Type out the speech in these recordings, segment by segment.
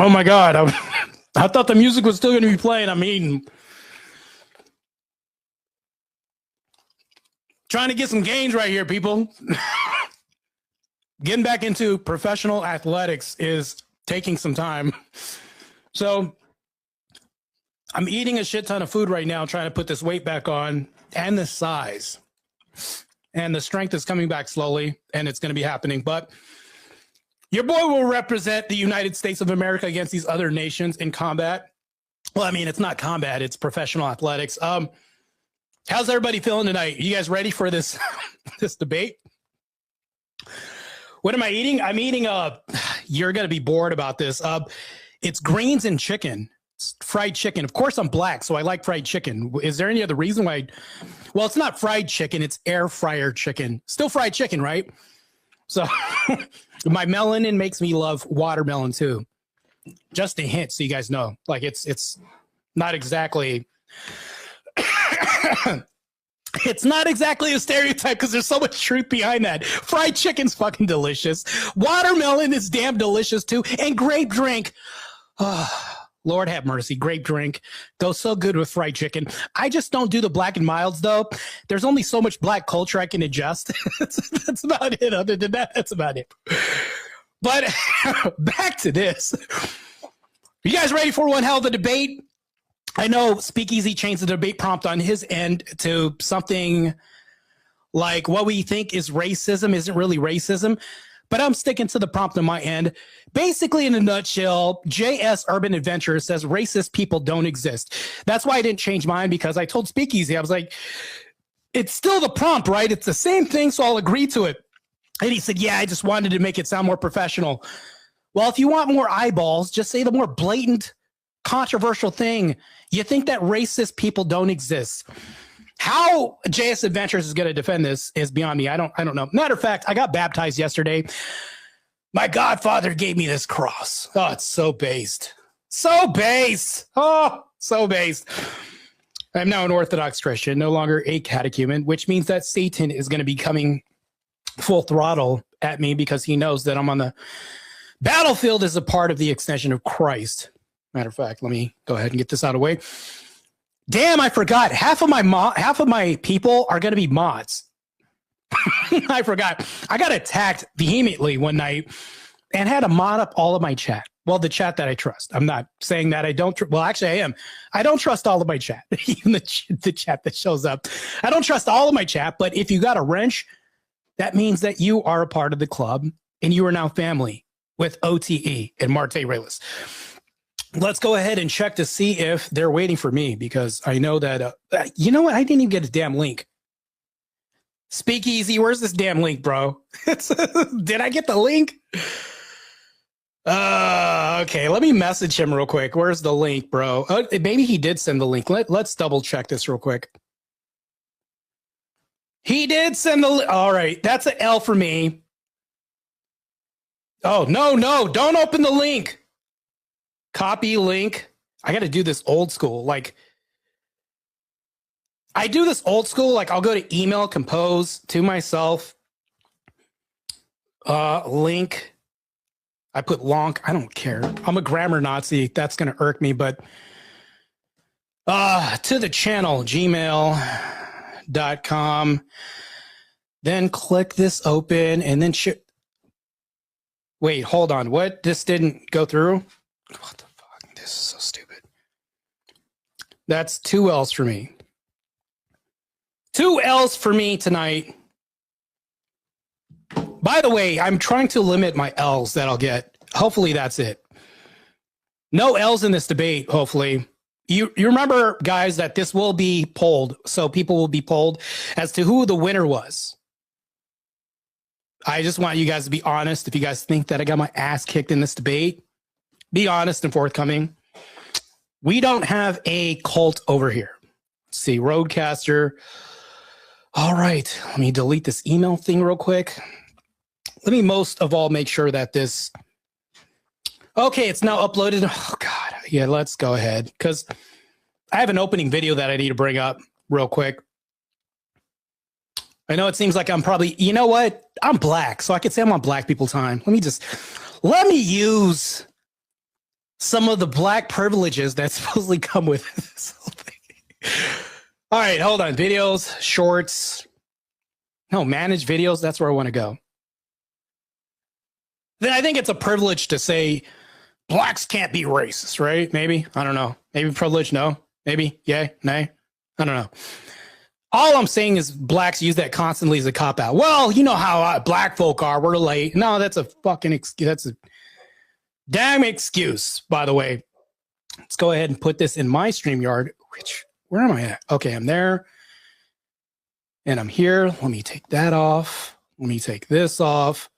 Oh my God. I thought the music was still going to be playing. I'm eating. Trying to get some gains right here, people. Getting back into professional athletics is taking some time. So I'm eating a shit ton of food right now, trying to put this weight back on and the size. And the strength is coming back slowly, and it's going to be happening. But your boy will represent the United States of America against these other nations in combat. Well, I mean, it's not combat, it's professional athletics. How's everybody feeling tonight? You guys ready for this this debate? What am I eating? I'm eating you're going to be bored about this. It's greens and chicken. It's fried chicken. Of course, I'm black, so I like fried chicken. Is there any other reason why? Well, it's not fried chicken. It's air fryer chicken. Still fried chicken, right? So my melanin makes me love watermelon too. Just a hint so you guys know. Like it's not exactly it's not exactly a stereotype because there's so much truth behind that. Fried chicken's fucking delicious. Watermelon is damn delicious too. And grape drink. Oh, Lord have mercy. Grape drink goes so good with fried chicken. I just don't do the black and milds though. There's only so much black culture I can adjust. That's about it. Other than that, that's about it. But back to this. You guys ready for one hell of a debate? I know Speakeasy changed the debate prompt on his end to something like what we think is racism isn't really racism, but I'm sticking to the prompt on my end. Basically, in a nutshell, JS Urban Adventure says racist people don't exist. That's why I didn't change mine, because I told Speakeasy, I was like, it's still the prompt, right? It's the same thing, so I'll agree to it. And he said, yeah, I just wanted to make it sound more professional. Well, if you want more eyeballs, just say the more blatant, controversial thing. You think that racist people don't exist. How JS Adventures is going to defend this is beyond me. I don't know. Matter of fact, I got baptized yesterday. My godfather gave me this cross. Oh, it's so based. So based. Oh, so based. I'm now an Orthodox Christian, no longer a catechumen, which means that Satan is going to be coming full throttle at me because he knows that I'm on the battlefield as a part of the extension of Christ. Matter of fact, let me go ahead and get this out of the way. Damn, I forgot. Half of my people are going to be mods. I forgot. I got attacked vehemently one night and had to mod up all of my chat. Well, the chat that I trust. I'm not saying that I don't. Well, actually, I am. I don't trust all of my chat, even the chat that shows up. I don't trust all of my chat. But if you got a wrench, that means that you are a part of the club and you are now family with OTE and Marte Reyes. Let's go ahead and check to see if they're waiting for me, because I know that, you know what? I didn't even get a damn link. Speakeasy, where's this damn link, bro? Did I get the link? Okay, let me message him real quick. Where's the link, bro? Maybe he did send the link. Let's double check this real quick. He did send the link. All right, that's an L for me. Oh, no, don't open the link. Copy link. I got to do this old school. Like, I do this old school. Like, I'll go to email, compose to myself. Link. I put lonk. I don't care. I'm a grammar Nazi. That's going to irk me. But to the channel, gmail.com. Then click this open and then wait, hold on. What? This didn't go through? What the fuck? This is so stupid. That's 2 L's for me. 2 L's for me tonight. By the way, I'm trying to limit my L's that I'll get. Hopefully that's it. No L's in this debate, hopefully. You remember, guys, that this will be polled. So people will be polled as to who the winner was. I just want you guys to be honest. If you guys think that I got my ass kicked in this debate, be honest and forthcoming. We don't have a cult over here. Let's see, Roadcaster. All right, let me delete this email thing real quick. Let me most of all make sure that this... Okay, it's now uploaded. Oh, God. Yeah, let's go ahead, because I have an opening video that I need to bring up real quick. I know it seems like I'm probably... You know what? I'm black, so I could say I'm on black people time. Let me use some of the black privileges that supposedly come with this whole thing. All right, hold on. Videos, shorts. No, manage videos. That's where I want to go. Then I think it's a privilege to say blacks can't be racist, right? Maybe. I don't know. Maybe privilege. No. Maybe. Yay. Nay. I don't know. All I'm saying is blacks use that constantly as a cop out. Well, you know how black folk are. We're late. No, that's a fucking excuse. That's a damn excuse, by the way. Let's go ahead and put this in my StreamYard. Where am I at? Okay, I'm there. And I'm here. Let me take that off. Let me take this off.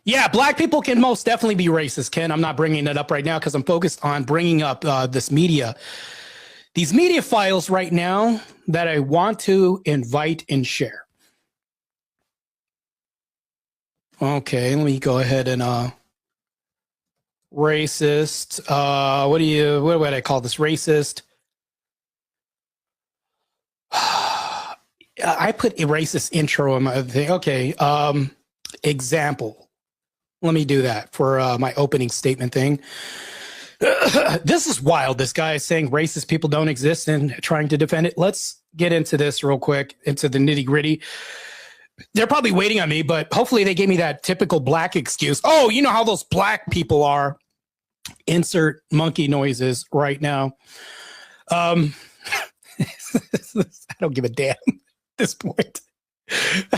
Yeah, black people can most definitely be racist, Ken. I'm not bringing it up right now because I'm focused on bringing up this media. These media files right now that I want to invite and share. Okay, let me go ahead and racist. What would I call this? Racist. I put a racist intro in my thing. Okay, example. Let me do that for my opening statement thing. This is wild. This guy is saying racist people don't exist and trying to defend it. Let's get into this real quick, into the nitty gritty. They're probably waiting on me, but hopefully they gave me that typical black excuse. Oh, you know how those black people are. Insert monkey noises right now. I don't give a damn at this point.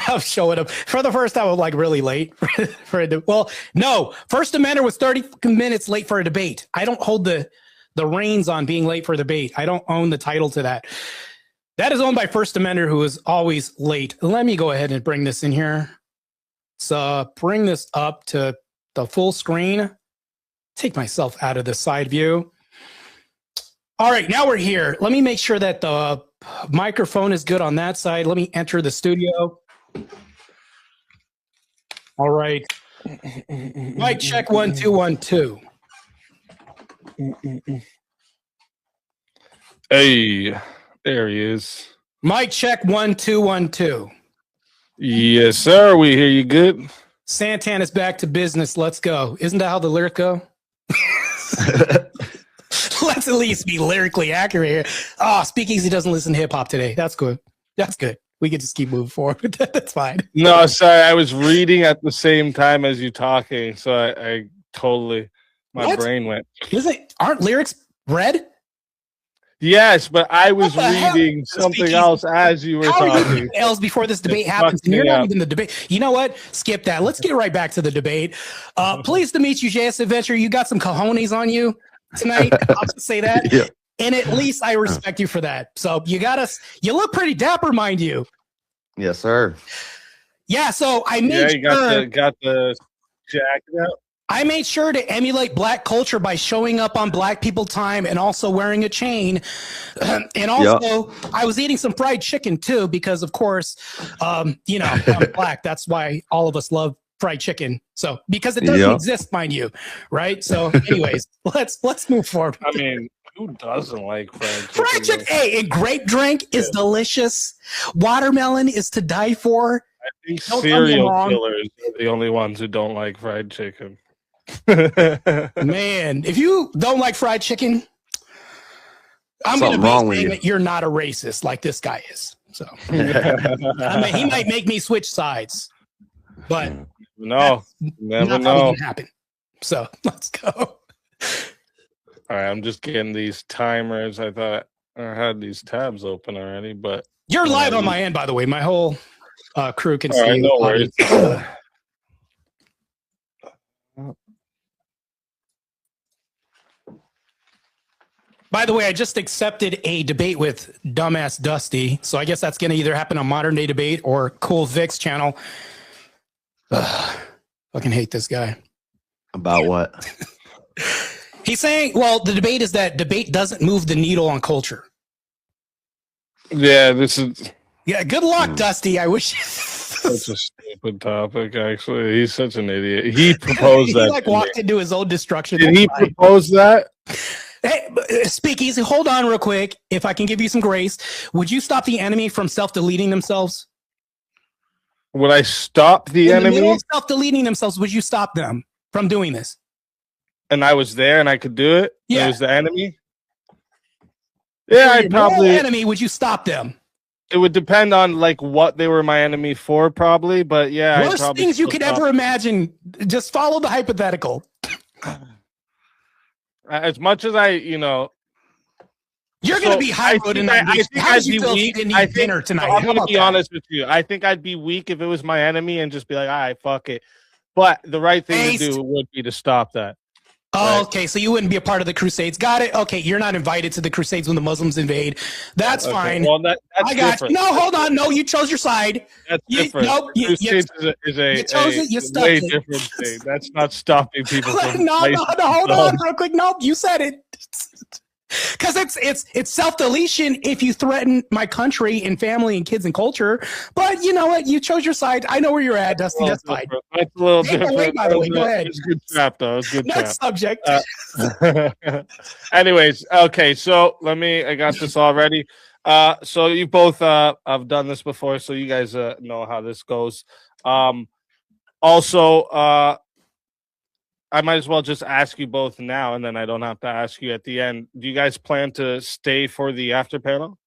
I'm showing up for the first time. I'm like really late for a well, no, First Amendment was 30 minutes late for a debate. I don't hold the reins on being late for a debate. I don't own the title to that. That is owned by First Amendment, who is always late. Let me go ahead and bring this in here. So bring this up to the full screen. Take myself out of the side view. All right, now we're here. Let me make sure that the microphone is good on that side. Let me enter the studio. All right. Mic check 1 2 1 2. Hey, there he is. Mic check 1 2 1 2. Yes, sir. We hear you good. Santana's back to business. Let's go. Isn't that how the lyric go? Let's at least be lyrically accurate here. Oh, Speakeasy doesn't listen to hip hop today. That's good. That's good. We can just keep moving forward. That's fine. No, sorry. I was reading at the same time as you talking, so I totally, my brain went. Aren't lyrics read? Yes, but I was reading something else as you were talking. Else before this debate happens, and you're not even the debate. You know what? Skip that. Let's get right back to the debate. Pleased to meet you, JS Adventure. You got some cojones on you tonight. I'll just say that. Yeah. And at least I respect you for that. So you look pretty dapper, mind you. Yes, sir. Yeah, so I made sure. Got the jacket out. I made sure to emulate black culture by showing up on Black People Time and also wearing a chain. And also, I was eating some fried chicken too, because of course, I'm black. That's why all of us love fried chicken. So because it doesn't exist, mind you, right? So, anyways, let's move forward. I mean, who doesn't like fried chicken? Fried chicken, hey, and grape drink is delicious. Watermelon is to die for. I think serial killers are the only ones who don't like fried chicken. Man, if you don't like fried chicken, I'm going to be saying that you're not a racist like this guy is. So, I mean, he might make me switch sides, but never know. Happen. So let's go. All right, I'm just getting these timers. I thought I had these tabs open already, but you're live on my end, by the way. My whole crew can see you. No worries. By the way, I just accepted a debate with Dumbass Dusty, so I guess that's going to either happen on Modern Day Debate or Cool Vic's channel. Fucking hate this guy. About what? He's saying, well, the debate is that debate doesn't move the needle on culture. Yeah, this is... Yeah, good luck, Dusty. I wish... Such a stupid topic, actually. He's such an idiot. He proposed that. He walked into his own destruction. Did he propose that? Hey, Speakeasy, hold on real quick. If I can give you some grace, would you stop the enemy from self-deleting themselves? Would I stop the enemy? Self-deleting themselves, would you stop them from doing this? and I was there and I could do it, Yeah. it was the enemy. Yeah, I'd No probably. enemy, would you stop them? It would depend on like what they were my enemy for, probably. But yeah, I'd Worst probably things you still could stop. ever imagine. Just follow the hypothetical. As much as I, You're going to be high road and I think How I'd did you be feel if you weak. didn't I eat think dinner tonight? I'm How going to about be that? honest with you. I think I'd be weak if it was my enemy and just be like, all right, fuck it. But the right thing to do would be to stop that. Oh, Right. okay. So you wouldn't be a part of the Crusades. Got it. Okay, you're not invited to the Crusades when the Muslims invade. That's Okay, fine. well, that's I got different. you. No, hold on. No, you chose your side. That's You- different. nope, you- Crusades is a you chose it, you stuck way it. different thing. That's not stopping people from no, placing hold on, bombs. real quick. Nope, you said it. Because it's self-deletion if you threaten my country and family and kids and culture. But you know what? You chose your side. I know where you're at, Dusty. That's fine. That's a little Take it away, different. by the way. Go ahead. It's a good trap, though. It's a good Next subject. Anyways, okay, so I got this already. So you both have done this before, so you guys know how this goes. Also, I might as well just ask you both now, and then I don't have to ask you at the end. Do you guys plan to stay for the after panel?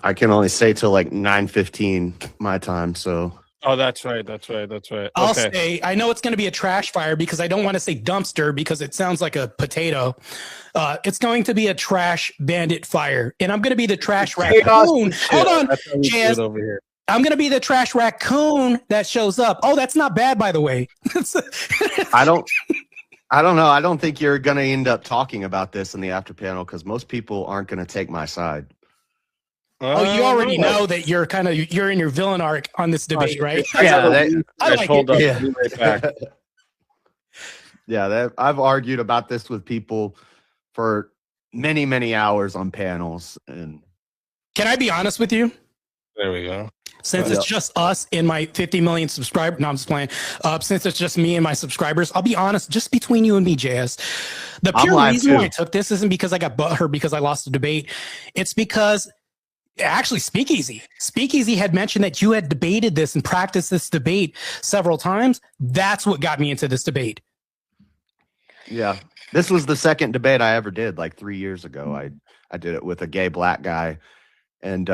I can only stay till like 9:15 my time. So Oh, that's right. I'll Okay. say, I know it's going to be a trash fire because I don't want to say dumpster because it sounds like a potato. It's going to be a trash bandit fire, and I'm going to be the trash raccoon. Hold on, That's how we do Jazz. it over here. I'm going to be the trash raccoon that shows up. Oh, that's not bad, by the way. I don't know. I don't think you're gonna end up talking about this in the after panel because most people aren't gonna take my side. Oh, you already no. know that you're in your villain arc on this debate, right? Yeah, I like hold it. up. Yeah. I'll be right back. Yeah, I've argued about this with people for many, many hours on panels, and Can I be honest with you? There we go. Since it's just us and my 50 million subscribers, no, I'm just playing. Since it's just me and my subscribers, I'll be honest, just between you and me, JS. The I'm pure live reason too. why I took this isn't because I got butthurt because I lost the debate. It's because actually Speakeasy had mentioned that you had debated this and practiced this debate several times. That's what got me into this debate. yeah, this was the second debate I ever did, like 3 years ago. I did it with a gay black guy, and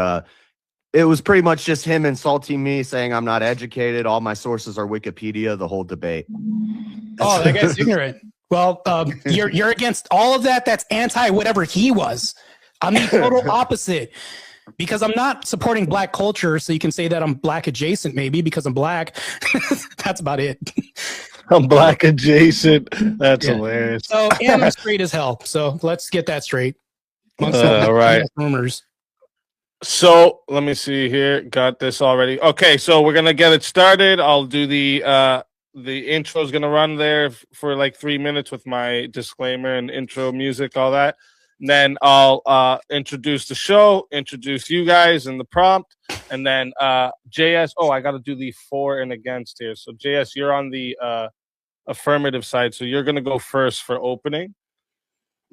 it was pretty much just him insulting me, saying I'm not educated. All my sources are Wikipedia. The whole debate. Oh, that guy's ignorant. Well, you're against all of that. That's anti whatever he was. I'm the total opposite because I'm not supporting black culture. So you can say that I'm black adjacent, maybe because I'm black. That's about it. I'm black adjacent. That's Yeah. hilarious. So and I'm straight as hell. So let's get that straight. Amongst All right. rumors. So let me see here. Got this already. Okay, so we're gonna get it started. I'll do the intro is gonna run there for like 3 minutes with my disclaimer and intro music, all that. And then I'll introduce the show, introduce you guys and the prompt, and then JS. Oh, I got to do the for and against here. So JS, you're on the affirmative side, so you're gonna go first for opening.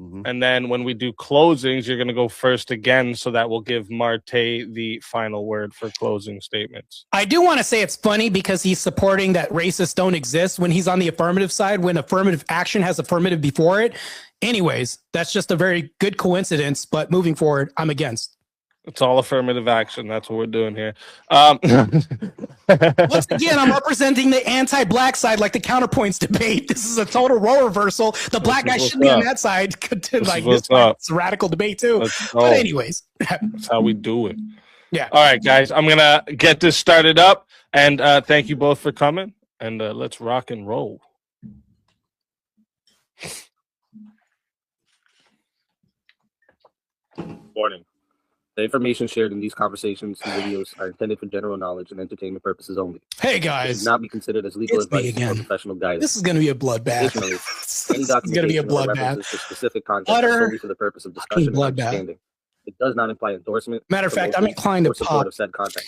Mhm. And then when we do closings, you're going to go first again. So that will give Marte the final word for closing statements. I do want to say it's funny because he's supporting that racists don't exist when he's on the affirmative side, when affirmative action has affirmative before it. Anyways, that's just a very good coincidence. But moving forward, I'm against. It's all affirmative action. That's what we're doing here. Once again, I'm representing the anti-black side, like the counterpoints debate. This is a total role reversal. The black guy what's should be on up. that side. Like what's this one, up. it's a radical debate too. Let's go. But anyways, That's how we do it. Yeah. All right, guys. I'm going to get this started up. And thank you both for coming. And let's rock and roll. Warning. The information shared in these conversations and videos are intended for general knowledge and entertainment purposes only. hey It should guys, not be considered as legal It's me advice or again. professional guidance. this is going to be a bloodbath. Additionally, This Any is going to be a documentation or bloodbath. references to specific content Utter are solely for the purpose of discussion and bloodbath. understanding. It does not imply endorsement. Matter of fact, I'm promotion, inclined to or support pop of said content.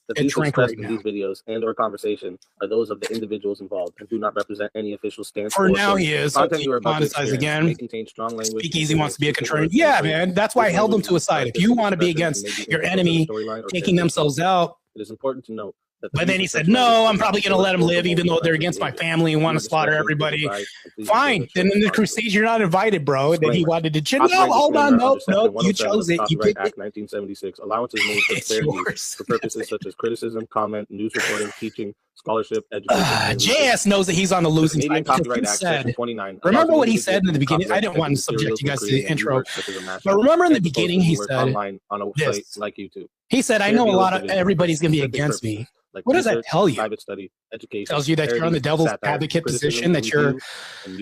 The and views drink expressed right in these videos and/or conversation are those of the individuals involved and do not represent any official stance. For or now, opinion. he is. Content Hopefully you are about to monetize experience again. may contain strong language. Speakeasy wants to be a specific contrarian. words, Yeah, and man. That's why I this held them language to a is side. If not you want to be representative against and may be your inappropriate enemy storyline or taking character. themselves out, It is important to note But then he said, no, I'm probably going to let them live, even though they're against my family and want to slaughter everybody. Fine. Then in the Crusades, you're not invited, bro. Then he wanted to, no, hold on. Nope. You chose it. You picked Act 1976. Allowances made for fair use for purposes such as criticism, comment, news reporting, teaching, scholarship, education. JS knows that he's on the losing Canadian side. Copyright He Act, said, Section 29. remember what he said in the beginning? I didn't want to subject you guys to the intro. But remember in the beginning, he said, online on a site like YouTube. He said, I know a lot of everybody's going to be against me. Like what does that tell you? Private study, education, tells you that you're on the devil's satire, advocate criticism, position, that you're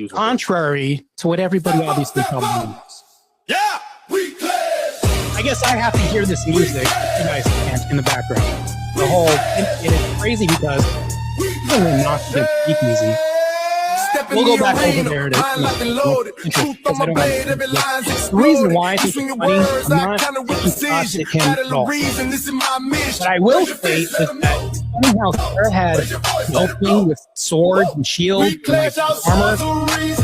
contrary to what everybody obviously tells you. Yeah, I guess I have to hear this music. You guys can't in the background. The whole, and it's crazy because people will not speak easy. We'll go back over there to the reason why I think it's funny, I'm not taking shots at him at all. What I will say is that somehow Sarah had an opening with swords and shields and like armor,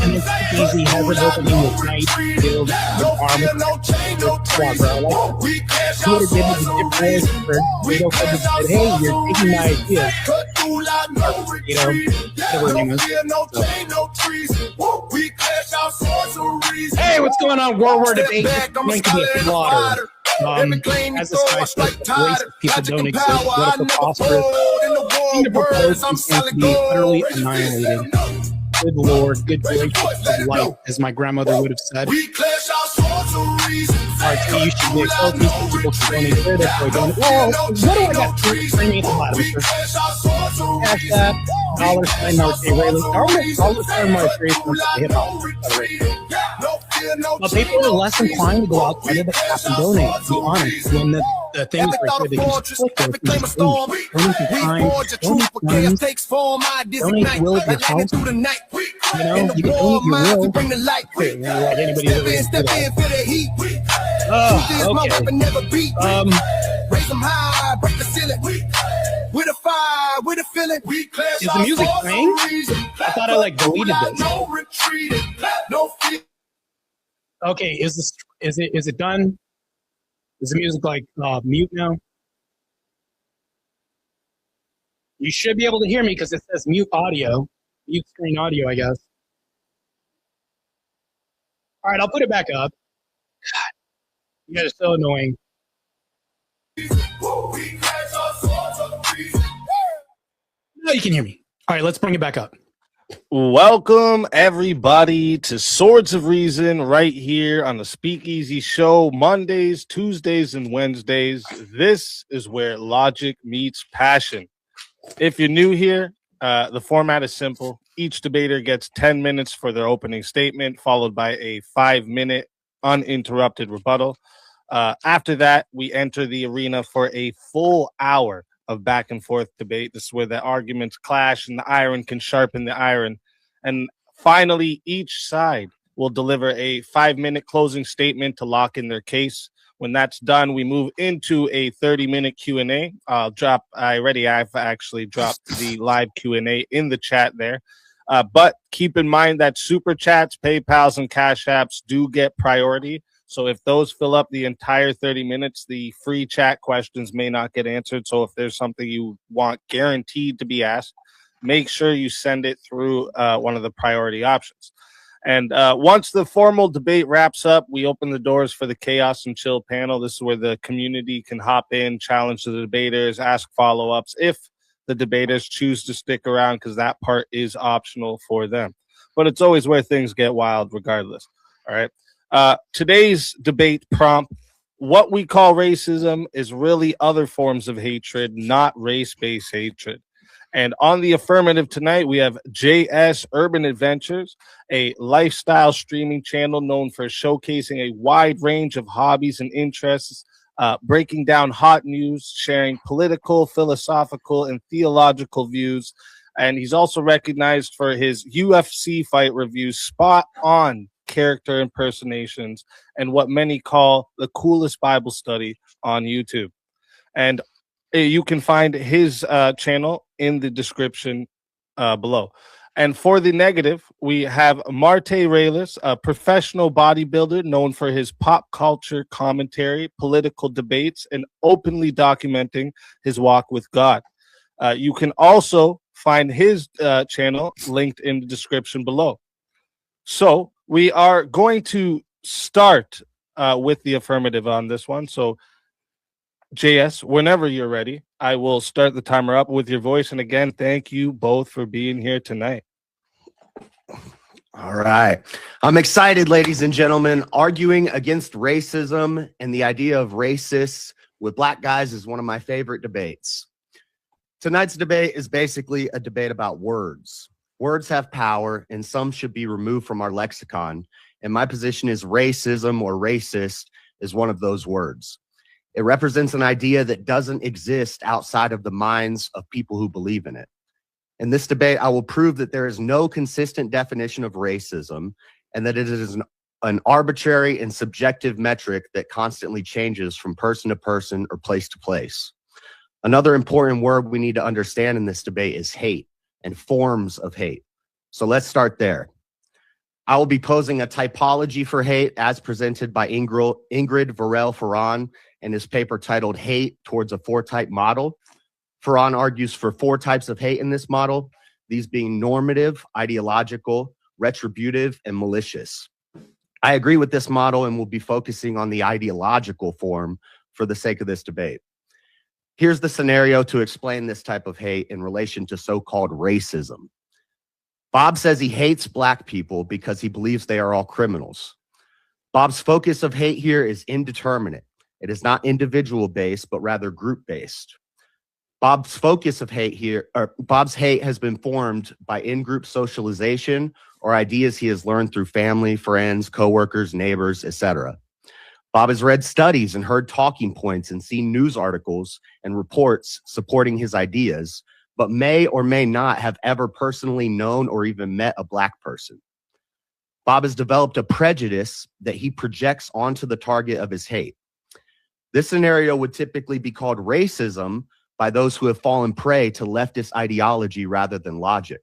and then Easy has an opening with knights, shields, and armor. Squad, bro. Like, he would have given the difference for Guido could have said, hey, you're taking my idea. You know, whatever her name is. Hey, what's going on? World War Debate. It's going to be a slaughter. As this guy said, racist people don't exist. What if the phosphorus? The proposed seems to be utterly annihilated. Good Lord, good gracious of life, as my grandmother would have said. Alright, so you should be exposed to people to donate there, therefore don't. Well, what do I got? Bring me at the bottom, sir. Cash that, $sign Mark A. Rayleigh. $sign Mark A. Rayleigh wants to hit off. But people are less inclined to go outside of the cap and donate, to be honest. When the things right there, they can just click there, they can just donate time, donate guns, donate will of your house. You know, you can donate your will. Okay, you know, like anybody that really do that. Okay. Raise them high, break the ceiling. With a fire, with a feeling. Is the music playing? I thought I like deleted this. Okay, is it done? Is the music like mute now? You should be able to hear me because it says mute audio, mute screen audio, I guess. All right, I'll put it back up. God, you guys are so annoying. No, you can hear me. All right, let's bring it back up. Welcome everybody to Swords of Reason right here on the Speakeasy Show, Mondays, Tuesdays, and Wednesdays. This is where logic meets passion. If you're new here, the format is simple. Each debater gets 10 minutes for their opening statement, followed by a 5-minute uninterrupted rebuttal. After that, we enter the arena for a full hour of back and forth debate. This is where the arguments clash and the iron can sharpen the iron. And finally, each side will deliver a 5-minute closing statement to lock in their case. When that's done, we move into a 30-minute Q&A. I've actually dropped the live Q&A in the chat there. But keep in mind that Super Chats, PayPals, and Cash Apps do get priority. So if those fill up the entire 30 minutes, the free chat questions may not get answered. So if there's something you want guaranteed to be asked, make sure you send it through one of the priority options. And once the formal debate wraps up, we open the doors for the Chaos and Chill panel. This is where the community can hop in, challenge the debaters, ask follow-ups if the debaters choose to stick around, because that part is optional for them. But it's always where things get wild regardless. All right. Today's debate prompt: what we call racism is really other forms of hatred, not race-based hatred. And on the affirmative tonight, we have JS Urban Adventures, a lifestyle streaming channel known for showcasing a wide range of hobbies and interests, breaking down hot news, sharing political, philosophical, and theological views. And he's also recognized for his UFC fight reviews, spot on character impersonations, and what many call the coolest Bible study on YouTube. And you can find his channel in the description below. And for the negative, we have Marte Reyes, a professional bodybuilder known for his pop culture commentary, political debates, and openly documenting his walk with God. You can also find his channel linked in the description below. So we are going to start with the affirmative on this one. So JS, whenever you're ready, I will start the timer up with your voice. And again, thank you both for being here tonight. All right. I'm excited, ladies and gentlemen. Arguing against racism and the idea of racists with black guys is one of my favorite debates. Tonight's debate is basically a debate about words. Words have power, and some should be removed from our lexicon. And my position is racism or racist is one of those words. It represents an idea that doesn't exist outside of the minds of people who believe in it. In this debate, I will prove that there is no consistent definition of racism and that it is an arbitrary and subjective metric that constantly changes from person to person or place to place. Another important word we need to understand in this debate is hate and forms of hate. So let's start there. I will be posing a typology for hate as presented by Ingrid Varel-Farran in his paper titled Hate Towards a Four-Type Model. Farran argues for 4 types of hate in this model, these being normative, ideological, retributive, and malicious. I agree with this model and will be focusing on the ideological form for the sake of this debate. Here's the scenario to explain this type of hate in relation to so-called racism. Bob says he hates black people because he believes they are all criminals. Bob's focus of hate here is indeterminate. It is not individual-based, but rather group-based. Bob's focus of hate here, or Bob's hate has been formed by in-group socialization or ideas he has learned through family, friends, coworkers, neighbors, etc. Bob has read studies and heard talking points and seen news articles and reports supporting his ideas, but may or may not have ever personally known or even met a black person. Bob has developed a prejudice that he projects onto the target of his hate. This scenario would typically be called racism by those who have fallen prey to leftist ideology rather than logic.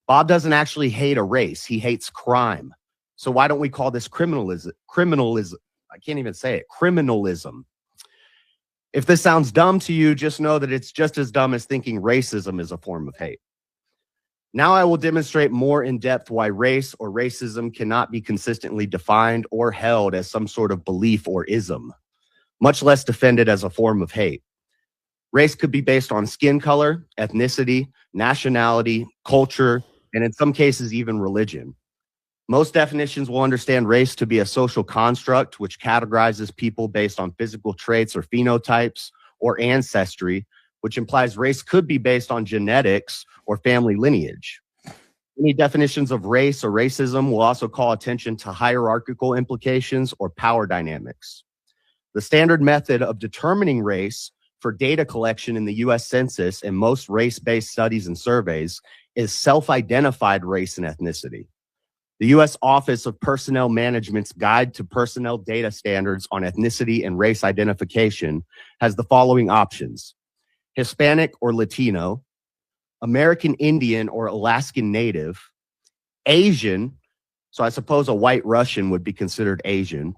Bob doesn't actually hate a race, he hates crime. So why don't we call this criminalism? I can't even say it, criminalism. If this sounds dumb to you, just know that it's just as dumb as thinking racism is a form of hate. Now I will demonstrate more in depth why race or racism cannot be consistently defined or held as some sort of belief or ism, much less defended as a form of hate. Race could be based on skin color, ethnicity, nationality, culture, and in some cases, even religion. Most definitions will understand race to be a social construct which categorizes people based on physical traits or phenotypes or ancestry, which implies race could be based on genetics or family lineage. Any definitions of race or racism will also call attention to hierarchical implications or power dynamics. The standard method of determining race for data collection in the U.S. Census and most race-based studies and surveys is self-identified race and ethnicity. The U.S. Office of Personnel Management's Guide to Personnel Data Standards on Ethnicity and Race Identification has the following options: Hispanic or Latino, American Indian or Alaskan Native, Asian, so I suppose a white Russian would be considered Asian,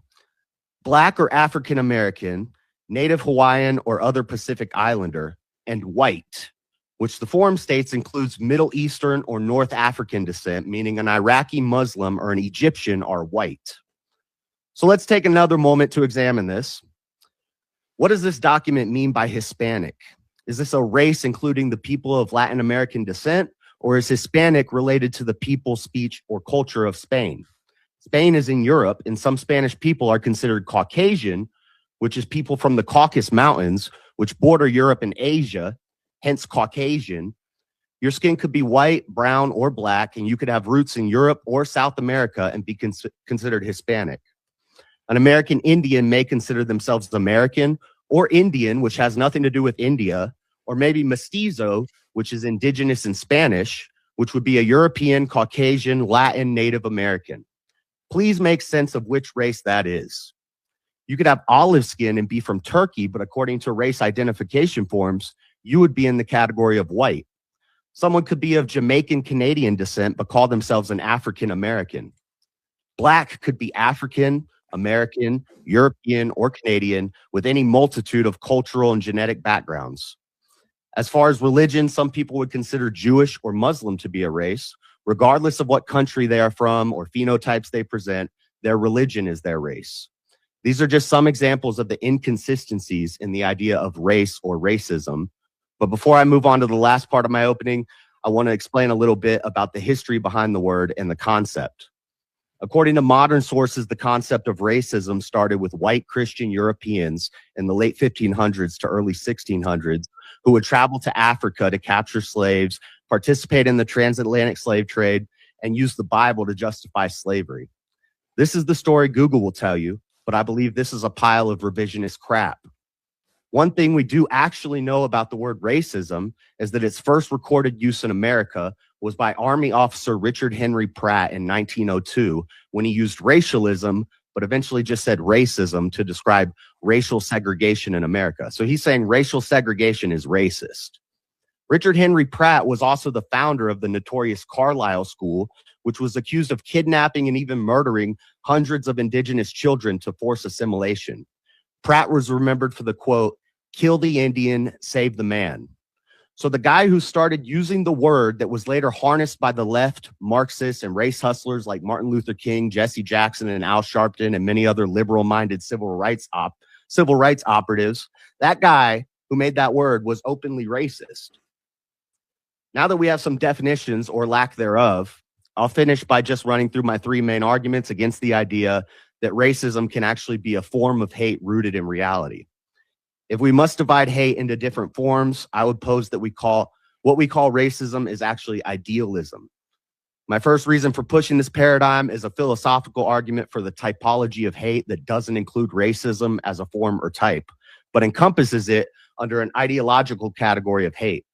Black or African American, Native Hawaiian or other Pacific Islander, and white, which the form states includes Middle Eastern or North African descent, meaning an Iraqi Muslim or an Egyptian are white. So let's take another moment to examine this. What does this document mean by Hispanic? Is this a race including the people of Latin American descent, or is Hispanic related to the people, speech, or culture of Spain? Spain is in Europe, and some Spanish people are considered Caucasian, which is people from the Caucasus Mountains, which border Europe and Asia, hence Caucasian. Your skin could be white, brown, or black, and you could have roots in Europe or South America and be considered Hispanic. An American Indian may consider themselves American or Indian, which has nothing to do with India, or maybe mestizo, which is indigenous in Spanish, which would be a European, Caucasian, Latin, Native American. Please make sense of which race that is. You could have olive skin and be from Turkey, but according to race identification forms, you would be in the category of white. Someone could be of Jamaican Canadian descent, but call themselves an African American. Black could be African, American, European, or Canadian with any multitude of cultural and genetic backgrounds. As far as religion, some people would consider Jewish or Muslim to be a race. Regardless of what country they are from or phenotypes they present, their religion is their race. These are just some examples of the inconsistencies in the idea of race or racism. But before I move on to the last part of my opening, I want to explain a little bit about the history behind the word and the concept. According to modern sources, the concept of racism started with white Christian Europeans in the late 1500s to early 1600s who would travel to Africa to capture slaves, participate in the transatlantic slave trade, and use the Bible to justify slavery. This is the story Google will tell you, but I believe this is a pile of revisionist crap. One thing we do actually know about the word racism is that its first recorded use in America was by Army officer Richard Henry Pratt in 1902 when he used racialism, but eventually just said racism to describe racial segregation in America. So he's saying racial segregation is racist. Richard Henry Pratt was also the founder of the notorious Carlisle School, which was accused of kidnapping and even murdering hundreds of indigenous children to force assimilation. Pratt was remembered for the quote, "Kill the Indian, save the man." So the guy who started using the word that was later harnessed by the left, Marxists, and race hustlers like Martin Luther King, Jesse Jackson, and Al Sharpton, and many other liberal-minded civil rights operatives, that guy who made that word was openly racist. Now that we have some definitions or lack thereof, I'll finish by just running through my three main arguments against the idea that racism can actually be a form of hate rooted in reality. If we must divide hate into different forms, I would pose that what we call racism is actually idealism. My first reason for pushing this paradigm is a philosophical argument for the typology of hate that doesn't include racism as a form or type, but encompasses it under an ideological category of hate.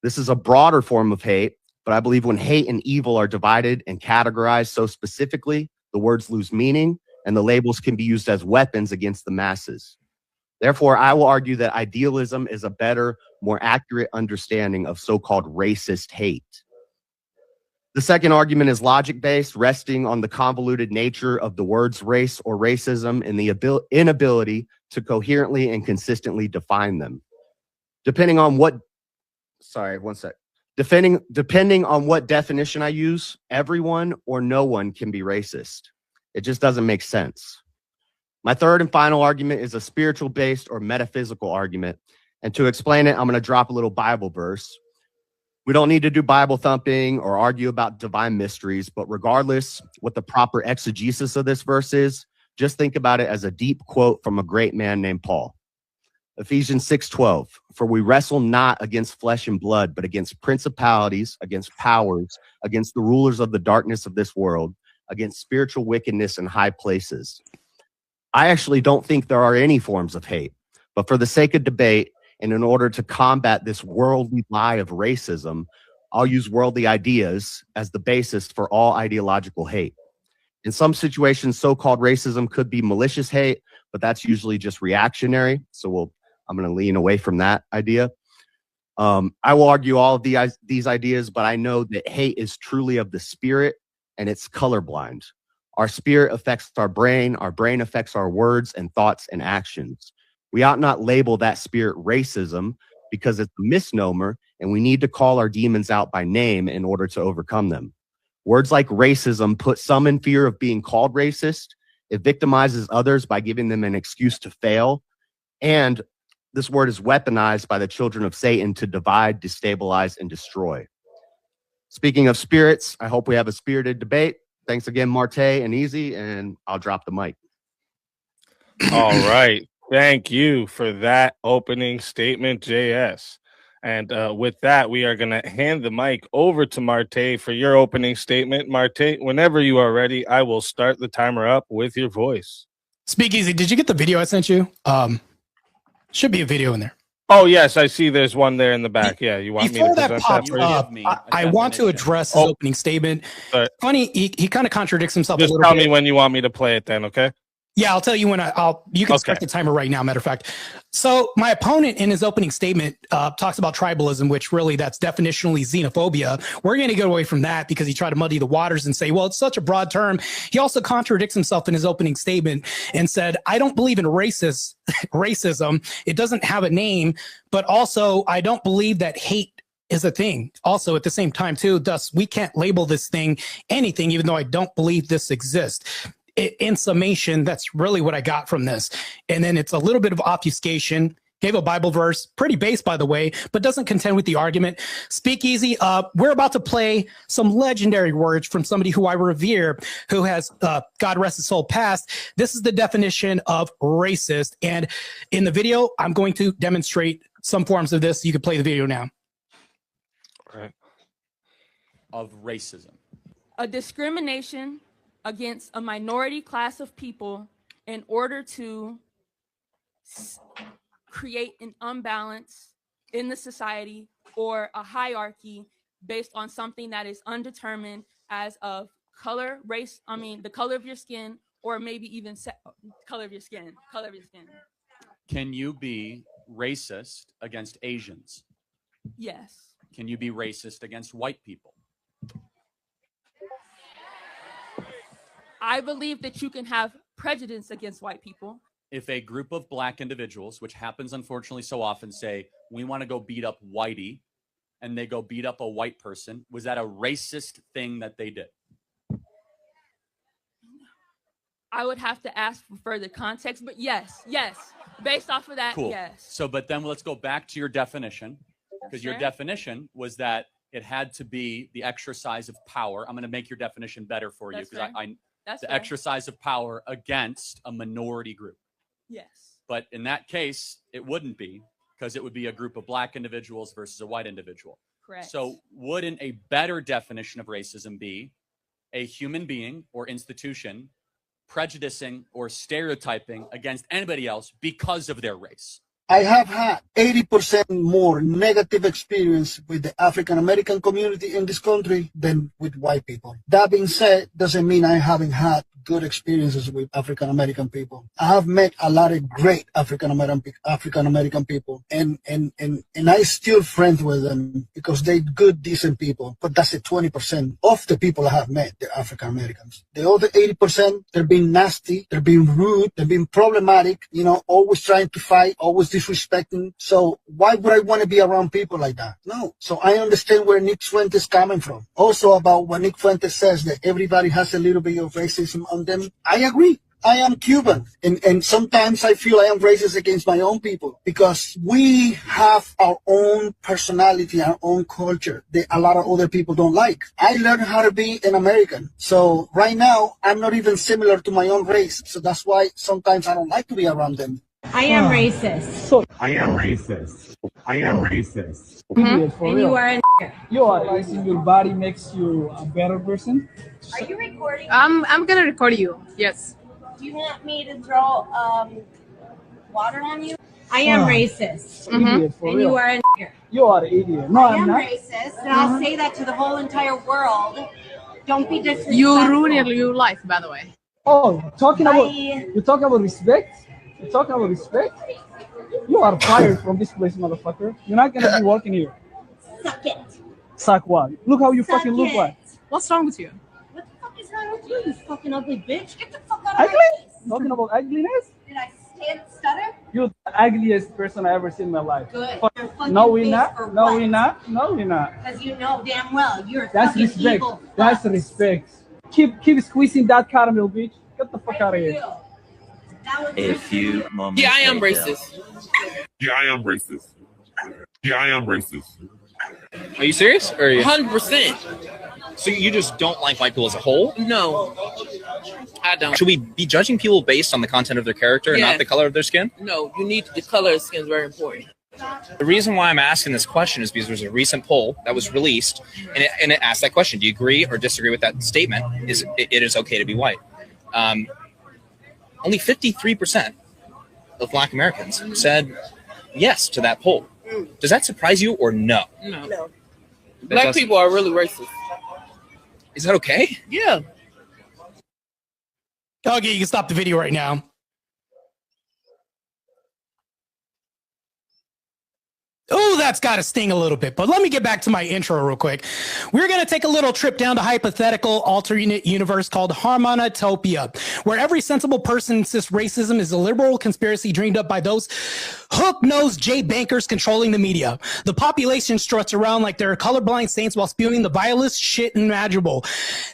This is a broader form of hate, but I believe when hate and evil are divided and categorized so specifically, the words lose meaning and the labels can be used as weapons against the masses. Therefore, I will argue that idealism is a better, more accurate understanding of so-called racist hate. The second argument is logic-based, resting on the convoluted nature of the words race or racism and the inability to coherently and consistently define them. Depending on what definition I use, everyone or no one can be racist. It just doesn't make sense. My third and final argument is a spiritual-based or metaphysical argument. And to explain it, I'm going to drop a little Bible verse. We don't need to do Bible thumping or argue about divine mysteries, but regardless what the proper exegesis of this verse is, just think about it as a deep quote from a great man named Paul. Ephesians 6:12, "For we wrestle not against flesh and blood, but against principalities, against powers, against the rulers of the darkness of this world, against spiritual wickedness in high places." I actually don't think there are any forms of hate, but for the sake of debate and in order to combat this worldly lie of racism, I'll use worldly ideas as the basis for all ideological hate. In some situations, so-called racism could be malicious hate, but that's usually just reactionary. So I'm going to lean away from that idea. I will argue all of these ideas, but I know that hate is truly of the spirit and it's colorblind. Our spirit affects our brain affects our words and thoughts and actions. We ought not label that spirit racism because it's a misnomer and we need to call our demons out by name in order to overcome them. Words like racism put some in fear of being called racist. It victimizes others by giving them an excuse to fail. And this word is weaponized by the children of Satan to divide, destabilize, and destroy. Speaking of spirits, I hope we have a spirited debate. Thanks again, Marte and Easy, and I'll drop the mic. All right. Thank you for that opening statement, JS. And with that, we are going to hand the mic over to Marte for your opening statement. Marte, whenever you are ready, I will start the timer up with your voice. Speakeasy, did you get the video I sent you? Should be a video in there. Oh, yes, I see there's one there in the back. Yeah, you want me to present that for you? I want to address his opening statement. Funny, he kind of contradicts himself a Just little tell bit. me when you want me to play it then, okay? Yeah, I'll tell you when you can Okay. start the timer right now, matter of fact. So my opponent in his opening statement talks about tribalism, which really that's definitionally xenophobia. We're going to go away from that because he tried to muddy the waters and say, well, it's such a broad term. He also contradicts himself in his opening statement and said, I don't believe in racism. It doesn't have a name, but also I don't believe that hate is a thing. Also at the same time too, thus we can't label this thing anything, even though I don't believe this exists. In summation, that's really what I got from this. And then it's a little bit of obfuscation. Gave a Bible verse, pretty base, by the way, but doesn't contend with the argument. Speakeasy, we're about to play some legendary words from somebody who I revere, who has, God rest his soul, passed. This is the definition of racist. And in the video, I'm going to demonstrate some forms of this. You can play the video now. Right. Of racism. A discrimination against a minority class of people in order to create an unbalance in the society or a hierarchy based on something that is undetermined as of color, race, the color of your skin, or maybe even color of your skin. Can you be racist against Asians? Yes. Can you be racist against white people? I believe that you can have prejudice against white people. If a group of black individuals, which happens unfortunately so often, say, we want to go beat up whitey, and they go beat up a white person, was that a racist thing that they did? I would have to ask for further context, but yes. Based off of that, Cool. yes. So, but then let's go back to your definition, because your Sure. definition was that it had to be the exercise of power. I'm going to make your definition better for you, That's because fair. That's the fair. exercise of power against a minority group. Yes. But in that case, it wouldn't be, because it would be a group of black individuals versus a white individual. Correct. So wouldn't a better definition of racism be a human being or institution prejudicing or stereotyping against anybody else because of their race? I have had 80% more negative experience with the African American community in this country than with white people. That being said, doesn't mean I haven't had good experiences with African American people. I have met a lot of great African American people, and I still friends with them because they're good, decent people. But that's the 20% of the people I have met, the African Americans. The other 80%, they're being nasty, they're being rude, they're being problematic. Always trying to fight, always disrespecting. So why would I want to be around people like that? No. So I understand where Nick Fuentes is coming from. Also about what Nick Fuentes says that everybody has a little bit of racism on them. I agree. I am Cuban, and sometimes I feel I am racist against my own people because we have our own personality, our own culture that a lot of other people don't like. I learned how to be an American. So right now, I'm not even similar to my own race. So that's why sometimes I don't like to be around them. I am racist. I am racist. I am racist. And you are a You are. Your body makes you a better person. Are you recording? I'm gonna record you. Yes. Do you want me to throw water on you? I am racist. Idiot, for And real. you are a You are an idiot. No, I I'm am not. racist, and I'll say that to the whole entire world. Don't be disrespectful. You ruin your life, by the way. Oh, you're talking about respect? You're talking about respect? You are fired from this place, motherfucker. You're not gonna be working here. Suck it. Suck what? Look how you Suck fucking look it. like. What's wrong with you? What the fuck is wrong with you, you fucking ugly bitch? Get the fuck out of Ugly? my face. Talking about ugliness? Did I stutter? You're the ugliest person I ever seen in my life. Good. Fuck. Your fucking No, we're face not. for No, what? we're not. No, we're not. Because you know damn well you're a That's fucking respect. evil fuck. That's respect. Keep squeezing that caramel, bitch. Get the fuck out of here. A few moments. Yeah, I am racist. Yeah, I am racist. Yeah, I am racist. Are you serious? Or are you... 100%. So you just don't like white people as a whole? No, I don't. Should we be judging people based on the content of their character and Yeah. not the color of their skin? No, you need the color of skin is very important. The reason why I'm asking this question is because there's a recent poll that was released, and it asked that question: do you agree or disagree with that statement? It is okay to be white? Only 53% of Black Americans said yes to that poll. Does that surprise you or no? No. Black people are really racist. Is that okay? Yeah. Okay, you can stop the video right now. Oh, that's got to sting a little bit. But let me get back to my intro real quick. We're going to take a little trip down to hypothetical alternate universe called Harmonitopia, where every sensible person insists racism is a liberal conspiracy dreamed up by those hook-nosed J bankers controlling the media. The population struts around like they're colorblind saints while spewing the vilest shit imaginable.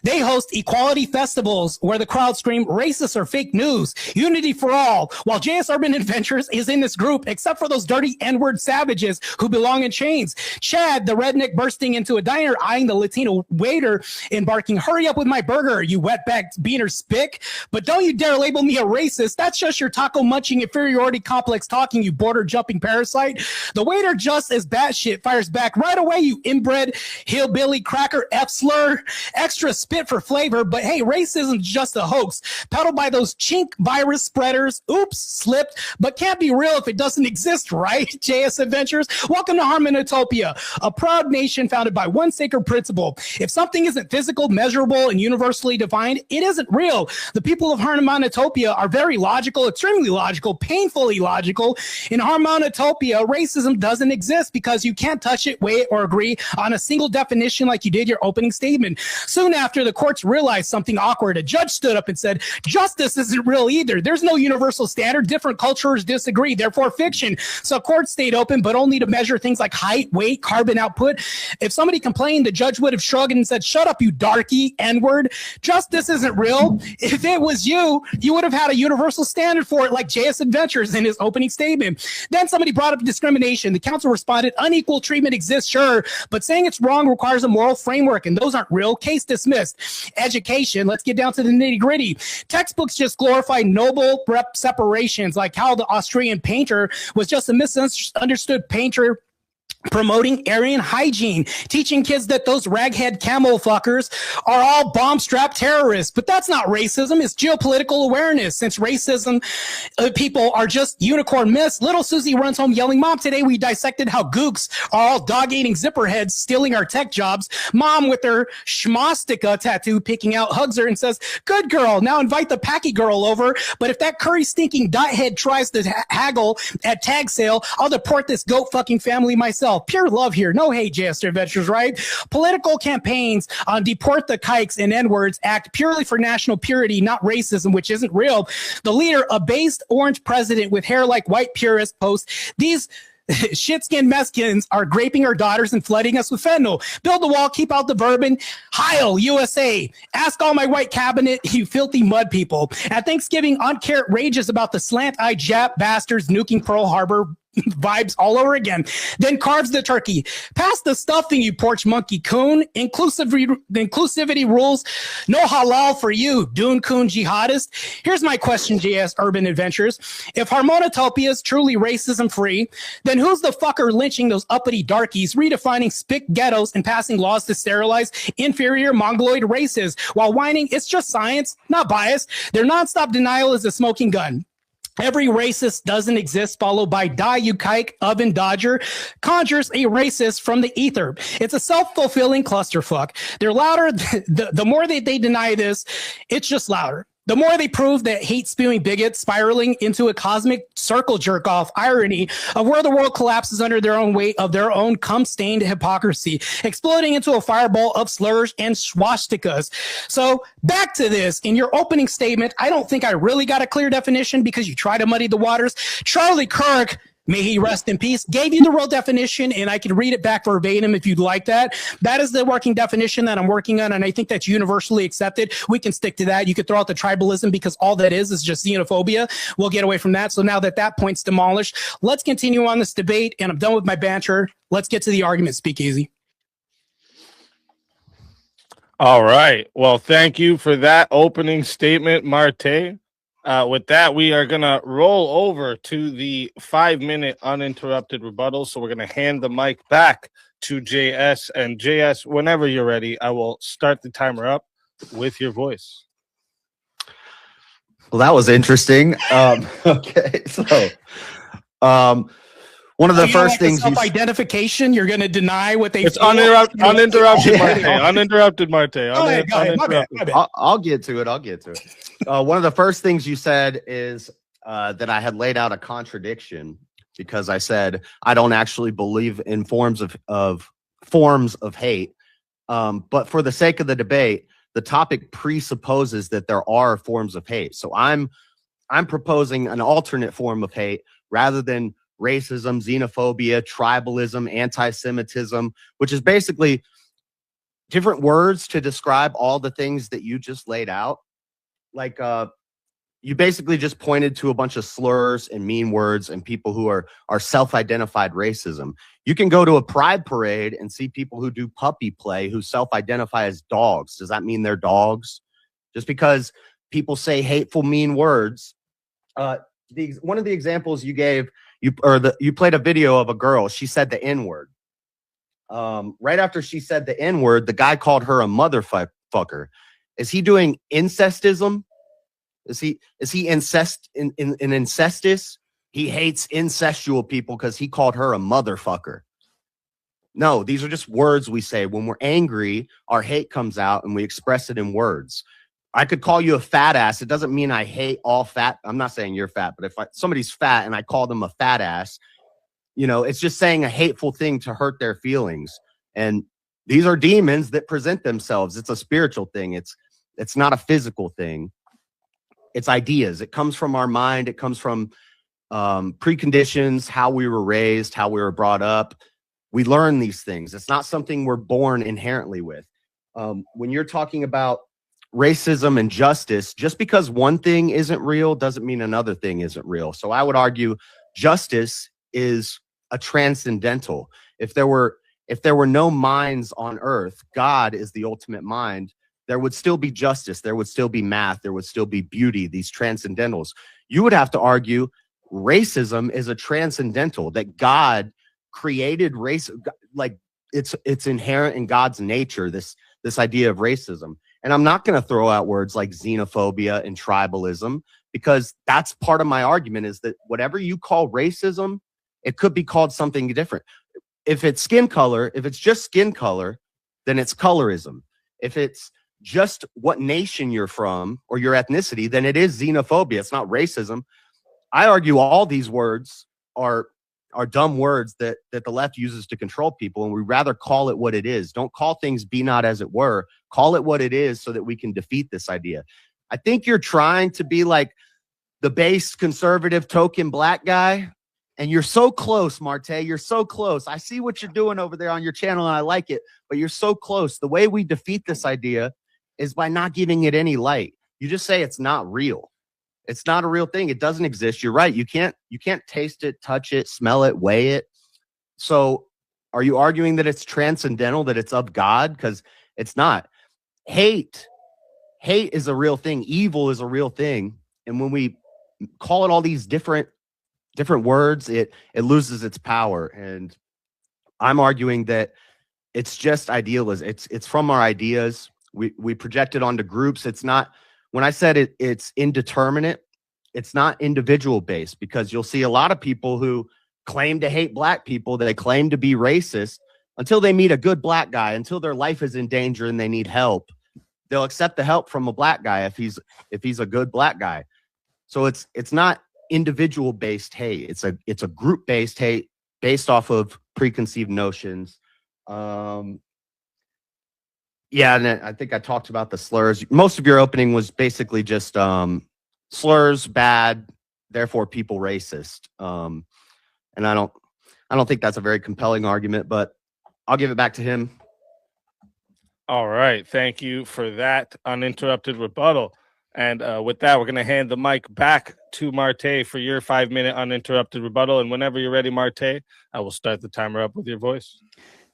They host equality festivals where the crowd scream racist or fake news, unity for all, while JS Urban Adventures is in this group, except for those dirty N-word savages who belong in chains. Chad, the redneck bursting into a diner, eyeing the Latino waiter and barking, hurry up with my burger, you wetback beaner spick. But don't you dare label me a racist. That's just your taco munching inferiority complex talking, you border jumping parasite. The waiter, just as batshit, fires back right away, you inbred hillbilly cracker F slur. Extra spit for flavor, but hey, racism's just a hoax peddled by those chink virus spreaders. Oops, slipped, but can't be real if it doesn't exist, right? JS Adventures. Welcome to Harmonitopia, a proud nation founded by one sacred principle. If something isn't physical, measurable, and universally defined, it isn't real. The people of Harmonitopia are very logical, extremely logical, painfully logical. In Harmonitopia, racism doesn't exist because you can't touch it, weigh it, or agree on a single definition like you did your opening statement. Soon after, the courts realized something awkward. A judge stood up and said, justice isn't real either. There's no universal standard. Different cultures disagree, therefore fiction. So courts stayed open, but only to measure things like height, weight, carbon output. If somebody complained, the judge would have shrugged and said, shut up, you darky N-word. Justice isn't real. If it was you, you would have had a universal standard for it, like JS Adventures in his opening statement. Then somebody brought up discrimination. The council responded, unequal treatment exists, sure, but saying it's wrong requires a moral framework, and those aren't real. Case dismissed. Education, let's get down to the nitty-gritty. Textbooks just glorify noble separations, like how the Austrian painter was just a misunderstood painter promoting Aryan hygiene, teaching kids that those raghead camel fuckers are all bomb-strapped terrorists. But that's not racism. It's geopolitical awareness. Since racism people are just unicorn myths, little Susie runs home yelling, Mom, today we dissected how gooks are all dog-eating zipperheads stealing our tech jobs. Mom, with her schmostica tattoo picking out, hugs her and says, good girl, now invite the packy girl over. But if that curry-stinking dot head tries to haggle at tag sale, I'll deport this goat-fucking family myself. Pure love here. No hate, JS Adventures, right? Political campaigns on deport the kikes and N-words act purely for national purity, not racism, which isn't real. The leader, a based orange president with hair like white purist, posts, these shit-skinned Mexicans are raping our daughters and flooding us with fentanyl. Build the wall, keep out the vermin. Heil, USA. Ask all my white cabinet, you filthy mud people. At Thanksgiving, Aunt Carrot rages about the slant-eyed Jap bastards nuking Pearl Harbor. Vibes all over again. Then carves the turkey. Pass the stuffing, you porch monkey coon. Inclusivity rules. No halal for you, Dune Coon jihadist. Here's my question, JS Urban Adventures. If Harmonitopia is truly racism free, then who's the fucker lynching those uppity darkies, redefining spick ghettos and passing laws to sterilize inferior mongoloid races while whining it's just science, not bias? Their nonstop denial is a smoking gun. Every racist doesn't exist, followed by die, you kike, oven dodger, conjures a racist from the ether. It's a self-fulfilling clusterfuck. They're louder. The more they deny this, it's just louder. The more they prove that hate-spewing bigots spiraling into a cosmic circle jerk-off irony of where the world collapses under their own weight of their own cum-stained hypocrisy, exploding into a fireball of slurs and swastikas. So back to this. In your opening statement, I don't think I really got a clear definition because you try to muddy the waters. Charlie Kirk, may he rest in peace, gave you the real definition, and I can read it back verbatim if you'd like that. That is the working definition that I'm working on, and I think that's universally accepted. We can stick to that. You could throw out the tribalism because all that is just xenophobia. We'll get away from that. So now that that point's demolished, let's continue on this debate, and I'm done with my banter. Let's get to the argument, Speakeasy. All right. Well, thank you for that opening statement, Marte. With that, we are going to roll over to the 5-minute uninterrupted rebuttal. So we're going to hand the mic back to JS. And JS, whenever you're ready, I will start the timer up with your voice. Well, that was interesting. Okay, so One of the You don't first like the things you self-identification. You're going to deny what they. It's feel? uninterrupted, Yeah. Marte. Uninterrupted, Marte. Go ahead, my bad, my bad. I'll get to it. I'll get to it. One of the first things you said is that I had laid out a contradiction because I said I don't actually believe in forms of hate. But for the sake of the debate, the topic presupposes that there are forms of hate. So I'm proposing an alternate form of hate rather than racism, xenophobia, tribalism, anti-Semitism, which is basically different words to describe all the things that you just laid out. Like you basically just pointed to a bunch of slurs and mean words and people who are self-identified racism. You can go to a pride parade and see people who do puppy play who self-identify as dogs. Does that mean they're dogs? Just because people say hateful, mean words. One of the examples you gave, you played a video of a girl. She said the N-word. Right after she said the N-word, the guy called her a motherfucker. Is he doing incestism? Is he incestus? He hates incestual people because he called her a motherfucker. No, these are just words we say. When we're angry, our hate comes out and we express it in words. I could call you a fat ass. It doesn't mean I hate all fat. I'm not saying you're fat, but if somebody's fat and I call them a fat ass, it's just saying a hateful thing to hurt their feelings. And these are demons that present themselves. It's a spiritual thing. It's not a physical thing. It's ideas. It comes from our mind. It comes from preconditions, how we were raised, how we were brought up. We learn these things. It's not something we're born inherently with. When you're talking about racism and justice, just because one thing isn't real doesn't mean another thing isn't real. So I would argue justice is a transcendental. If there were no minds on earth, God is the ultimate mind. There would still be justice. There would still be math. There would still be beauty, these transcendentals. You would have to argue racism is a transcendental, that God created race, like it's inherent in God's nature, this idea of racism. And I'm not going to throw out words like xenophobia and tribalism, because that's part of my argument, is that whatever you call racism, it could be called something different. If it's skin color, if it's just skin color, then it's colorism. If it's just what nation you're from or your ethnicity, then it is xenophobia. It's not racism. I argue all these words are dumb words that the left uses to control people, and we rather call it what it is. Don't call things be not as it were. Call it what it is so that we can defeat this idea. I think you're trying to be like the base conservative token black guy, and you're so close, Marte. You're so close. I see what you're doing over there on your channel, and I like it, but you're so close. The way we defeat this idea is by not giving it any light. You just say it's not real. It's not a real thing. It doesn't exist. You're right. You can't taste it, touch it, smell it, weigh it. So are you arguing that it's transcendental, that it's of God? Because it's not. Hate is a real thing. Evil is a real thing. And when we call it all these different words, it loses its power. And I'm arguing that it's just idealism. It's from our ideas. We project it onto groups. It's not. When I said it's indeterminate, it's not individual based, because you'll see a lot of people who claim to hate black people, they claim to be racist, until they meet a good black guy, until their life is in danger and they need help. They'll accept the help from a black guy if he's a good black guy. So it's not individual based hate. It's a group based hate based off of preconceived notions. Yeah, and I think I talked about the slurs. Most of your opening was basically just slurs bad, therefore people racist. And I don't think that's a very compelling argument, but I'll give it back to him. All right, thank you for that uninterrupted rebuttal. And with that, we're going to hand the mic back to Marte for your 5-minute uninterrupted rebuttal. And whenever you're ready, Marte, I will start the timer up with your voice.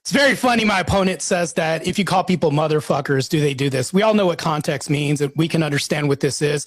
It's very funny. My opponent says that if you call people motherfuckers, do they do this? We all know what context means, and we can understand what this is.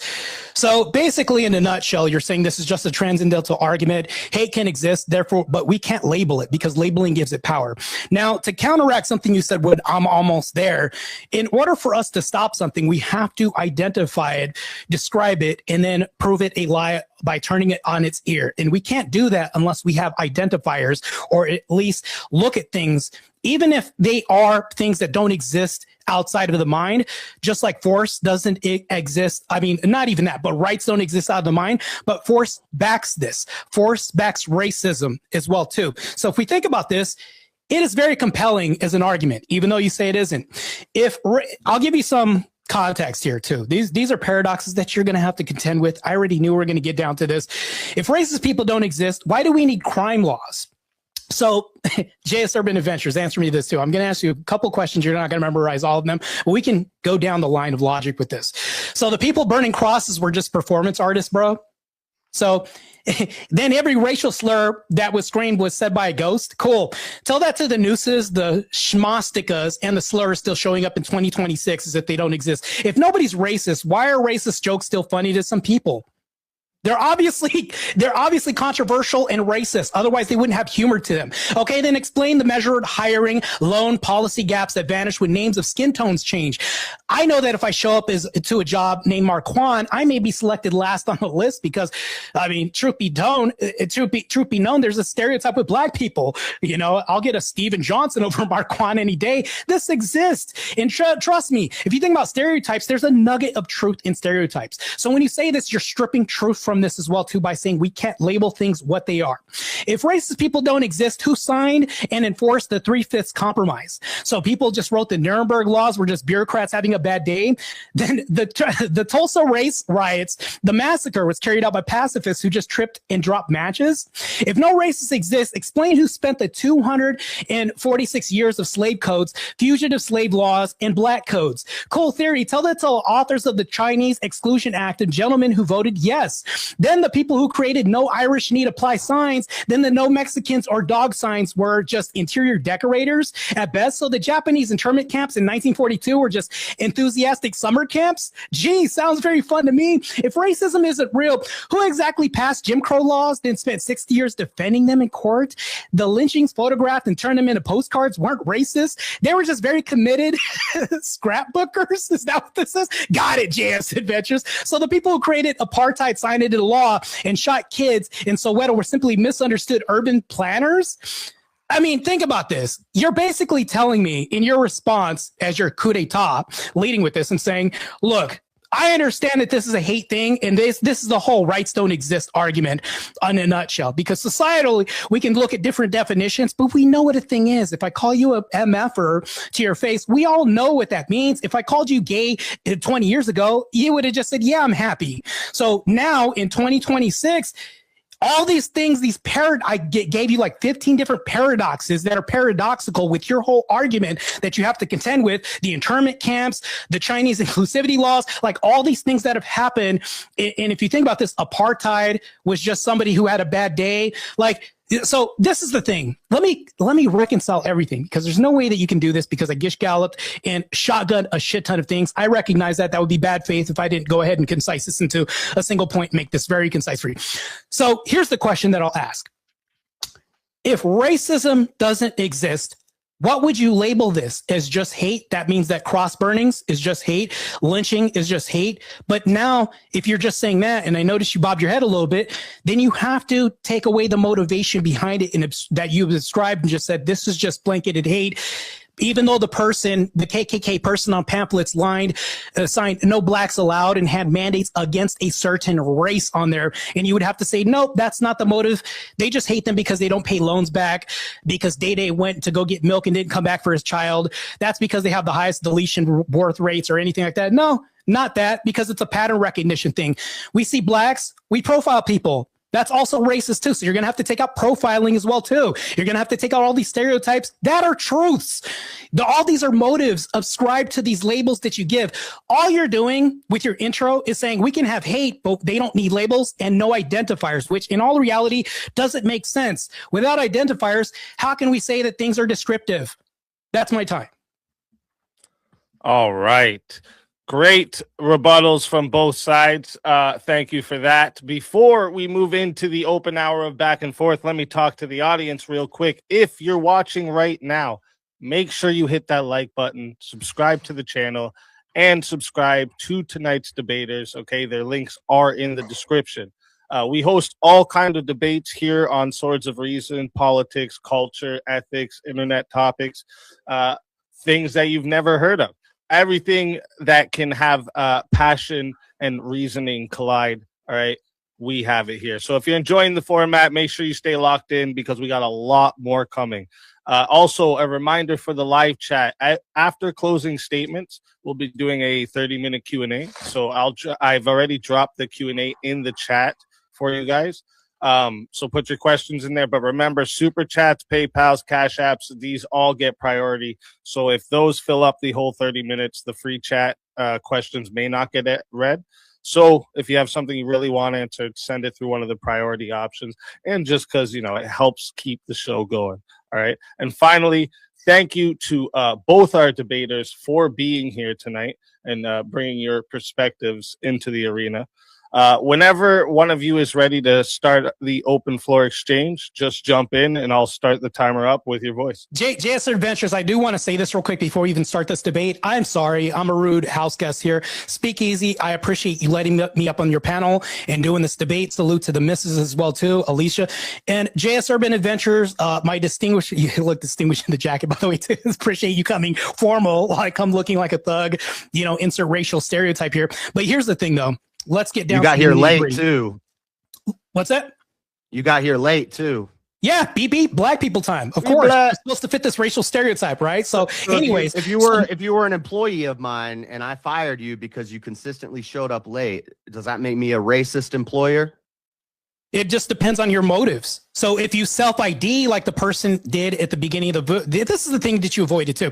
So basically, in a nutshell, you're saying this is just a transcendental argument. Hate can exist, therefore, but we can't label it because labeling gives it power. Now, to counteract something you said when I'm almost there, in order for us to stop something, we have to identify it, describe it, and then prove it a lie by turning it on its ear. And we can't do that unless we have identifiers, or at least look at things, even if they are things that don't exist outside of the mind, just like force doesn't exist. I mean, not even that, but rights don't exist out of the mind, but force backs this. Force backs racism as well, too. So if we think about this, it is very compelling as an argument, even though you say it isn't. I'll give you some context here too. These are paradoxes that you're going to have to contend with. I already knew we were going to get down to this. If racist people don't exist, why do we need crime laws? So JS Urban Adventures, answer me this too. I'm going to ask you a couple questions. You're not going to memorize all of them, but we can go down the line of logic with this. So the people burning crosses were just performance artists, bro. So then every racial slur that was screamed was said by a ghost. Cool. Tell that to the nooses, the schmostikas, and the slurs still showing up in 2026 as if they don't exist. If nobody's racist, why are racist jokes still funny to some people? They're obviously controversial and racist. Otherwise, they wouldn't have humor to them. Okay, then explain the measured hiring loan policy gaps that vanish when names of skin tones change. I know that if I show up to a job named Marquand, I may be selected last on the list because, I mean, truth be known, there's a stereotype with black people. You know, I'll get a Steven Johnson over Marquand any day. This exists. And trust me, if you think about stereotypes, there's a nugget of truth in stereotypes. So when you say this, you're stripping truth from this as well too by saying we can't label things what they are. If racist people don't exist, who signed and enforced the 3/5 compromise? So people just wrote the Nuremberg laws were just bureaucrats having a bad day. Then the Tulsa race riots, the massacre was carried out by pacifists who just tripped and dropped matches. If no racists exist, explain who spent the 246 years of slave codes, fugitive slave laws, and black codes. Cool theory. Tell that to authors of the Chinese Exclusion Act and gentlemen who voted yes. Then the people who created no Irish need apply signs, then the no Mexicans or dog signs were just interior decorators at best. So the Japanese internment camps in 1942 were just enthusiastic summer camps. Gee, sounds very fun to me. If racism isn't real, who exactly passed Jim Crow laws, then spent 60 years defending them in court? The lynchings photographed and turned them into postcards weren't racist. They were just very committed scrapbookers. Is that what this is? Got it, JS Adventures. So the people who created apartheid signed into the law and shot kids in Soweto were simply misunderstood urban planners. I mean, think about this. You're basically telling me in your response as your coup d'etat, leading with this and saying, look, I understand that this is a hate thing, and this is the whole rights don't exist argument in a nutshell, because societally, we can look at different definitions, but we know what a thing is. If I call you a MF-er to your face, we all know what that means. If I called you gay 20 years ago, you would have just said, yeah, I'm happy. So now in 2026, all these things, I gave you like 15 different paradoxes that are paradoxical with your whole argument that you have to contend with, the internment camps, the Chinese inclusivity laws, like all these things that have happened. And if you think about this, apartheid was just somebody who had a bad day. So this is the thing. Let me reconcile everything, because there's no way that you can do this, because I gish galloped and shotgun a shit ton of things. I recognize that would be bad faith if I didn't go ahead and concise this into a single point, make this very concise for you. So here's the question that I'll ask. If racism doesn't exist, what would you label this as? Just hate? That means that cross burnings is just hate. Lynching is just hate. But now, if you're just saying that, and I noticed you bobbed your head a little bit, then you have to take away the motivation behind it that you've described and just said, this is just blanketed hate. Even though the KKK person on pamphlets signed no blacks allowed and had mandates against a certain race on there. And you would have to say, nope, that's not the motive. They just hate them because they don't pay loans back, because Day went to go get milk and didn't come back for his child. That's because they have the highest deletion birth rates or anything like that. No, not that, because it's a pattern recognition thing. We see blacks, we profile people. That's also racist too. So you're going to have to take out profiling as well too. You're going to have to take out all these stereotypes that are truths. All these are motives ascribed to these labels that you give. All you're doing with your intro is saying we can have hate, but they don't need labels and no identifiers, which in all reality doesn't make sense. Without identifiers, how can we say that things are descriptive? That's my time. All right. Great rebuttals from both sides. Thank you for that. Before we move into the open hour of back and forth, let me talk to the audience real quick. If you're watching right now, make sure you hit that like button, subscribe to the channel, and subscribe to tonight's debaters. Okay, their links are in the description. We host all kinds of debates here on Swords of Reason, politics, culture, ethics, internet topics, things that you've never heard of. Everything that can have passion and reasoning collide. All right. We have it here. So if you're enjoying the format, make sure you stay locked in because we got a lot more coming. Also, a reminder for the live chat. After closing statements, we'll be doing a 30-minute Q&A. So I've already dropped the Q&A in the chat for you guys. So put your questions in there. But remember, Super Chats, PayPals, Cash Apps, these all get priority. So if those fill up the whole 30 minutes, the free chat questions may not get read. So if you have something you really want answered, send it through one of the priority options. And just because, it helps keep the show going. All right. And finally, thank you to both our debaters for being here tonight and bringing your perspectives into the arena. Whenever one of you is ready to start the open floor exchange, just jump in and I'll start the timer up with your voice. JSR Adventures, I do want to say this real quick before we even start this debate. I'm sorry. I'm a rude house guest here. Speakeasy, I appreciate you letting me up on your panel and doing this debate. Salute to the missus as well, too, Alicia. And JS Urban Adventures, my distinguished, you look distinguished in the jacket, by the way, too. Appreciate you coming formal while I come looking like a thug, insert racial stereotype here. But here's the thing, though. Let's get down. You got here late too. What's that? You got here late too. Yeah, beep, black people time. Of course, we're supposed to fit this racial stereotype, right? So anyways, if you were an employee of mine and I fired you because you consistently showed up late, does that make me a racist employer? It just depends on your motives. So if you self-ID like the person did at the beginning of the this is the thing that you avoided too.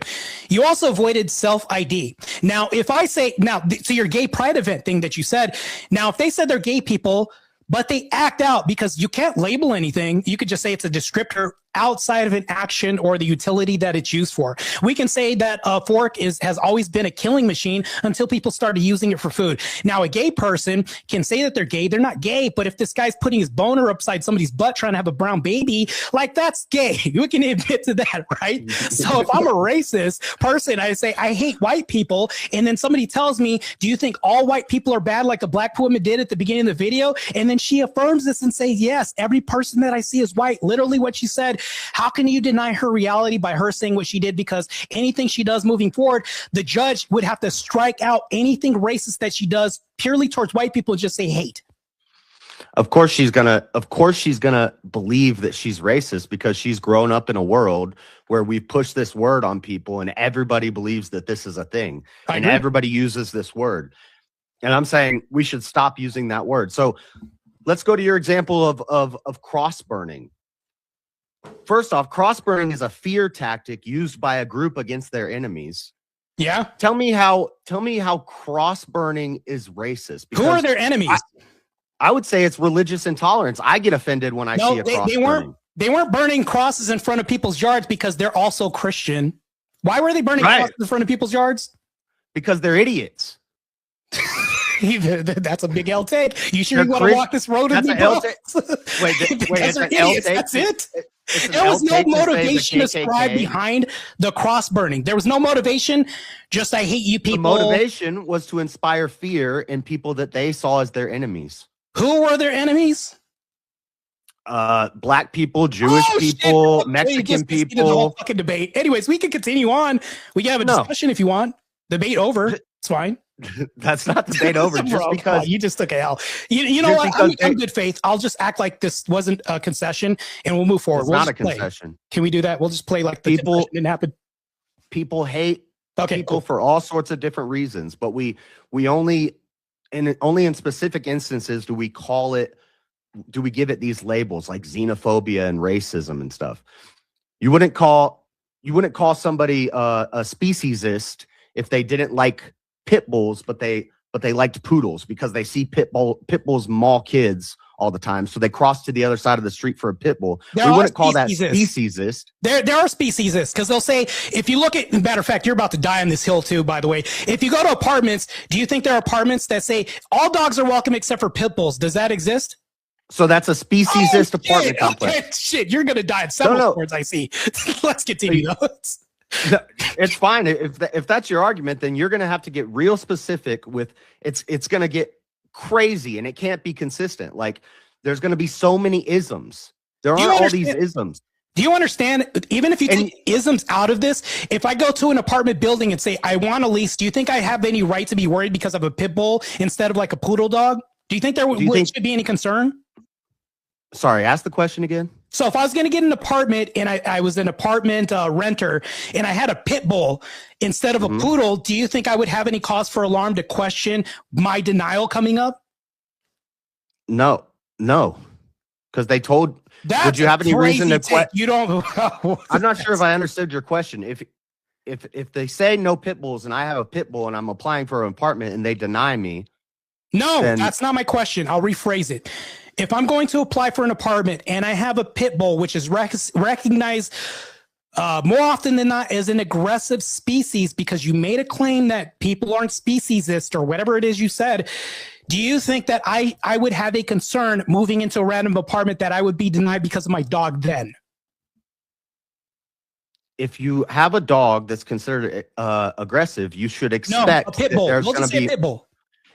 You also avoided self-ID. Now, if I say so your gay pride event thing that you said, now if they said they're gay people, but they act out because you can't label anything. You could just say it's a descriptor outside of an action or the utility that it's used for. We can say that a fork has always been a killing machine until people started using it for food. Now, a gay person can say that they're gay. They're not gay, but if this guy's putting his boner upside somebody's butt trying to have a brown baby, that's gay. We can admit to that, right? So if I'm a racist person, I say, I hate white people, and then somebody tells me, do you think all white people are bad like a black woman did at the beginning of the video? And then she affirms this and says, yes, every person that I see is white. Literally what she said. How can you deny her reality by her saying what she did? Because anything she does moving forward, the judge would have to strike out anything racist that she does purely towards white people and just say hate. Of course she's gonna believe that she's racist because she's grown up in a world where we push this word on people and everybody believes that this is a thing. And everybody uses this word. And I'm saying we should stop using that word. So let's go to your example of cross burning. First off, cross burning is a fear tactic used by a group against their enemies. Yeah. Tell me how cross burning is racist. Who are their enemies? I would say it's religious intolerance. I get offended when I see a cross burning. They weren't burning crosses in front of people's yards because they're also Christian. Why were they burning crosses in front of people's yards? Because they're idiots. That's a big L take. You sure you want to walk this road with me, bro? Wait, it's an L take. That's it. There was no motivation ascribed behind the cross burning. There was no motivation. Just I hate you people. The motivation was to inspire fear in people that they saw as their enemies. Who were their enemies? Black people, Jewish people, shit. Mexican people. The whole fucking debate. Anyways, we can continue on. We can have a discussion if you want. Debate over. It's fine. That's not debate over. Just because you just took a L. You know what? I'm good faith. I'll just act like this wasn't a concession, and we'll move forward. It's not a concession. Can we do that? We'll just play like the people didn't happen. People hate people for all sorts of different reasons, but we only in specific instances do we give it these labels like xenophobia and racism and stuff. You wouldn't call somebody a speciesist if they didn't like pit bulls, but they liked poodles because they see pit bulls maul kids all the time. So they cross to the other side of the street for a pit bull. We wouldn't call that speciesist. There are speciesists because they'll say, if you look at, matter of fact, you're about to die on this hill too, by the way. If you go to apartments, do you think there are apartments that say all dogs are welcome except for pit bulls? Does that exist? So that's a speciesist apartment complex. Okay, shit, you're going to die in several words, I see. Let's continue though. It's fine. If that's your argument, then you're going to have to get real specific with it's going to get crazy and it can't be consistent. Like there's going to be so many isms. There Do you aren't all these understand- isms. Do you understand? Even if you take isms out of this, if I go to an apartment building and say, I want a lease, do you think I have any right to be worried because of a pit bull instead of like a poodle dog? Do you think there should be any concern? Sorry, ask the question again. So if I was going to get an apartment and I was an apartment renter and I had a pit bull instead of a poodle, do you think I would have any cause for alarm to question my denial coming up? No, because they told. That's would you have any reason to take. You don't. I'm not sure if I understood your question. If they say no pit bulls and I have a pit bull and I'm applying for an apartment and they deny me, No, then- that's not my question. I'll rephrase it. If I'm going to apply for an apartment and I have a pit bull, which is recognized more often than not as an aggressive species because you made a claim that people aren't speciesist or whatever it is you said, do you think that I would have a concern moving into a random apartment that I would be denied because of my dog then? if you have a dog that's considered aggressive, you should No, expect a pit that bull. there's We'll going just to say be. pit bull.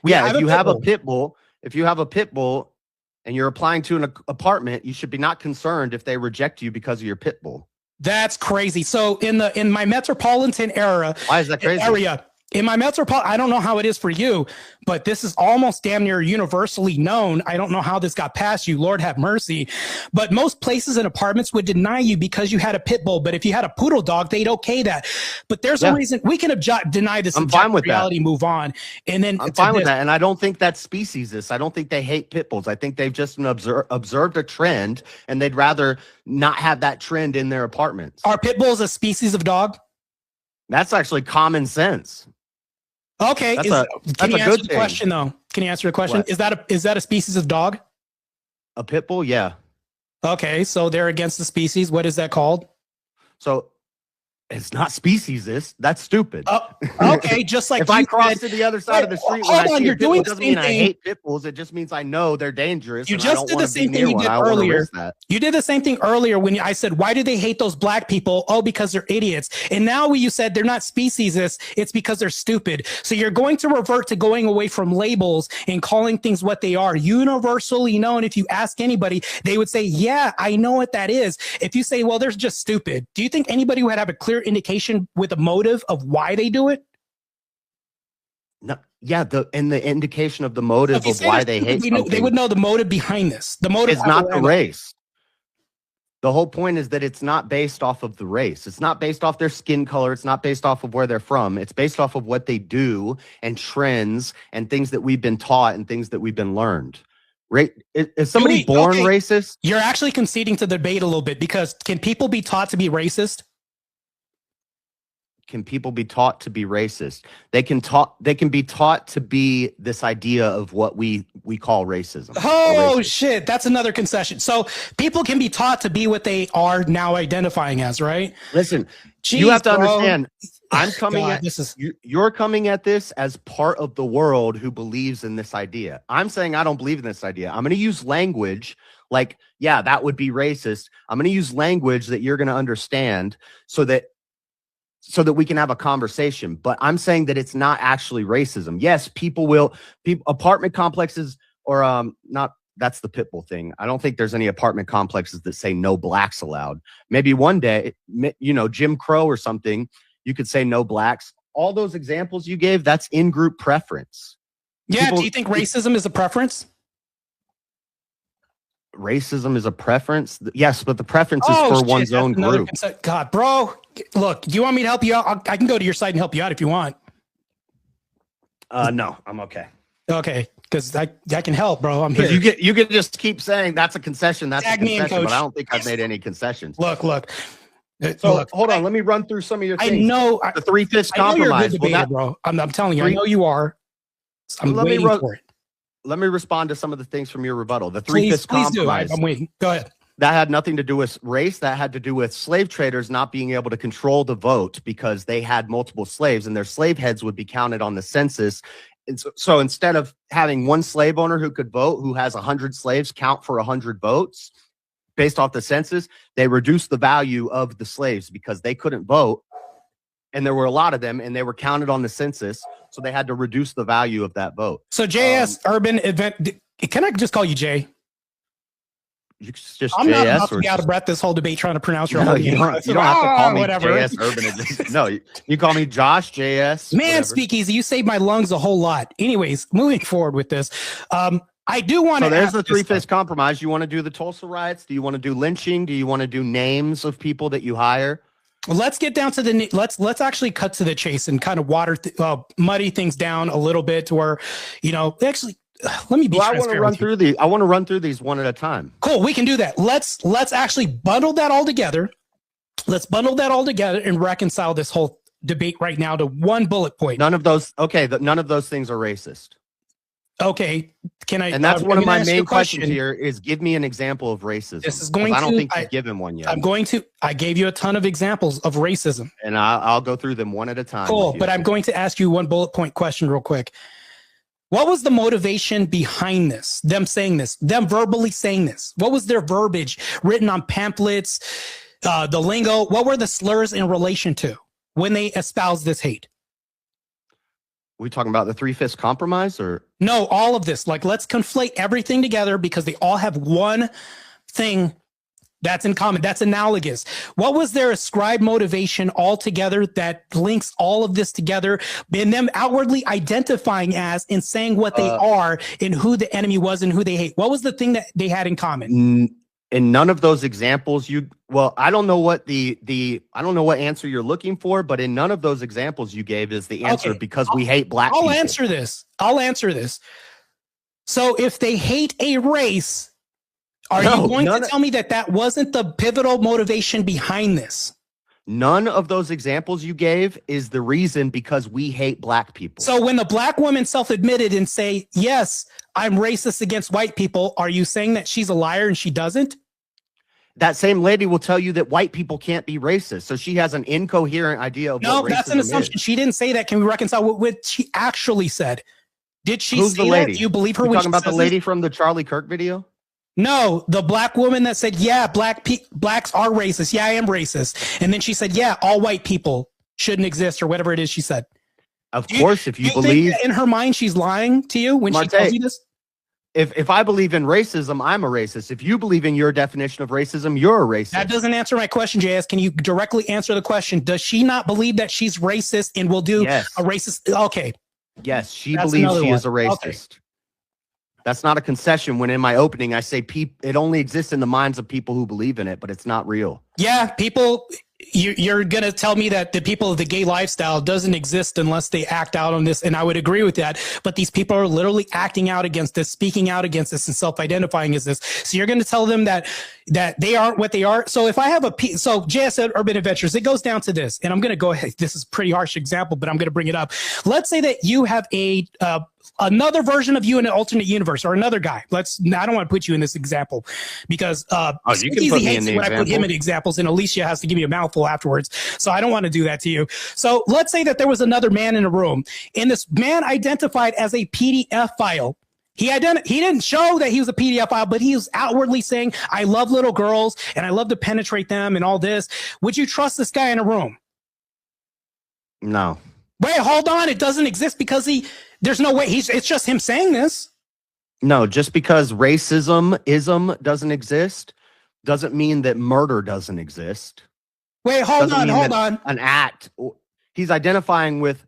Yeah, have if a you pit have a bull. pit bull, if you have a pit bull and you're applying to an apartment, you should be not concerned if they reject you because of your pit bull. That's crazy. So in my metropolitan area, Why is that crazy? In my metropolitan, I don't know how it is for you, but this is almost damn near universally known. I don't know how this got past you. Lord have mercy. But most places and apartments would deny you because you had a pit bull. But if you had a poodle dog, they'd okay that. But there's a reason we can deny this. I'm fine with that. reality, move on. And then I'm fine with that. And I don't think that's speciesist. I don't think they hate pit bulls. I think they've just observed a trend and they'd rather not have that trend in their apartments. Are pit bulls a species of dog? That's actually common sense. Okay. That's Can a you answer good the thing. question though? Can you answer the question? What? Is that a species of dog? A pit bull? Yeah. Okay. So they're against the species. What is that called? So it's not speciesist. That's stupid. Okay, just like if I you cross said- to the other side of the street Hold when I on, see you're a pit bull, doing it the doesn't same mean I thing. hate pit bulls. It just means I know they're dangerous. You and I just don't did wanna the be same near thing you one. did I don't wanna earlier. risk that. You did the same thing earlier when I said, why do they hate those black people? Oh, because they're idiots. And now when you said they're not speciesist, it's because they're stupid. So you're going to revert to going away from labels and calling things what they are. Universally known, if you ask anybody, they would say, yeah, I know what that is. If you say, well, they're just stupid. Do you think anybody would have a clear indication with a motive of why they do it? No, yeah, the indication of the motive If you of say why they're they stupid, hate they something would know the motive behind this. The motive is not the behind it. race. The whole point is that it's not based off of the race. It's not based off their skin color. It's not based off of where they're from. It's based off of what they do and trends and things that we've been taught and things that we've been learned. Is somebody Wait, born okay. racist? You're actually conceding to the debate a little bit because can people be taught to be racist? Can people be taught to be racist? They can be taught to be this idea of what we call racism. Oh Or racist. shit, that's another concession. So people can be taught to be what they are now identifying as, right? Listen, Jeez, you have to bro. understand. I'm coming God, at this is you're coming at this as part of the world who believes in this idea. I'm saying I don't believe in this idea. I'm going to use language like, yeah, that would be racist. I'm going to use language that you're going to understand so that we can have a conversation. But I'm saying that it's not actually racism. Yes, people apartment complexes or not. That's the pit bull thing. I don't think there's any apartment complexes that say no blacks allowed. Maybe one day, Jim Crow or something, you could say no blacks. All those examples you gave, that's in-group preference. yeah. People- Do you think racism is a preference? Racism is a preference? Yes, but the preference is Oh, for shit, one's that's own another group. God, bro. Look, you want me to help you out? I can go to your side and help you out if you want. No, I'm okay. Okay, because I can help, bro. I'm here. Because you can just keep saying that's a concession, that's Tag a me in, concession, but coach. I don't think I've made any concessions. Look. So Look, hold on, let me run through some of your I things. know. The three-fifths I know you're a compromise. good Well, debater, that- bro. I'm telling you, I Three- know you are. I'm Let me waiting run- for it. Let me respond to some of the things from your rebuttal. The Please three-fifths do. compromise. I'm waiting. Go ahead. That had nothing to do with race. That had to do with slave traders not being able to control the vote because they had multiple slaves and their slave heads would be counted on the census. And so instead of having one slave owner who could vote, who has 100 slaves count for 100 votes based off the census, they reduced the value of the slaves because they couldn't vote. And there were a lot of them and they were counted on the census. So they had to reduce the value of that vote. So JS Urban Event. Can I just call you Jay? just I'm not JS about to or be out just- of breath this whole debate trying to pronounce your No, whole you name. don't have to call me whatever. JS Urban Edition. No, you call me Josh JS. Man, whatever. Speakeasy, you saved my lungs a whole lot. Anyways, moving forward with this, I do want So to. there's the three-fifths compromise. You want to do the Tulsa riots? Do you want to do lynching? Do you want to do names of people that you hire? Let's get down to the let's actually cut to the chase and kind of muddy things down a little bit to where, actually, let me be. Well, I want to run through these. I want to run through these one at a time. Cool, we can do that. Let's actually bundle that all together. Let's bundle that all together and reconcile this whole debate right now to one bullet point. None of those. Okay, none of those things are racist. Okay, can I? And that's I'm one of gonna my ask you main a question. questions here is give me an example of racism. This is going I don't to- think you've given one yet. I gave you a ton of examples of racism. And I'll go through them one at a time. Cool, with you. but I'm going to ask you one bullet point question real quick. What was the motivation behind this? Them saying this, them verbally saying this. What was their verbiage written on pamphlets, the lingo? What were the slurs in relation to when they espoused this hate? we talking about the three-fifths compromise or No, all of this. Like, let's conflate everything together because they all have one thing that's in common. That's analogous. What was their ascribed motivation altogether that links all of this together and them outwardly identifying as and saying what they are and who the enemy was and who they hate? What was the thing that they had in common? in none of those examples I don't know what I don't know what answer you're looking for, but in none of those examples you gave is the answer because we hate black people. I'll answer this. So if they hate a race, are you going to tell me that wasn't the pivotal motivation behind this? None of those examples you gave is the reason because we hate black people. So when the black woman self-admitted and say, yes, I'm racist against white people, are you saying that she's a liar and she doesn't? That same lady will tell you that white people can't be racist. So she has an incoherent idea of what racism that's an assumption. is. She didn't say that. Can we reconcile what she actually said? Did she Who's say the lady? that? Do you believe her You when talking she about the says lady this? from the Charlie Kirk video? No, the black woman that said, yeah, blacks are racist. Yeah, I am racist. And then she said, yeah, all white people shouldn't exist or whatever it is she said. Of course, if you think believe that in her mind she's lying to you when she tells you this? If I believe in racism, I'm a racist. If you believe in your definition of racism, you're a racist. That doesn't answer my question, JS. Can you directly answer the question? Does she not believe that she's racist and will do a racist? Okay. Yes, she That's believes another she is a one. racist. Okay. That's not a concession when in my opening I say it only exists in the minds of people who believe in it, but it's not real. Yeah, people, you're going to tell me that the people of the gay lifestyle doesn't exist unless they act out on this. And I would agree with that. But these people are literally acting out against this, speaking out against this and self-identifying as this. So you're going to tell them that they aren't what they are. So if I have so JS said Urban Adventures, it goes down to this, and I'm going to go ahead. This is a pretty harsh example, but I'm going to bring it up. Let's say that you have another version of you in an alternate universe or another guy. I don't want to put you in this example because you can put me in the when I put him in examples, and Alicia has to give me a mouthful afterwards. So I don't want to do that to you. So let's say that there was another man in a room, and this man identified as a PDF file. He didn't show that he was a PDF file, but he was outwardly saying, I love little girls and I love to penetrate them and all this. Would you trust this guy in a room? No. Wait, hold on. It doesn't exist because there's no way it's just him saying this. No, just because racism doesn't exist doesn't mean that murder doesn't exist. Wait, hold on. An act. He's identifying with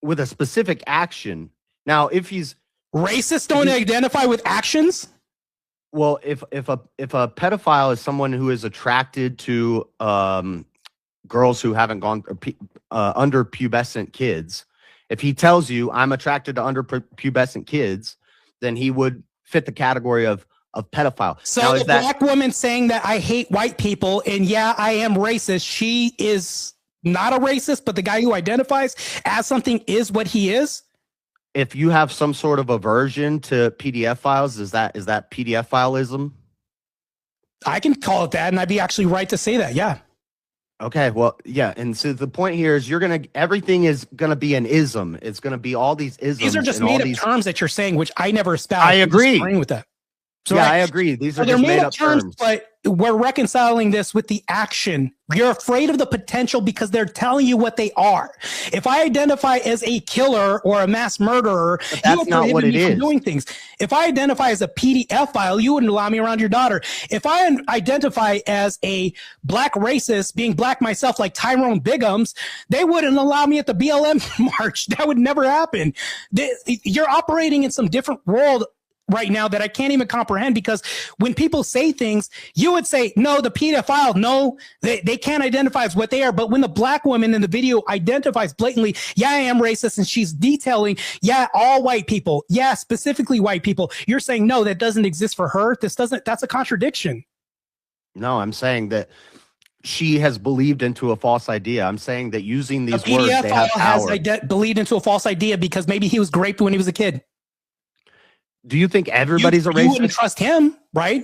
a specific action. Now, if he's racist, don't identify with actions. Well, if a pedophile is someone who is attracted to girls who haven't gone under pubescent kids, if he tells you I'm attracted to under pubescent kids, then he would fit the category of pedophile. So now, the black woman saying that I hate white people and yeah, I am racist, she is not a racist, but the guy who identifies as something is what he is. If you have some sort of aversion to PDF files, is that PDF fileism? I can call it that, and I'd be actually right to say that. Yeah. Okay. Well, yeah. And so the point here is everything is gonna be an ism. It's gonna be all these isms. These are just and all made up terms that you're saying, which I never espoused. I agree with that. So yeah, I agree. These are they're just made made up up terms, terms. but we're reconciling this with the action. You're afraid of the potential because they're telling you what they are. If I identify as a killer or a mass murderer, But that's would not what prohibit it me from is. doing things. If I identify as a PDF file, you wouldn't allow me around your daughter. If I identify as a black racist, being black myself, like Tyrone Biggums, they wouldn't allow me at the BLM march. That would never happen. You're operating in some different world right now that I can't even comprehend, because when people say things, you would say, no, the pedophile, no, they can't identify as what they are. But when the black woman in the video identifies blatantly, yeah, I am racist, and she's detailing, yeah, all white people, yeah, specifically white people, you're saying, no, that doesn't exist for her. That's a contradiction. No, I'm saying that she has believed into a false idea. I'm saying that using these The words, PDF they have file power. has believed into a false idea because maybe he was raped when he was a kid. Do you think everybody's a You wouldn't racist? trust him, right?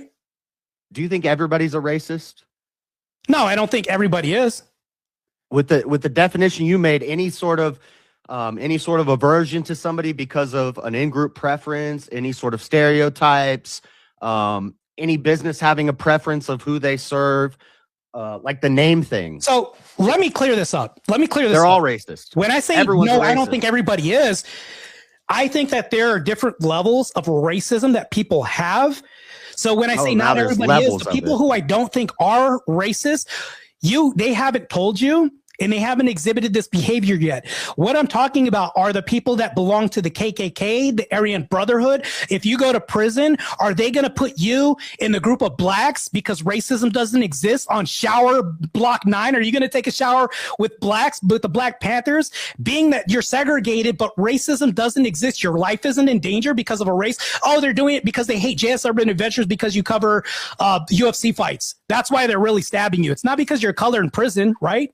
Do you think everybody's a racist? No, I don't think everybody is. With the definition you made, any sort of aversion to somebody because of an in-group preference, any sort of stereotypes, any business having a preference of who they serve, like the name thing. So let me clear this up. They're all racist. When I say Everyone's no, a I don't racist. think everybody is. I think that there are different levels of racism that people have. So when I say now not there's everybody is, levels the of people it. who I don't think are racist, they haven't told you, and they haven't exhibited this behavior yet. What I'm talking about are the people that belong to the KKK, the Aryan Brotherhood. If you go to prison, are they going to put you in the group of blacks because racism doesn't exist on shower block 9? Are you going to take a shower with blacks, with the Black Panthers? Being that you're segregated, but racism doesn't exist, your life isn't in danger because of a race. Oh, they're doing it because they hate JS Urban Adventures because you cover UFC fights. That's why they're really stabbing you. It's not because you're a color in prison, right?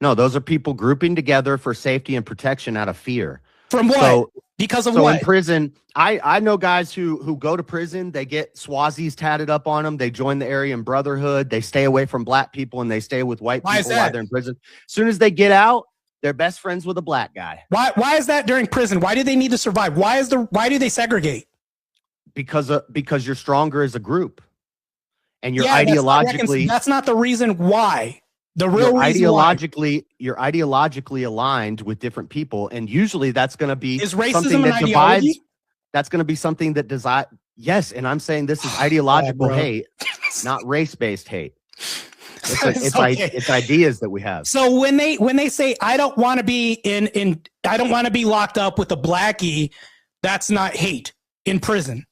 No, those are people grouping together for safety and protection out of fear. From what? So, because of so what? in prison, I know guys who go to prison, they get Swazis tatted up on them, they join the Aryan Brotherhood, they stay away from black people, and they stay with white Why is people while that? they're in prison. As soon as they get out, they're best friends with a black guy. Why is that during prison? Why do they need to survive? Why do they segregate? Because you're stronger as a group. And you're Yeah, ideologically that's not the reason why. The you're real reason why. you're ideologically aligned with different people, and usually that's going to be Is racism something an that divides. ideology? That's going to be something that yes, and I'm saying this is ideological bro. hate, not race-based hate. It's okay. It's ideas that we have. So when they say I don't want to be I don't want to be locked up with a blackie, that's not hate in prison.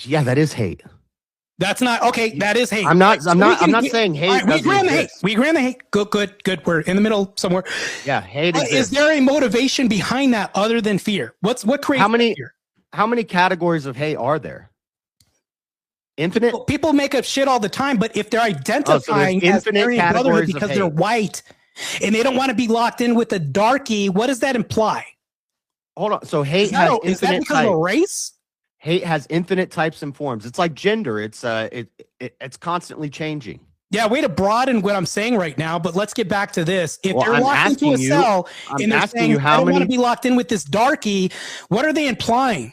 Yeah, that is hate. That's not okay. That is hate. I'm not So we I'm not saying hate. All right, we doesn't agree on the hate. exist. We agree on the hate. Good. We're in the middle somewhere. Yeah, hate Is exists. there a motivation behind that other than fear? What creates fear? How many categories of hate are there? Infinite. Well, people make up shit all the time, but if they're identifying as infinite Aryan Brotherhood categories of because they're hate. white and they don't want to be locked in with a darkie, what does that imply? Hold on. So hate Is has that because infinite of a types. race? Hate has infinite types and forms. It's like gender. It's constantly changing. Yeah, way to broaden what I'm saying right now, but let's get back to this. If Well, they're I'm locked into a asking you- cell I'm and they're asking saying, you how I don't want to many- be locked in with this darkie, what are they implying?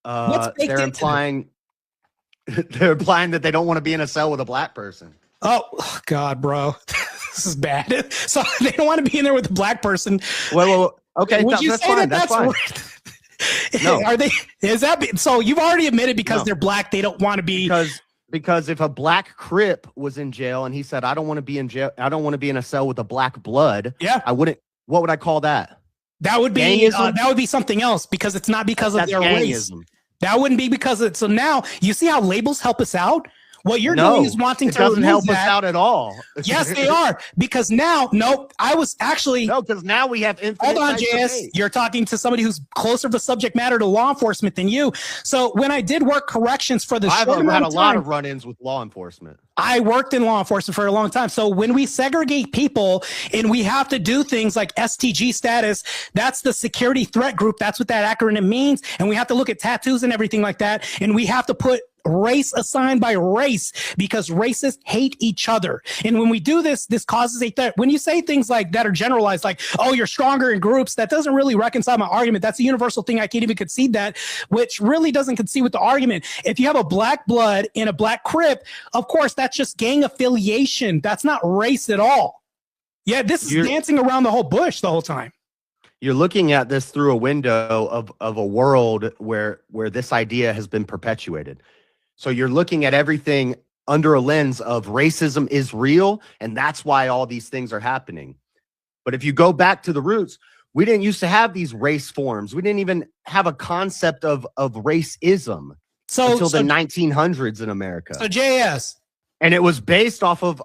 What's baked They're into implying they're implying that they don't want to be in a cell with a black person. Oh, God, bro. This is bad. So they don't want to be in there with a black person. Well, okay, Would you that's say fine. that That's fine. right? No. Are they? Is that so? You've already admitted because No. they're black, they don't want to be. Because if a black Crip was in jail and he said, I don't want to be in jail, I don't want to be in a cell with a black blood. Yeah. I wouldn't. What would I call that? That would be Gangism? something else because it's not because of That's their race. gangism. That wouldn't be because of it. So now you see how labels help us out. What you're No, doing is wanting it to doesn't remove help us that. out at all. Yes, they are because now, I was actually. No, because now we have infinite. Hold on, types of JS. hate. You're talking to somebody who's closer to subject matter to law enforcement than you. So when I did work corrections for the I've short had amount a of lot time, of run-ins with law enforcement. I worked in law enforcement for a long time. So when we segregate people and we have to do things like STG status, that's the security threat group. That's what that acronym means. And we have to look at tattoos and everything like that. And we have to put race assigned by race because racists hate each other. And when we do this, this causes a threat. When you say things like that are generalized, like, oh, you're stronger in groups, that doesn't really reconcile my argument. That's a universal thing. I can't even concede that, which really doesn't concede with the argument. If you have a black blood in a black Crip, of course, that's just gang affiliation. That's not race at all. Yeah, this is dancing around the whole bush the whole time. You're looking at this through a window of a world where this idea has been perpetuated. So you're looking at everything under a lens of racism is real, and that's why all these things are happening. But if you go back to the roots, we didn't used to have these race forms. We didn't even have a concept of racism until the 1900s in America. So JS. And it was based off of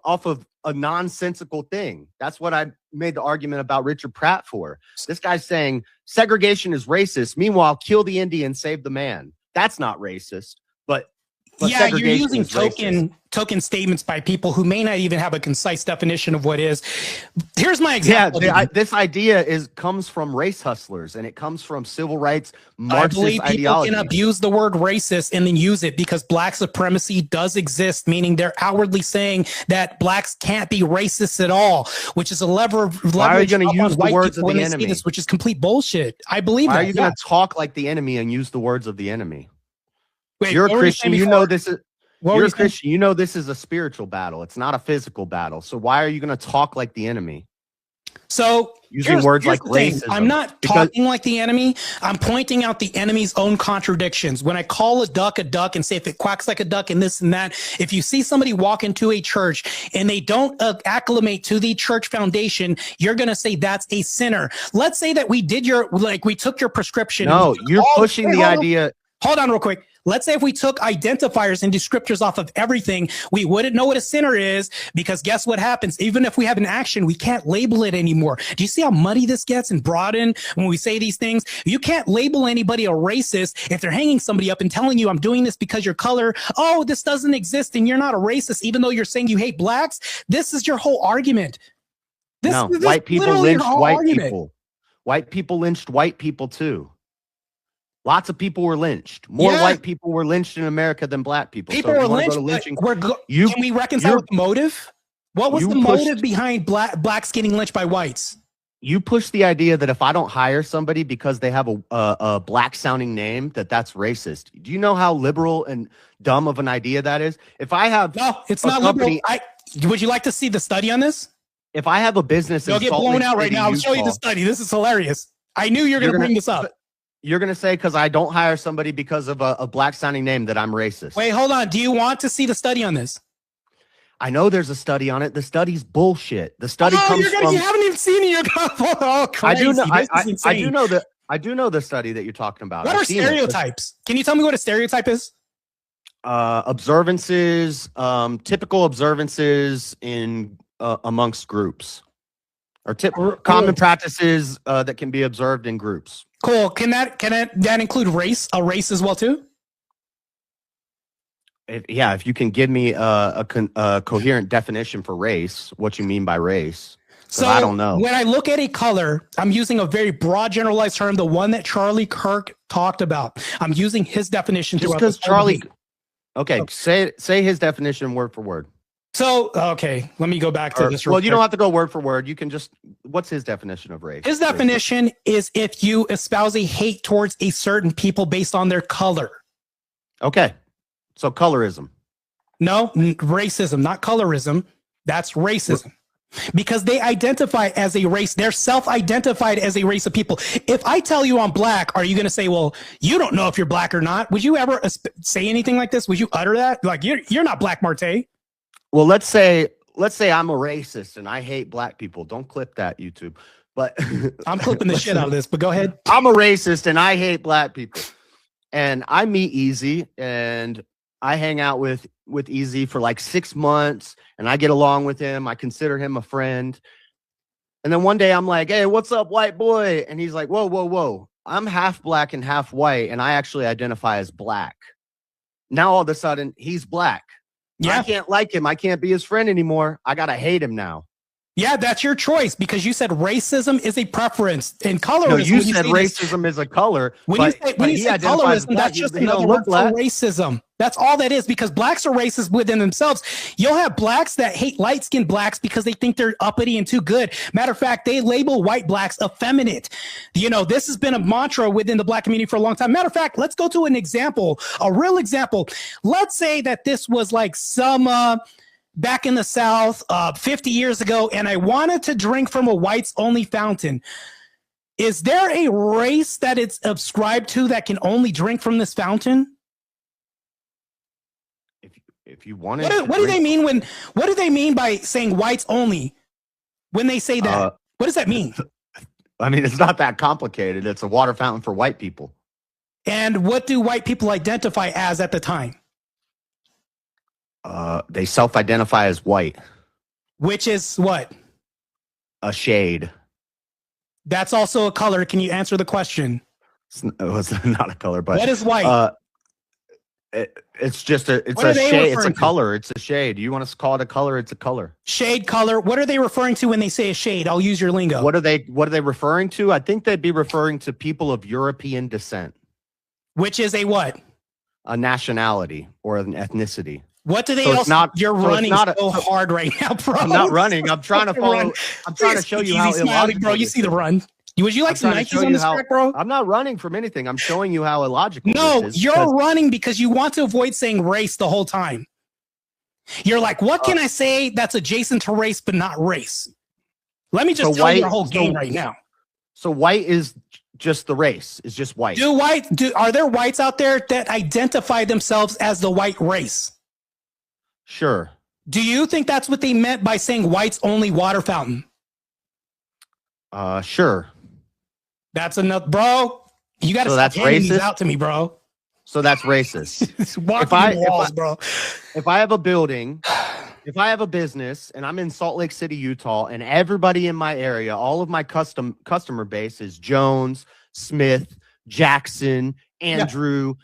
a nonsensical thing. That's what I made the argument about Richard Pratt for. This guy's saying segregation is racist. Meanwhile, kill the Indian, save the man. That's not racist. But yeah, you're using token statements by people who may not even have a concise definition of what is. Here's my example. Yeah, this idea comes from race hustlers, and it comes from civil rights Marxist I believe people ideology. can abuse the word racist and then use it because black supremacy does exist, meaning they're outwardly saying that blacks can't be racist at all, which is a leverage. Why are you going to use the words of when the they say enemy? this, which is complete bullshit. I believe Why that. are you going to talk like the enemy and use the words of the enemy? Wait, you're a what were you Christian. saying You know before? this is. What were You're you a saying? Christian. You know this is a spiritual battle. It's not a physical battle. So why are you going to talk like the enemy? So using words like the thing. racism. I'm not talking like the enemy. I'm pointing out the enemy's own contradictions. When I call a duck and say if it quacks like a duck and this and that, if you see somebody walk into a church and they don't acclimate to the church foundation, you're going to say that's a sinner. Let's say that we took your prescription. No, you're pushing the idea. Hold on real quick. Let's say if we took identifiers and descriptors off of everything, we wouldn't know what a sinner is because guess what happens? Even if we have an action, we can't label it anymore. Do you see how muddy this gets and broadened when we say these things? You can't label anybody a racist if they're hanging somebody up and telling you I'm doing this because your color. Oh, this doesn't exist and you're not a racist, even though you're saying you hate blacks. This is your whole argument. This White people literally your lynched whole white argument. people. White people lynched white people too. Lots of people were lynched. More white people were lynched in America than black people. People so were if you wanna lynched. go to lynching, Can we reconcile with the motive? What was the motive behind blacks getting lynched by whites? You push the idea that if I don't hire somebody because they have a black sounding name, that's racist. Do you know how liberal and dumb of an idea that is? If I have it's not liberal. Would you like to see the study on this? If I have a business, you'll get blown out right now. I'll show you the study. This is hilarious. I knew you were going to bring this up. You're going to say because I don't hire somebody because of a black sounding name that I'm racist. Wait, hold on. Do you want to see the study on this? I know there's a study on it. The study's bullshit. The study comes from. You haven't even seen it. You're oh, crazy. I do know the study that you're talking about. What are stereotypes? Can you tell me what a stereotype is? Observances, typical observances in amongst groups, or common practices that can be observed in groups. Cool. Can that include race? A race as well too? If you can give me a coherent definition for race, what you mean by race. So I don't know. When I look at a color, I'm using a very broad generalized term, the one that Charlie Kirk talked about. I'm using his definition. Just because Charlie. Okay, say his definition word for word. So, okay, let me go back to this. Well, you don't have to go word for word. You can just, what's his definition of race? His definition is if you espouse a hate towards a certain people based on their color. Okay. So colorism. No, racism, not colorism. That's racism. Because they identify as a race. They're self-identified as a race of people. If I tell you I'm black, are you going to say, well, you don't know if you're black or not? Would you ever say anything like this? Would you utter that? Like, you're not black, Marte. Well, let's say I'm a racist and I hate black people. Don't clip that, YouTube. But I'm clipping the shit out of this, but go ahead. I'm a racist and I hate black people. And I meet Easy and I hang out with Easy for like 6 months and I get along with him. I consider him a friend. And then one day I'm like, hey, what's up, white boy? And he's like, whoa, whoa, whoa. I'm half black and half white. And I actually identify as black. Now, all of a sudden, he's black. Yeah. I can't like him. I can't be his friend anymore. I got to hate him now. Yeah, that's your choice because you said racism is a preference and colorism. No, you when said say this- racism is a color. When you say colorism, that's just another word for racism. That's all that is because blacks are racist within themselves. You'll have blacks that hate light-skinned blacks because they think they're uppity and too good. Matter of fact, they label white blacks effeminate. You know, this has been a mantra within the black community for a long time. Matter of fact, let's go to an example, a real example. Let's say that this was like some back in the South 50 years ago, and I wanted to drink from a whites-only fountain. Is there a race that it's ascribed to that can only drink from this fountain? If you want What do they mean when? What do they mean by saying whites only? When they say that, what does that mean? I mean, it's not that complicated. It's a water fountain for white people. And what do white people identify as at the time? They self-identify as white. Which is what? A shade. That's also a color. Can you answer the question? It's not a color, but what is white? It's just a shade. It's a color. It's a shade. You want to call it a color? It's a color. Shade, color. What are they referring to when they say a shade? I'll use your lingo. What are they referring to? I think they'd be referring to people of European descent. Which is a what? A nationality or an ethnicity. What do they also? You're running so hard right now, bro. I'm not running. I'm trying to follow. I'm trying to show you how illogical, bro. You see the run. Would you like some Nikes on this track, bro? I'm not running from anything. I'm showing you how illogical. No, you're running because you want to avoid saying race the whole time. You're like, what can I say that's adjacent to race but not race? Let me just tell you your whole game right now. So white is just the race. It's just white. Are there whites out there that identify themselves as the white race? Sure. Do you think that's what they meant by saying whites only water fountain? Sure. That's enough, bro. You got to stop handing these out to me, bro. So that's racist. If I have a building, if I have a business and I'm in Salt Lake City, Utah, and everybody in my area, all of my customer base is Jones, Smith, Jackson, Andrew.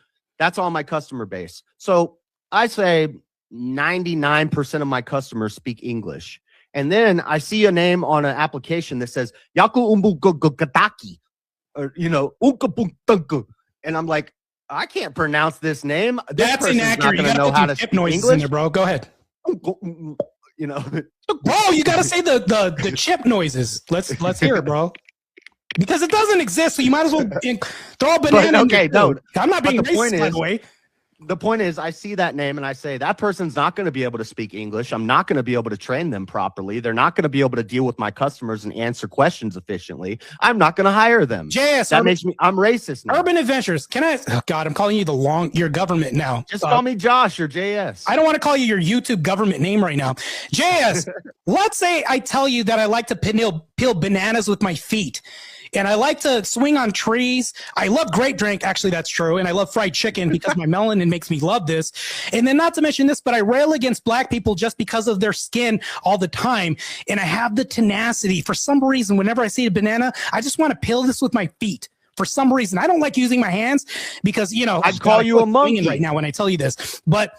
That's all my customer base. So I say 99% of my customers speak English. And then I see a name on an application that says Yaku Umbugataki, or and I'm like, I can't pronounce this name. That's inaccurate. You gotta put some chip noises in there, bro. Go ahead. Bro, you gotta say the chip noises. Let's hear it, bro. Because it doesn't exist, so you might as well throw a banana. Okay, no, I'm not being racist, by the way. The point is, I see that name and I say, that person's not going to be able to speak English. I'm not going to be able to train them properly. They're not going to be able to deal with my customers and answer questions efficiently. I'm not going to hire them. JS, that makes me, I'm racist now. Urban Adventures. Can I, oh God, I'm calling you your government now. Just call me Josh or JS. I don't want to call you your YouTube government name right now. JS, let's say I tell you that I like to peel bananas with my feet. And I like to swing on trees. I love grape drink. Actually, that's true. And I love fried chicken because my melanin makes me love this. And then not to mention this, but I rail against black people just because of their skin all the time. And I have the tenacity. For some reason, whenever I see a banana, I just want to peel this with my feet. For some reason, I don't like using my hands because, I'd call you a monkey right now when I tell you this. But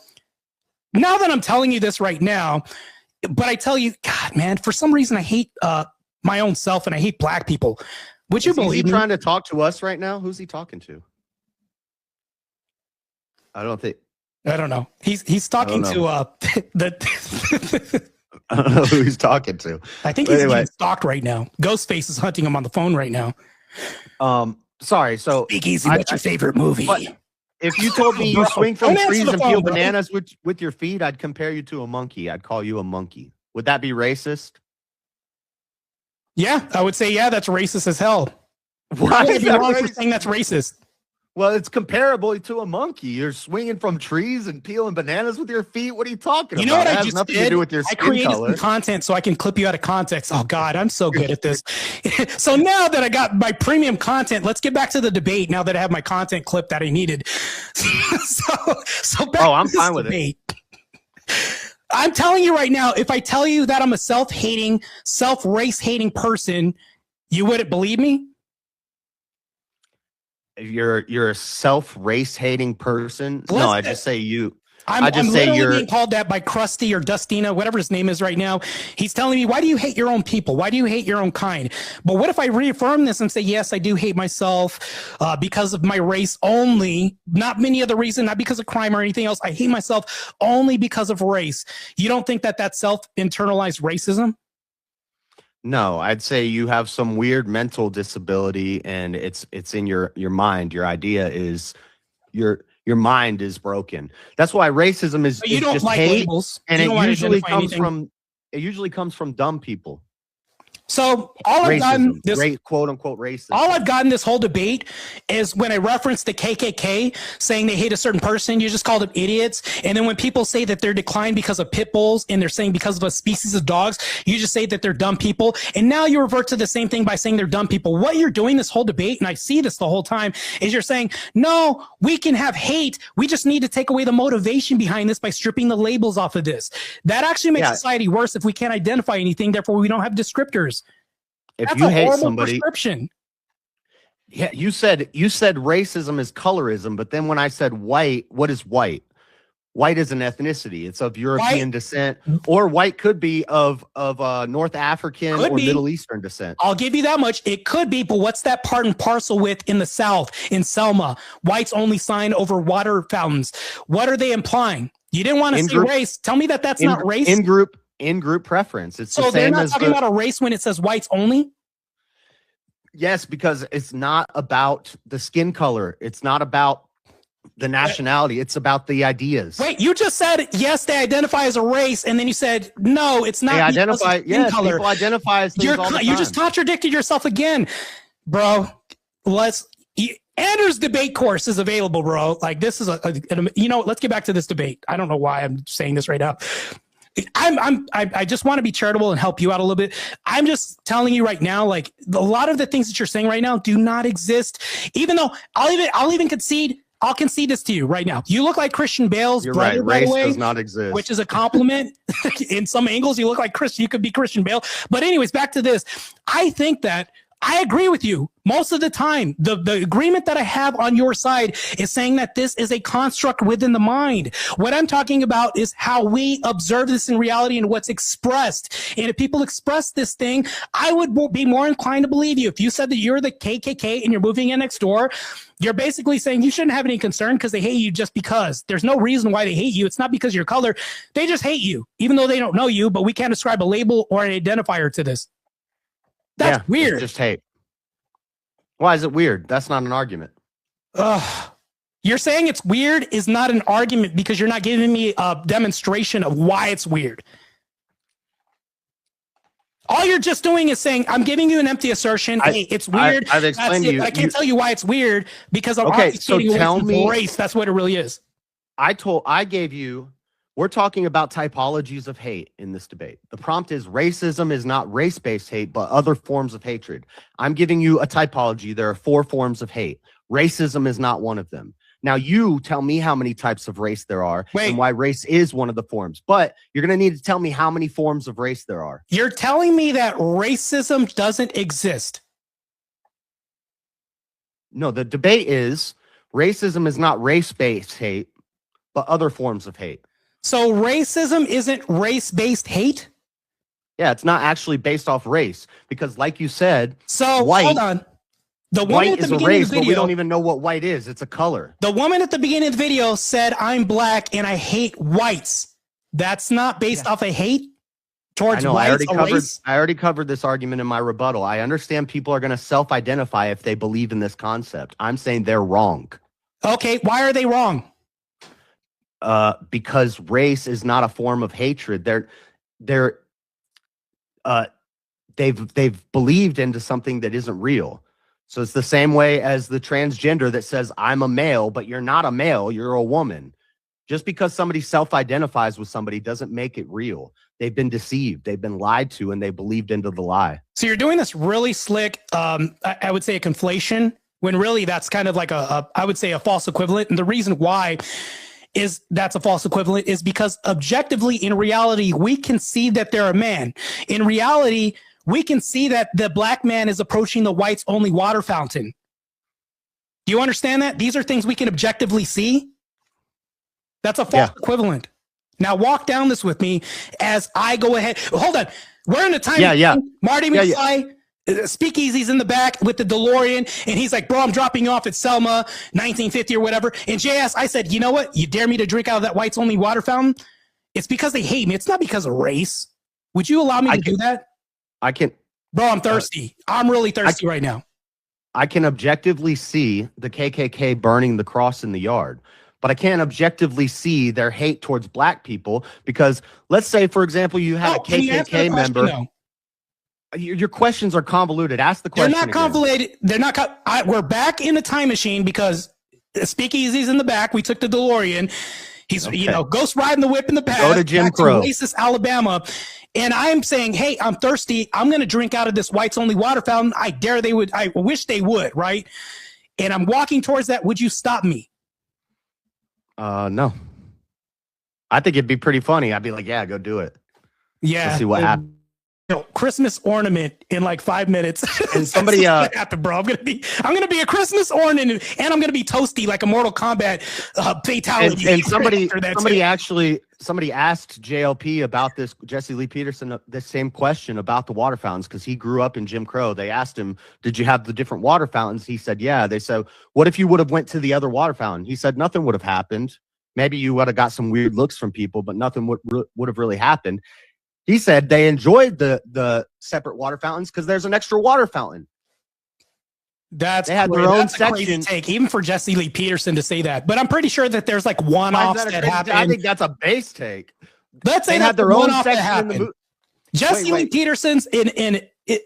now that I'm telling you this right now, but I tell you, God, man, for some reason, I hate my own self and I hate black people. Would you believe he trying to talk to us right now? Who's he talking to? I don't know. He's talking to I don't know who he's talking to. I think he's getting stalked right now. Ghostface is hunting him on the phone right now. Sorry. So Speakeasy, what's your favorite movie? If you told me you swing from trees and peel bananas with your feet, I'd compare you to a monkey. I'd call you a monkey. Would that be racist? Yeah, I would say, that's racist as hell. Why is that wrong for saying that's racist? Well, it's comparable to a monkey. You're swinging from trees and peeling bananas with your feet. What are you talking about? You know what it I has just nothing did? to do with your skin I created color. some content so I can clip you out of context. Oh, God, I'm so good at this. So now that I got my premium content, let's get back to the debate now that I have my content clip that I needed. so back I'm to this fine with debate. I'm telling you right now, if I tell you that I'm a self-hating, self-race-hating person, you wouldn't believe me? You're a self-race-hating person? No, I just say you. I just I'm say literally you're being called that by Krusty or Dustina, whatever his name is right now. He's telling me, why do you hate your own people? Why do you hate your own kind? But what if I reaffirm this and say, yes, I do hate myself because of my race only, not many other reason, not because of crime or anything else. I hate myself only because of race. You don't think that that's self-internalized racism? No, I'd say you have some weird mental disability, and it's in your mind. Your idea is your mind is broken. That's why racism is, But you is don't just like hate, labels. and You it don't want to usually identify comes anything. from dumb people. So all I've gotten Racism, quote unquote racism. all I've gotten this whole debate is when I reference the KKK saying they hate a certain person, you just call them idiots. And then when people say that they're declined because of pit bulls and they're saying because of a species of dogs, you just say that they're dumb people. And now you revert to the same thing by saying they're dumb people. What you're doing this whole debate, and I see this the whole time, is you're saying, no, we can have hate. We just need to take away the motivation behind this by stripping the labels off of this. That actually makes society worse if we can't identify anything. Therefore, we don't have descriptors. If That's you a hate horrible somebody, prescription. yeah, you said racism is colorism, but then when I said white, what is white? White is an ethnicity. It's of European descent, or white could be of North African or Middle Eastern descent. I'll give you that much. It could be, but what's that part and parcel with in the South, in Selma? Whites only sign over water fountains. What are they implying? You didn't want to say race. Tell me that that's not race. In group preference. It's So the they're same not as talking about a race when it says whites only? Yes, because it's not about the skin color. It's not about the nationality. It's about the ideas. Wait, you just said, yes, they identify as a race, and then you said, no, it's not. They identify, yes, yes, people identify as things all the You time. just contradicted yourself again, bro. Andrew's debate course is available, bro. Like, this is let's get back to this debate. I don't know why I'm saying this right now. I just want to be charitable and help you out a little bit. I'm just telling you right now, like, a lot of the things that you're saying right now do not exist. Even though I'll even concede. I'll concede this to you right now. You look like Christian Bale's You're brother, right. by the Race way, does not exist. which is a compliment. In some angles, you look like Chris. You could be Christian Bale. But anyways, back to this. I think that I agree with you most of the time. The agreement that I have on your side is saying that this is a construct within the mind. What I'm talking about is how we observe this in reality and what's expressed. And if people express this thing, I would be more inclined to believe you. If you said that you're the KKK and you're moving in next door, you're basically saying you shouldn't have any concern because they hate you just because. There's no reason why they hate you. It's not because of your color. They just hate you, even though they don't know you, but we can't ascribe a label or an identifier to this. That's weird. It's just hate. Why is it weird? That's not an argument. You're saying it's weird is not an argument because you're not giving me a demonstration of why it's weird. All you're just doing is saying, I'm giving you an empty assertion. Hey, it's weird. I've explained to you. I can't tell you why it's weird because I'm Okay, so tell me. race. That's what it really is. We're talking about typologies of hate in this debate. The prompt is racism is not race-based hate, but other forms of hatred. I'm giving you a typology. There are 4 forms of hate. Racism is not one of them. Now, you tell me how many types of race there are and why race is one of the forms. But you're going to need to tell me how many forms of race there are. You're telling me that racism doesn't exist. No, the debate is racism is not race-based hate, but other forms of hate. So racism isn't race-based hate? Yeah, it's not actually based off race because, like you said, white, hold on. The woman white at the is a beginning race, of the video, but we don't even know what white is. It's a color. The woman at the beginning of the video said, I'm black and I hate whites. That's not based off of hate towards whites. I already covered this argument in my rebuttal. I understand people are going to self-identify if they believe in this concept. I'm saying they're wrong. Okay, why are they wrong? Because race is not a form of hatred. They've believed into something that isn't real. So it's the same way as the transgender that says I'm a male, but you're not a male, you're a woman. Just because somebody self-identifies with somebody doesn't make it real. They've been deceived, they've been lied to, and they believed into the lie. So you're doing this really slick, I would say a conflation, when really that's kind of like I would say a false equivalent. And the reason why is that's a false equivalent is because objectively, in reality, we can see that they're a man. In reality, we can see that the black man is approaching the whites only water fountain. Do you understand that? These are things we can objectively see. That's a false equivalent. Now walk down this with me as I go ahead. Hold on. We're in a time. Marty McFly, Speakeasy's in the back with the DeLorean, and he's like, bro, I'm dropping you off at Selma, 1950 or whatever. And JS, I said, you know what? You dare me to drink out of that whites only water fountain? It's because they hate me. It's not because of race. Would you allow me to do that? I can. Bro, I'm thirsty. I'm really thirsty right now. I can objectively see the KKK burning the cross in the yard, but I can't objectively see their hate towards black people because let's say, for example, you had a KKK member. Your questions are convoluted. Ask the question. They're not convoluted. They're not. We're back in the time machine because Speakeasy's in the back. We took the DeLorean. He's, ghost riding the whip in the past. Go to Jim Crow. Racist Alabama. And I'm saying, hey, I'm thirsty. I'm going to drink out of this whites only water fountain. I dare they would. I wish they would, right? And I'm walking towards that. Would you stop me? No. I think it'd be pretty funny. I'd be like, yeah, go do it. Yeah. Let's see what happens. Christmas ornament in like 5 minutes. And somebody happen, bro. I'm gonna be a Christmas ornament, and I'm gonna be toasty like a Mortal Kombat fatality. And somebody asked JLP about this, Jesse Lee Peterson, this same question about the water fountains because he grew up in Jim Crow. They asked him, "Did you have the different water fountains?" He said, "Yeah." They said, "What if you would have went to the other water fountain?" He said, "Nothing would have happened. Maybe you would have got some weird looks from people, but nothing would have really happened." He said they enjoyed the separate water fountains because there's an extra water fountain. They had their own section. Take, even for Jesse Lee Peterson to say that. But I'm pretty sure that there's like one-offs that happen. I think that's a base take. Let's say they that had their own section happened. in the Jesse Lee Peterson's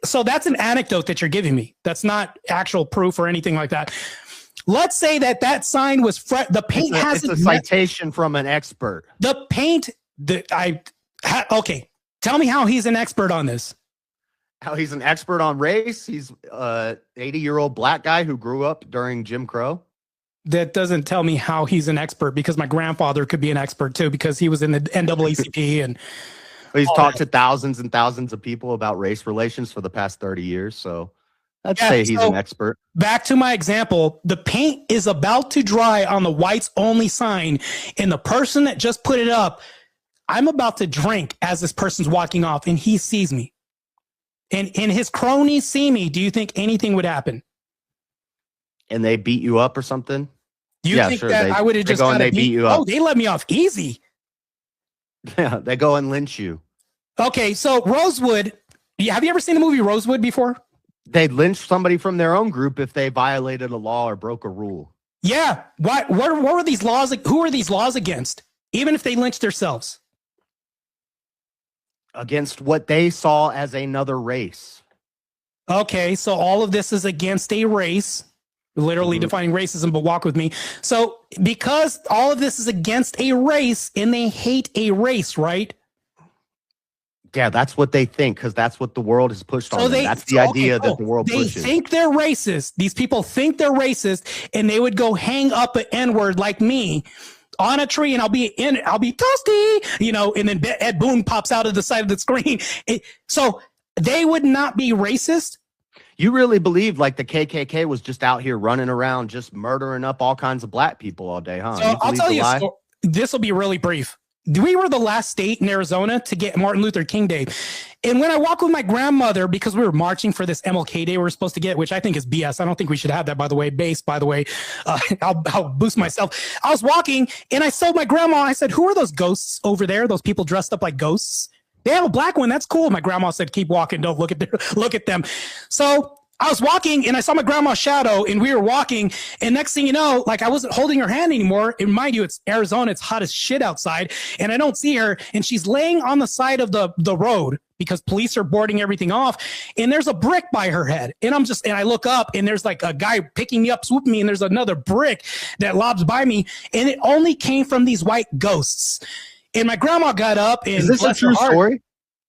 so that's an anecdote that you're giving me. That's not actual proof or anything like that. Let's say that sign was the paint hasn't. It's a citation from an expert. The paint that okay. Tell me how he's an expert on this. How he's an expert on race. He's a 80-year-old black guy who grew up during Jim Crow. That doesn't tell me how he's an expert because my grandfather could be an expert too because he was in the NAACP and he's talked to thousands and thousands of people about race relations for the past 30 years. So I'd say he's an expert. Back to my example, the paint is about to dry on the whites only sign, and the person that just put it up, I'm about to drink as this person's walking off and he sees me. And his cronies see me. Do you think anything would happen? And they beat you up or something? You think that I would have just go and they beat you up? Oh, they let me off easy. Yeah, they go and lynch you. Okay, so Rosewood, have you ever seen the movie Rosewood before? They'd lynch somebody from their own group if they violated a law or broke a rule. Yeah. What were these laws? Who are these laws against? Even if they lynched themselves? Against what they saw as another race. Okay, so all of this is against a race, literally defining racism, but walk with me. So because all of this is against a race and they hate a race, right? Yeah, that's what they think because that's what the world has pushed on them. That's the idea that the world pushes. They think they're racist. These people think they're racist, and they would go hang up an N-word like me on a tree, and I'll be toasty, and then Ed Boon pops out of the side of the screen. So they would not be racist. You really believe like the KKK was just out here running around, just murdering up all kinds of black people all day, huh? So I'll tell you, this will be really brief. We were the last state in Arizona to get Martin Luther King Day. And when I walk with my grandmother, because we were marching for this MLK Day we were supposed to get, which I think is BS. I don't think we should have that, by the way. I'll boost myself. I was walking and I saw my grandma. I said, who are those ghosts over there? Those people dressed up like ghosts? They have a black one. That's cool. My grandma said, keep walking. Don't look at them. So I was walking and I saw my grandma's shadow and we were walking. And next thing you know, like I wasn't holding her hand anymore. And mind you, it's Arizona. It's hot as shit outside. And I don't see her. And she's laying on the side of the road because police are boarding everything off. And there's a brick by her head. And I look up and there's like a guy picking me up, swooping me. And there's another brick that lobs by me. And it only came from these white ghosts. And my grandma got up and— Is this a true story?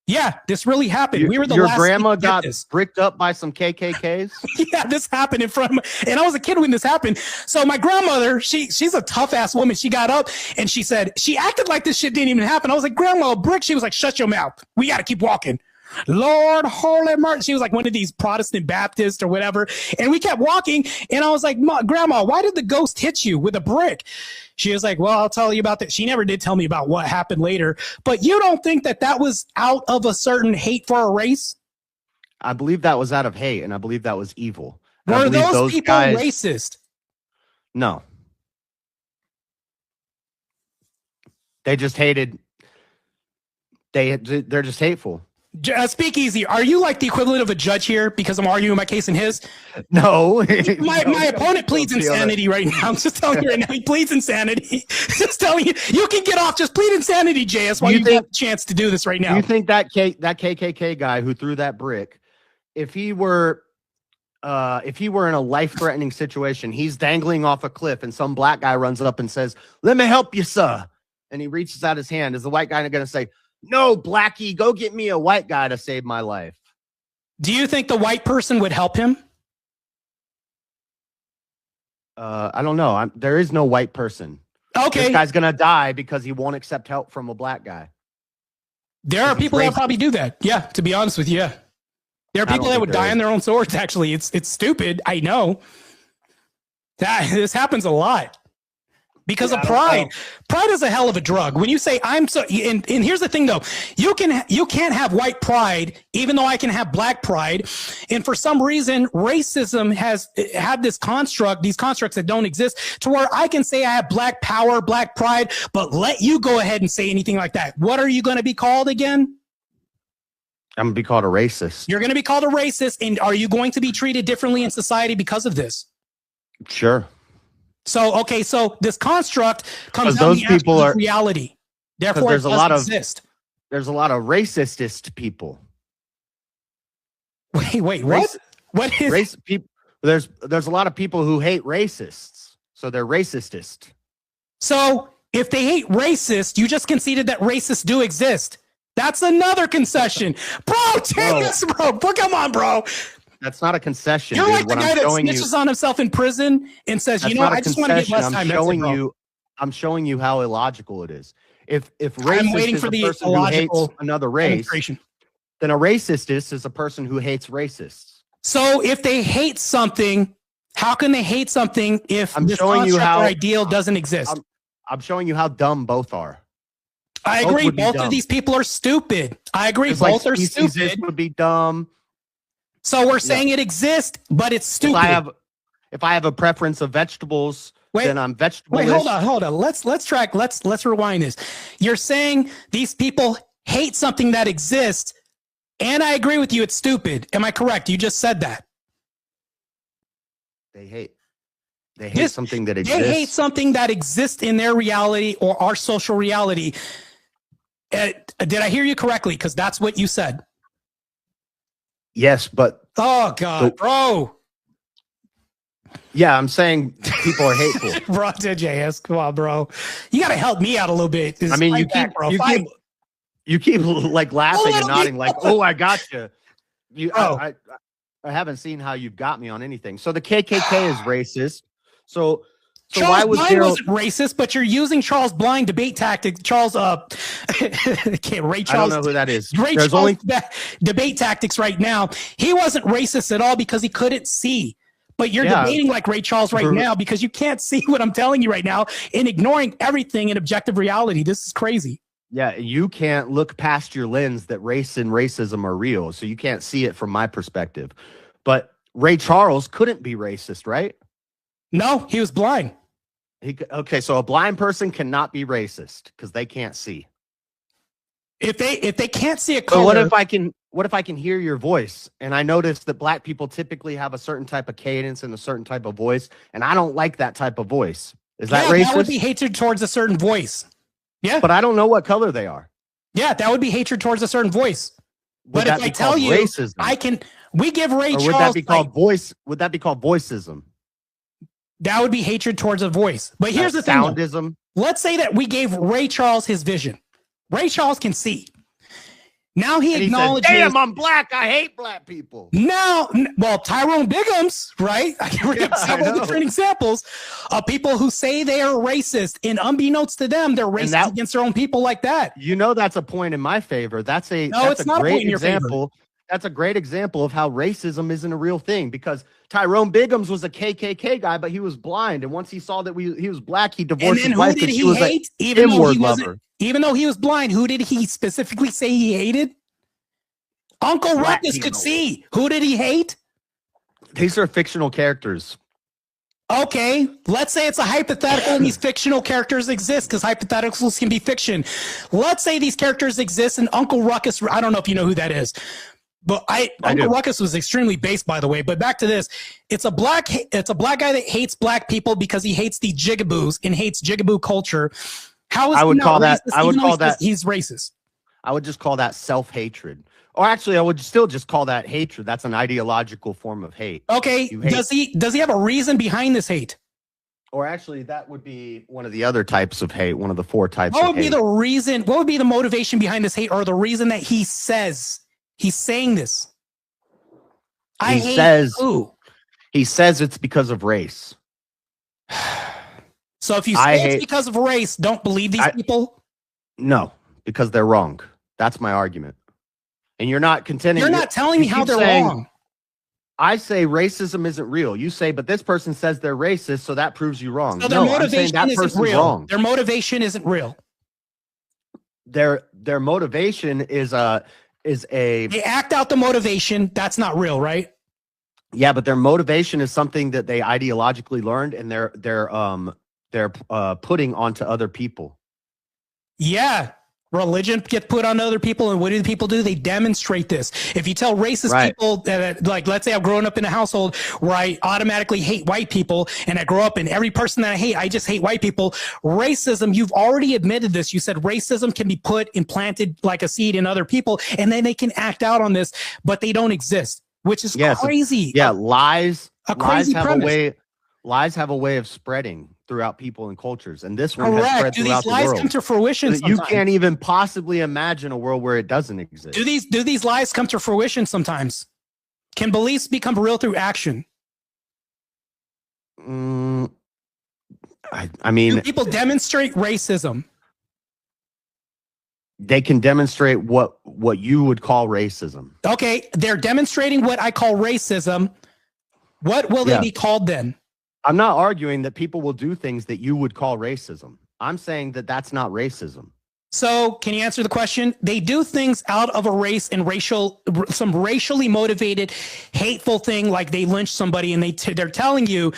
Yeah, this really happened. We were the Your last grandma got bricked up by some KKKs? Yeah, this happened in front of me. And I was a kid when this happened. So my grandmother, she's a tough ass woman. She got up and she said, she acted like this shit didn't even happen. I was like, Grandma, a brick. She was like, shut your mouth. We got to keep walking. Lord, holy mercy. She was like one of these Protestant Baptists or whatever. And we kept walking. And I was like, Grandma, why did the ghost hit you with a brick? She was like, well, I'll tell you about that. She never did tell me about what happened later. But you don't think that that was out of a certain hate for a race? I believe that was out of hate, and I believe that was evil. And I Were believe those people guys, racist? No. They just hated. They're just hateful. Speakeasy, are you like the equivalent of a judge here because I'm arguing my case and his? No. My opponent pleads insanity right now. I'm just telling you right now, he pleads insanity. Just telling you, you can get off. Just plead insanity, JS, while you have a chance to do this right now. Do you think that KKK guy who threw that brick, if he were in a life-threatening situation, he's dangling off a cliff, and some black guy runs up and says, "Let me help you, sir," and he reaches out his hand, is the white guy going to say, "No, Blackie, go get me a white guy to save my life"? Do you think the white person would help him? I don't know. There is no white person. Okay. This guy's going to die because he won't accept help from a black guy. There are people that probably do that. Yeah, to be honest with you. Yeah. There are people that would die on their own swords, actually. It's stupid. I know. This happens a lot. Because of pride. Pride is a hell of a drug. When you say I'm so, and here's the thing though, you can't have white pride, even though I can have black pride. And for some reason, racism has had these constructs that don't exist, to where I can say I have black power, black pride, but let you go ahead and say anything like that. What are you going to be called again? I'm going to be called a racist. You're going to be called a racist. And are you going to be treated differently in society because of this? Sure. So, okay, so this construct comes those out people of are reality. Therefore, there's it a lot doesn't of exist. There's a lot of racist people. Wait, what? What is race people? There's a lot of people who hate racists, so they're racistist. So if they hate racist, you just conceded that racists do exist. That's another concession, bro. Bro, come on, bro. That's not a concession. You're dude. like the guy that snitches on himself in prison and says, "You know, I just want to get less time." I'm showing you how illogical it is. If racist I'm waiting is for a the person who hates another race, then a racist is a person who hates racists. So if they hate something, how can they hate something if this construct or ideal doesn't exist? I'm showing you how dumb both are. I agree. Both of these people are stupid. I agree. Both are stupid. Would be dumb. So we're saying it exists, but it's stupid. If I have a preference of vegetables, then I'm vegetable. Wait, hold on. Let's rewind this. You're saying these people hate something that exists, and I agree with you. It's stupid. Am I correct? You just said that. They hate something that exists. They hate something that exists in their reality or our social reality. Did I hear you correctly? Because that's what you said. Yes, but oh god, bro. Yeah, I'm saying people are hateful. Bro, JS, come on, bro. You gotta help me out a little bit. I mean, you keep like laughing and nodding, like, "Oh, I got you." I haven't seen how you've got me on anything. So the KKK is racist. So Charles why was Blind wasn't racist, but you're using Charles Blind debate tactics. Ray Charles. I don't know who that is. Ray Charles debate tactics right now. He wasn't racist at all because he couldn't see. But you're debating like Ray Charles right now because you can't see what I'm telling you right now and ignoring everything in objective reality. This is crazy. Yeah, you can't look past your lens that race and racism are real, so you can't see it from my perspective. But Ray Charles couldn't be racist, right? No, he was blind. Okay, so a blind person cannot be racist because they can't see. If they can't see a color, but what if I can hear your voice and I notice that black people typically have a certain type of cadence and a certain type of voice, and I don't like that type of voice? Is that racist? That would be hatred towards a certain voice. Yeah, but I don't know what color they are. Yeah, that would be hatred towards a certain voice. But if I tell you, racism? We give Ray Charles. Would that be called voice? Would that be called voicism? That would be hatred towards a voice. But here's the thing. Soundism. Let's say that we gave Ray Charles his vision. Ray Charles can see. Now he And he said, acknowledges. damn, I'm black. I hate black people. Now, well, Tyrone Biggums, right? I can bring up Yeah, I several know. different examples of people who say they are racist, and unbeknownst to them, they're racist that- against their own people like that. You know, that's a point in my favor. That's a it's not a great point in your favor. example. That's a great example of how racism isn't a real thing, because Tyrone Biggums was a KKK guy, but he was blind. And once he saw that he was black, he And divorced then his who wife did because she he was hate? an Even though inward he wasn't, lover. even though he was blind, who did he specifically say he hated? Uncle Black Ruckus could people. see. Who did he hate? These are fictional characters. Okay, let's say it's a hypothetical and these fictional characters exist, because hypotheticals can be fiction. Let's say these characters exist and Uncle Ruckus, I don't know if you know who that is, but Uncle do. Ruckus was extremely based, by the way. But back to this, it's a black guy that hates black people because he hates the jigaboos and hates jigaboo culture. How is I he would not call that- racist, I would even though call he says that- he's racist? I would just call that self-hatred. Or actually, I would still just call that hatred. That's an ideological form of hate. Okay, You hate- does he have a reason behind this hate? Or actually, that would be one of the other types of hate, one of the 4 types What of would be hate. the reason? What would be the motivation behind this hate, or the reason that he says he's saying this? I He hate says- who? He says it's because of race. So if you I say it's hate- because of race, don't believe these people. No, because they're wrong. That's my argument. And you're not contending. You're not telling me you how keep they're saying- wrong. I say racism isn't real. You say, but this person says they're racist, so that proves you wrong. So their No, I'm saying motivation that isn't person's real. wrong. Their motivation isn't real. Their motivation is a They act out the motivation. That's not real, right? yeah, but their motivation is something that they ideologically learned, and they're putting onto other people. Yeah. Religion gets put on other people, and what do the people do? They demonstrate this. If you tell racist Right. people that, like, let's say I've grown up in a household where I automatically hate white people, and I grow up and every person that I hate, I just hate white people. Racism, you've already admitted this. You said racism can be implanted like a seed in other people, and then they can act out on this, but they don't exist, which is Yeah, so- crazy. Yeah, lies crazy premise. lies have a way of spreading throughout people and cultures, and this one has spread Correct. Do throughout these the lies world. come to fruition? You sometimes? can't even possibly imagine a world where it doesn't exist. Do these lies come to fruition sometimes? Can beliefs become real through action? I mean, Do people demonstrate racism? they can demonstrate what you would call racism. Okay, they're demonstrating what I call racism. What will they Yeah. be called then? I'm not arguing that people will do things that you would call racism. I'm saying that that's not racism. So, can you answer the question? They do things out of a race and some racially motivated, hateful thing, like they lynch somebody, and they're telling you,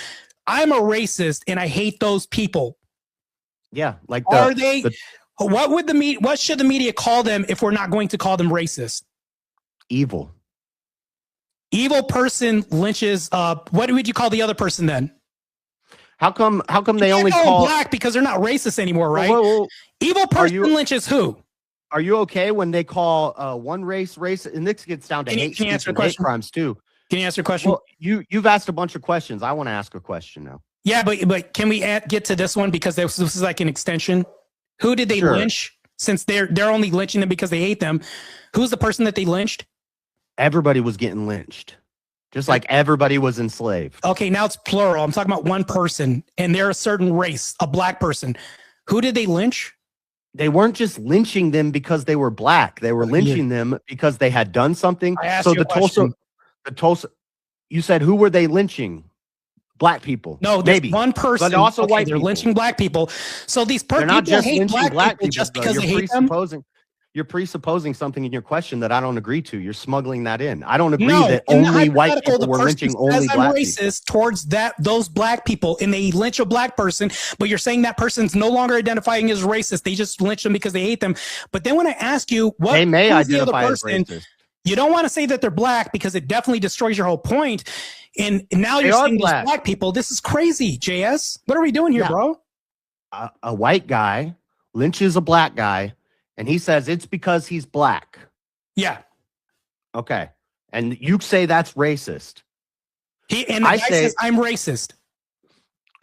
"I'm a racist and I hate those people." Yeah, like Are they? What should the media call them if we're not going to call them racist? evil? Evil person lynches. What would you call the other person then? How come they You can't only call them call black because they're not racist anymore, right? Well, Evil person lynches who? Are you okay when they call one race racist? And this gets down to Can you hate speech answer the and hate question? crimes too. Can you answer a question? Well, you've asked a bunch of questions. I want to ask a question now. Yeah, but can we get to this one, because this is like an extension? Who did they Sure. lynch? Since they're only lynching them because they hate them, who's the person that they lynched? Everybody was getting lynched, just like everybody was enslaved. Okay, now it's plural. I'm talking about one person, and they're a certain race, a black person. Who did they lynch? They weren't just lynching them because they were black. They were lynching them because they had done something. I asked So you a the Tulsa, you said, who were they lynching? Black people. No, there's maybe one person. but also Okay, white they're people. lynching black people. So these They're not people just hate lynching black people people just though. because You're they hate them. You're presupposing something in your question that I don't agree to. You're smuggling that in. I don't agree No, that in the only white hypothetical, people the were person lynching says only I'm black people. racist towards those black people, and they lynch a black person, but you're saying that person's no longer identifying as racist. They just lynch them because they hate them. But then when I ask you what They may who's the other identify as person, racist. you don't want to say that they're black because it definitely destroys your whole point. And now They you're are saying those black. black people. This is crazy, JS. What are we doing here, Yeah. bro? A white guy lynches a black guy, and he says it's because he's black. Yeah. Okay. And you say that's racist. The I guy say- says I'm racist.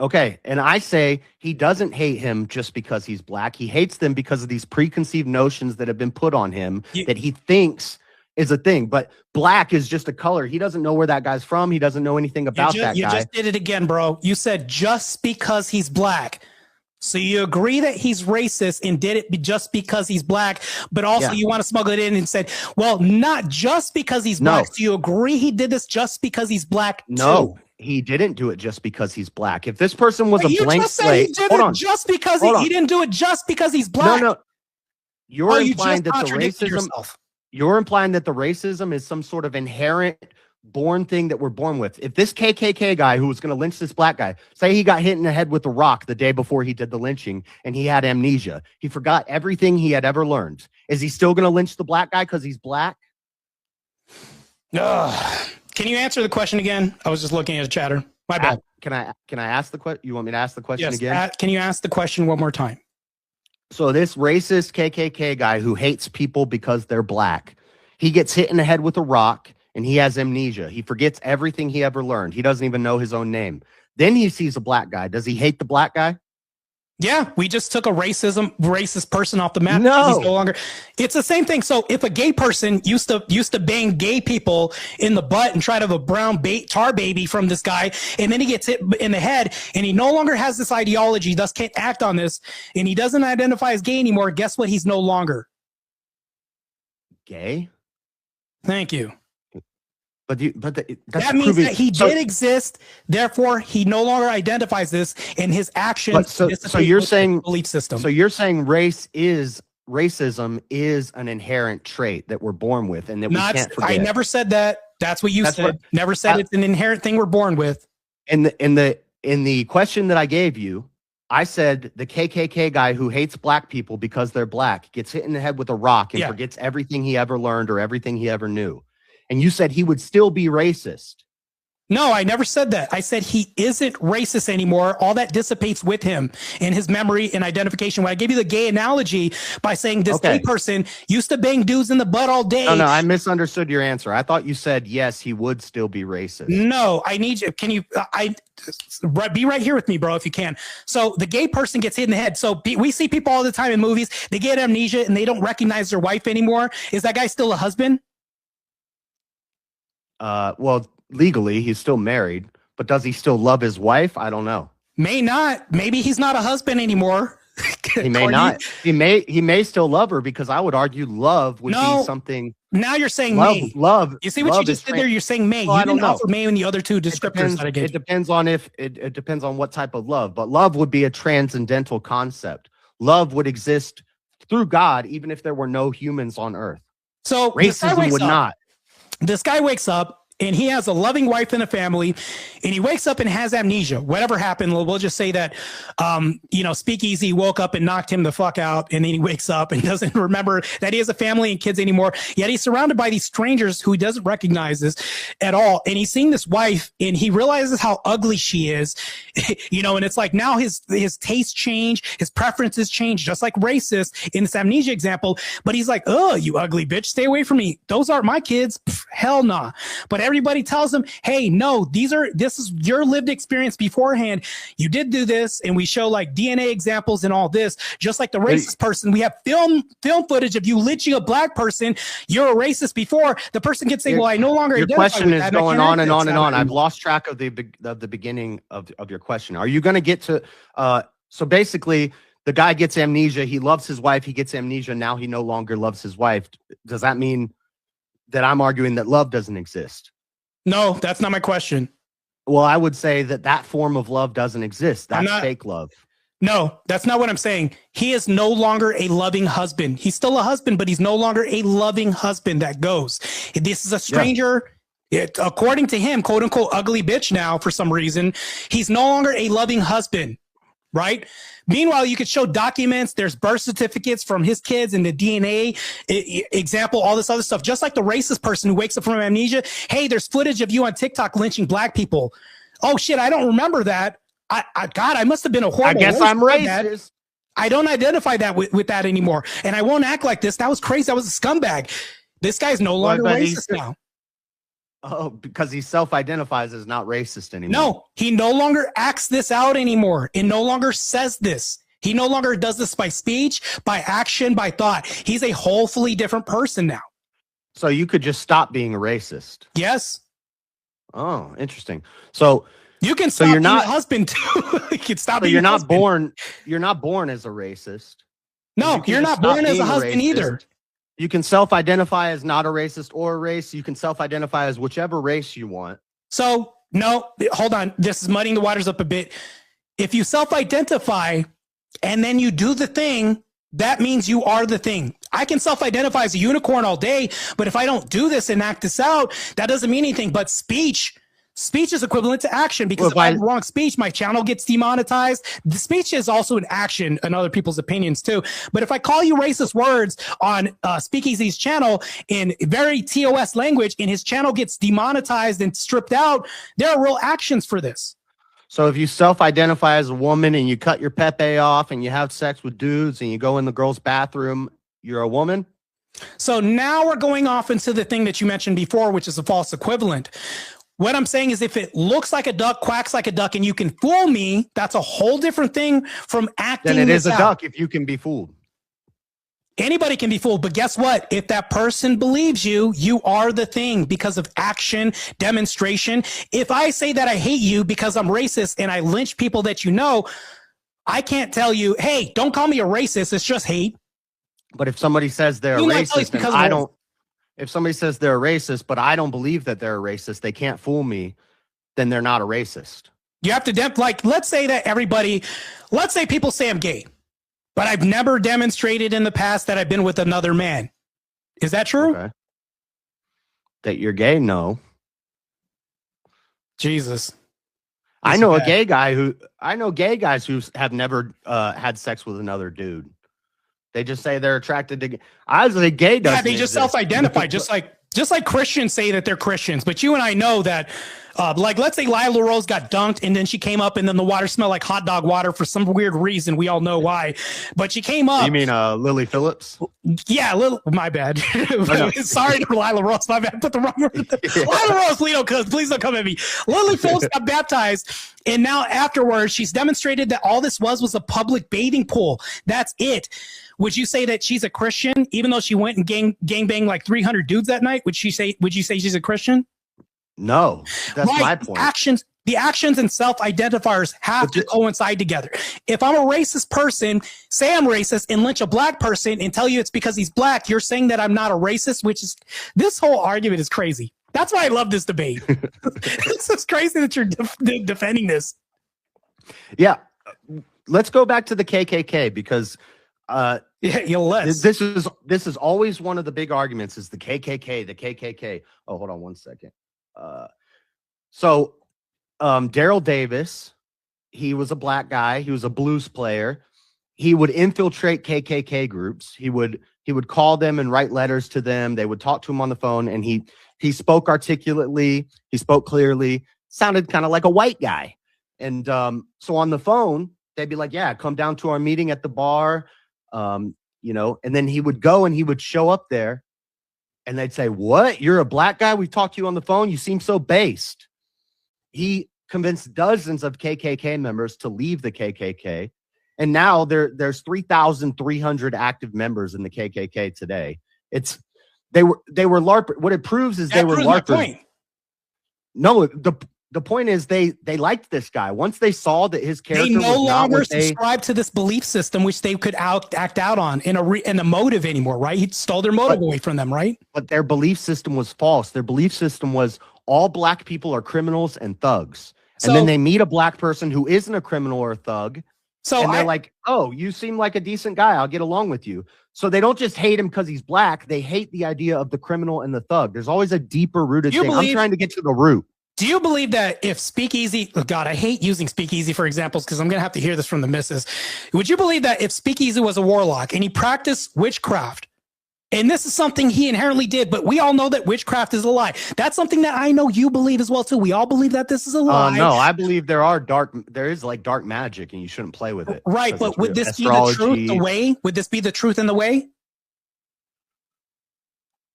Okay, and I say he doesn't hate him just because he's black. He hates them because of these preconceived notions that have been put on him that he thinks is a thing. But black is just a color. He doesn't know where that guy's from. He doesn't know anything about that You guy. just did it again, bro. You said just because he's black. So you agree that he's racist and did it just because he's black, but also you want to smuggle it in and said, well, not just because he's black. So you agree he did this just because he's black No, he didn't do it just because he's black. If this person was But a you blank just said slate, he did hold it on. just because Hold he on. didn't do it just because he's black. No, you're you implying just that the contradicted racism. yourself. You're implying that the racism is some sort of inherent born thing that we're born with. If this KKK guy who was going to lynch this black guy, say he got hit in the head with a rock the day before he did the lynching and he had amnesia, he forgot everything he had ever learned. Is he still going to lynch the black guy because he's black? Can you answer the question again? I was just looking at a chatter. My bad. Can I ask the question? You want me to ask the question Yes. again? Can you ask the question one more time? So this racist KKK guy who hates people because they're black, he gets hit in the head with a rock and he has amnesia. He forgets everything he ever learned. He doesn't even know his own name. Then he sees a black guy. Does he hate the black guy? Yeah, we just took a racist person off the map. No. He's no longer. It's the same thing. So if a gay person used to bang gay people in the butt and try to have a brown tar baby from this guy, and then he gets hit in the head, and he no longer has this ideology, thus can't act on this, and he doesn't identify as gay anymore. Guess what? He's no longer gay. Thank you. That's that means proving, that he did exist. Therefore, he no longer identifies this, and his actions. So you're saying belief system. So you're saying racism is an inherent trait that we're born with, and that we can't forget. I never said that. That's what you said. Never said it's an inherent thing we're born with. In the question that I gave you, I said the KKK guy who hates black people because they're black gets hit in the head with a rock and forgets everything he ever learned or everything he ever knew. And you said he would still be racist. No, I never said that. I said he isn't racist anymore. All that dissipates with him in his memory and identification. When I gave you the gay analogy by saying this gay person used to bang dudes in the butt all day. No, I misunderstood your answer. I thought you said, yes, he would still be racist. No, I need you. Can you be right here with me, bro, if you can. So the gay person gets hit in the head. So we see people all the time in movies. They get amnesia and they don't recognize their wife anymore. Is that guy still a husband? Well, legally, he's still married, but does he still love his wife? I don't know. May not. Maybe he's not a husband anymore. He may not. He may still love her, because I would argue love would be something. Now you're saying may. Love. You see what you just did there? You're saying may. Well, you didn't offer may in the other two descriptors that I gave. It depends on it depends on what type of love. But love would be a transcendental concept. Love would exist through God, even if there were no humans on earth. So racism would not. This guy wakes up and he has a loving wife and a family, and he wakes up and has amnesia. Whatever happened, we'll just say that, Speakeasy woke up and knocked him the fuck out, and then he wakes up and doesn't remember that he has a family and kids anymore. Yet he's surrounded by these strangers who he doesn't recognize this at all. And he's seeing this wife, and he realizes how ugly she is, and it's like now his tastes change, his preferences change, just like racist in this amnesia example. But he's like, oh, you ugly bitch, stay away from me. Those aren't my kids. Pff, hell nah. But everybody tells him, hey, no, this is your lived experience beforehand. You did do this, and we show like DNA examples and all this. Just like the racist person, we have film footage of you lynching a black person. You're a racist before. The person can say, well, I no longer identify with that. Your question is going on and on and on. I've lost track of the beginning of your question. Are you going to get to so basically the guy gets amnesia, he loves his wife, he gets amnesia, now he no longer loves his wife. Does that mean that I'm arguing that love doesn't exist? No, that's not my question. Well, I would say that form of love doesn't exist. That's fake love. No, that's not what I'm saying. He is no longer a loving husband. He's still a husband, but he's no longer a loving husband that goes. This is a stranger. Yeah. According to him, quote unquote, ugly bitch now for some reason. He's no longer a loving husband, right? Meanwhile, you could show documents. There's birth certificates from his kids and the DNA example, all this other stuff. Just like the racist person who wakes up from amnesia. Hey, there's footage of you on TikTok lynching black people. Oh shit, I don't remember that. God, I must have been a horrible. I guess I'm racist. I don't identify that with that anymore, and I won't act like this. That was crazy. I was a scumbag. This guy's no longer racist now. Oh, because he self-identifies as not racist anymore. No, he no longer acts this out anymore. It no longer says this. He no longer does this by speech, by action, by thought. He's a whole fully different person now. So you could just stop being a racist. Yes. Oh, interesting. So you can so stop you're being not a husband too. You can stop so being you're a not husband. born. You're not born as a racist. No, You can you're just not stop born as a being husband racist. either. You can self-identify as not a racist or a race. You can self-identify as whichever race you want. So, no, hold on. This is muddying the waters up a bit. If you self-identify and then you do the thing, that means you are the thing. I can self-identify as a unicorn all day, but if I don't do this and act this out, that doesn't mean anything. But speech is equivalent to action, because if I have the wrong speech, my channel gets demonetized. The speech is also an action in other people's opinions too. But if I call you racist words on Speakeasy's channel in very TOS language and his channel gets demonetized and stripped out, there are real actions for this. So if you self-identify as a woman and you cut your pepe off and you have sex with dudes and you go in the girl's bathroom, you're a woman? So now we're going off into the thing that you mentioned before, which is a false equivalent. What I'm saying is if it looks like a duck, quacks like a duck, and you can fool me, that's a whole different thing from acting. Then it is this a out. duck if you can be fooled. Anybody can be fooled, but guess what? If that person believes you, you are the thing because of action, demonstration. If I say that I hate you because I'm racist and I lynch people that you know, I can't tell you, hey, don't call me a racist. It's just hate. But if somebody says they're a You might tell it's racist, and because of I a- don't. If somebody says they're a racist, but I don't believe that they're a racist, they can't fool me, then they're not a racist. You have to, like, let's say that let's say people say I'm gay, but I've never demonstrated in the past that I've been with another man. Is that true? Okay. That you're gay? No. Jesus. I know gay guys who have never had sex with another dude. They just say they're attracted to. I was like, gay doesn't. Yeah, they just exist. self-identify, just like Christians say that they're Christians. But you and I know that, like, let's say Lila Rose got dunked and then she came up and then the water smelled like hot dog water for some weird reason. We all know why. But she came up. You mean Lily Phillips? Yeah, my bad. Sorry to Lila Rose. My bad. I put the wrong word. Lila Rose, please don't come at me. Lily Phillips got baptized, and now afterwards, she's demonstrated that all this was a public bathing pool. That's it. Would you say that she's a Christian, even though she went and gang banged like 300 dudes that night? Would you say she's a Christian? No, that's my point. The actions and self-identifiers have to coincide together. If I'm a racist person, say I'm racist and lynch a black person and tell you it's because he's black, you're saying that I'm not a racist, which is, this whole argument is crazy. That's why I love this debate. It's just crazy that you're defending this. Yeah. Let's go back to the KKK because this is always one of the big arguments is the KKK. Oh, hold on one second. So Daryl Davis, he was a black guy. He was a blues player. He would infiltrate KKK groups. He would call them and write letters to them. They would talk to him on the phone, and he spoke articulately. He spoke clearly. Sounded kind of like a white guy. And so on the phone, they'd be like, "Yeah, come down to our meeting at the bar." And then he would go and he would show up there, and they'd say, "What? You're a black guy? We talked to you on the phone. You seem so based." He convinced dozens of KKK members to leave the KKK. And now there's 3,300 active members in the KKK today. They were LARP. What it proves is they were LARPers. No, the point is they liked this guy. Once they saw that his character they no was not longer what they subscribe to this belief system, which they could act out on in a motive anymore, right? He stole their motive away from them, right? But their belief system was false. Their belief system was all black people are criminals and thugs. And then they meet a black person who isn't a criminal or a thug. And they're like, "Oh, you seem like a decent guy. I'll get along with you." So they don't just hate him because he's black. They hate the idea of the criminal and the thug. There's always a deeper rooted thing. I'm trying to get to the root. Do you believe that if Speakeasy, oh God, I hate using Speakeasy for examples because I'm going to have to hear this from the missus. Would you believe that if Speakeasy was a warlock and he practiced witchcraft, and this is something he inherently did, but we all know that witchcraft is a lie. That's something that I know you believe as well too. We all believe that this is a lie. No, I believe there is like dark magic and you shouldn't play with it. Right, but would this be the truth, the way? Would this be the truth and the way?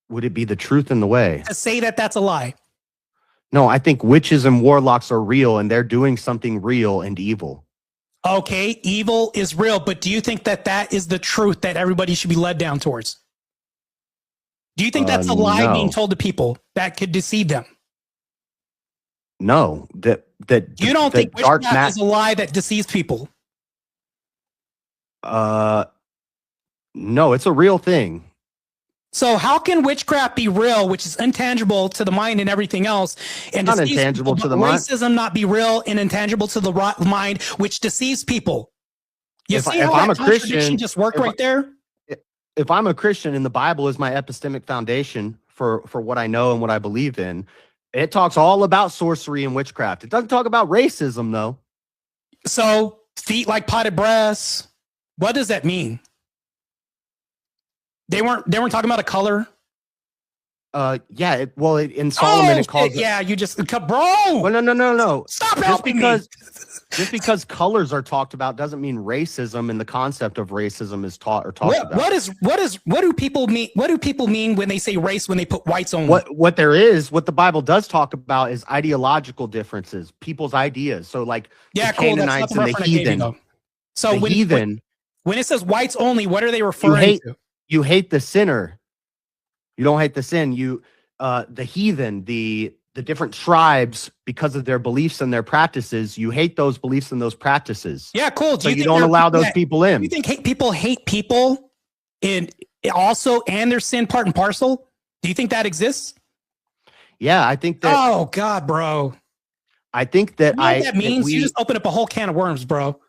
Would it be the truth and the way? To say that that's a lie. No, I think witches and warlocks are real, and they're doing something real and evil. Okay, evil is real, but do you think that that is the truth that everybody should be led down towards? Do you think that's a lie no. being told to people that could deceive them? No, that You don't think dark witchcraft is a lie that deceives people? No, it's a real thing. So how can witchcraft be real, which is intangible to the mind and everything else, and Not deceives intangible people, to the but mind. racism not be real and intangible to the mind, which deceives people? You If see if how I'm that a Christian, contradiction just worked if right there? If I'm a Christian and the Bible is my epistemic foundation for what I know and what I believe in, it talks all about sorcery and witchcraft. It doesn't talk about racism, though. So feet like potted breasts. What does that mean? They weren't talking about a color. Yeah. In Solomon, it calls. yeah. You just bro. Well, no. Stop helping me. Just because colors are talked about doesn't mean racism and the concept of racism is taught or talked about. What do people mean? What do people mean when they say race? When they put whites only? What the Bible does talk about is ideological differences, people's ideas. So like the Canaanites and the heathen. So when it says whites only, what are they referring to? You hate the sinner. You don't hate the sin. The heathen, the different tribes, because of their beliefs and their practices, you hate those beliefs and those practices. Yeah, cool. So you don't allow those people in. Do you think people hate people and their sin part and parcel? Do you think that exists? Yeah, I think that. Oh God, bro. I think that you know what that means you just open up a whole can of worms, bro.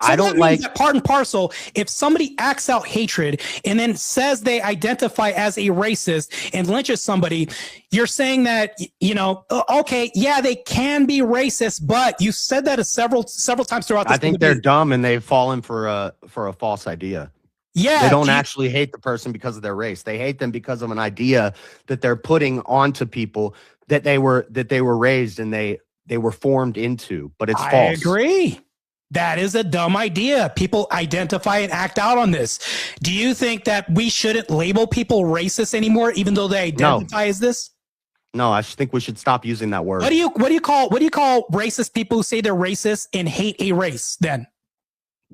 So I don't like that part and parcel. If somebody acts out hatred and then says they identify as a racist and lynches somebody, you're saying that, okay, yeah, they can be racist, but you said that several times throughout this. I think they're dumb and they've fallen for a false idea. Yeah, they don't actually hate the person because of their race. They hate them because of an idea that they're putting onto people that they were raised and they were formed into, but it's false. I agree. That is a dumb idea. People identify and act out on this. Do you think that we shouldn't label people racist anymore, even though they identify as this? No, I think we should stop using that word. What do you call racist people who say they're racist and hate a race then?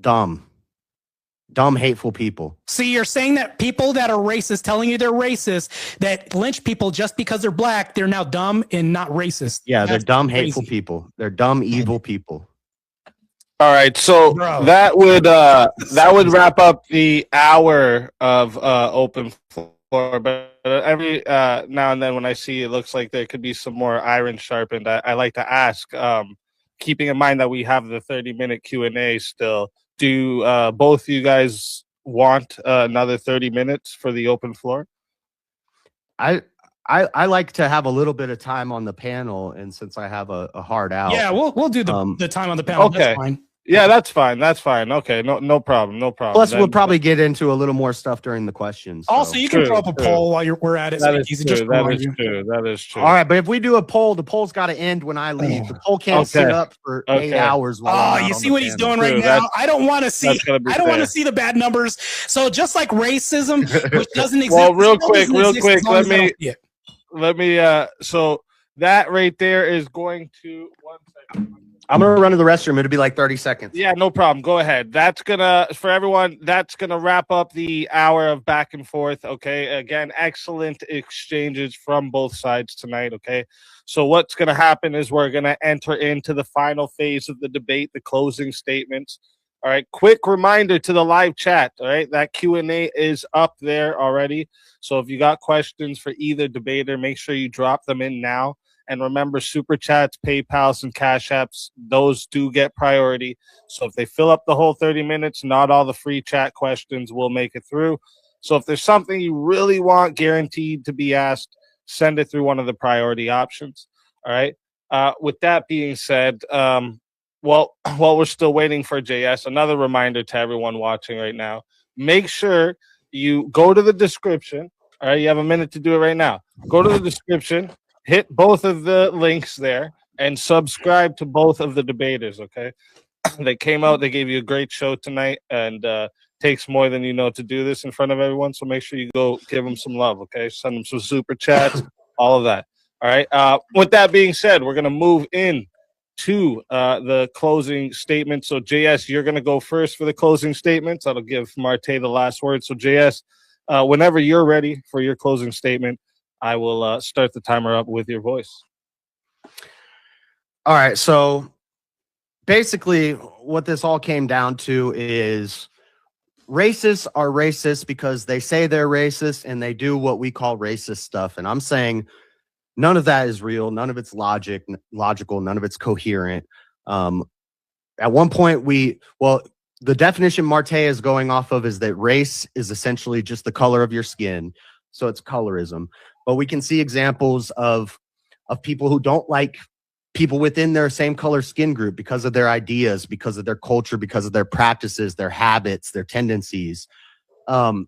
Dumb, hateful people. See, you're saying that people that are racist, telling you they're racist, that lynch people just because they're black, they're now dumb and not racist. Yeah, they're dumb, hateful people. They're dumb, evil people. All right, so that would wrap up the hour of open floor. But every now and then, when I see it looks like there could be some more iron sharpened, I like to ask, keeping in mind that we have the 30-minute Q&A still. Do both of you guys want another 30 minutes for the open floor? I like to have a little bit of time on the panel, and since I have a hard out, yeah, we'll do the time on the panel. Okay. That's fine. Yeah, that's fine. Okay, no problem. Plus, we'll probably get into a little more stuff during the questions. So. Also, you can throw up a poll while we're at it. That is true. All right, but if we do a poll, the poll's got to end when I leave. The poll can't sit up for 8 hours. You see what he's doing right now? I don't want to see. I don't want to see the bad numbers. So just like racism, which doesn't exist. Well, real quick, let me. So that right there is going to 1 second. I'm gonna run to the restroom. It'll be like 30 seconds. Yeah, no problem. Go ahead. That's gonna wrap up the hour of back and forth. Okay. Again, excellent exchanges from both sides tonight. Okay. So what's gonna happen is we're gonna enter into the final phase of the debate, the closing statements. All right. Quick reminder to the live chat. All right. That Q&A is up there already. So if you got questions for either debater, make sure you drop them in now. And remember, Super Chats, PayPals, and Cash Apps, those do get priority. So if they fill up the whole 30 minutes, not all the free chat questions will make it through. So if there's something you really want guaranteed to be asked, send it through one of the priority options. All right. With that being said, while we're still waiting for JS, another reminder to everyone watching right now, make sure you go to the description. All right. You have a minute to do it right now. Go to the description. Hit both of the links there and subscribe to both of the debaters, okay? They came out, they gave you a great show tonight, and takes more than you know to do this in front of everyone, so make sure you go give them some love, okay? Send them some super chats, all of that. All right. With that being said, we're gonna move in to the closing statement. So JS, you're gonna go first for the closing statements. That'll give Marte the last word. So JS, whenever you're ready for your closing statement, I will start the timer up with your voice. All right. So basically, what this all came down to is racists are racist because they say they're racist and they do what we call racist stuff. And I'm saying none of that is real. None of it's logical. None of it's coherent. At one point, the definition Marte is going off of is that race is essentially just the color of your skin. So it's colorism. But we can see examples of people who don't like people within their same color skin group because of their ideas, because of their culture, because of their practices, their habits, their tendencies. But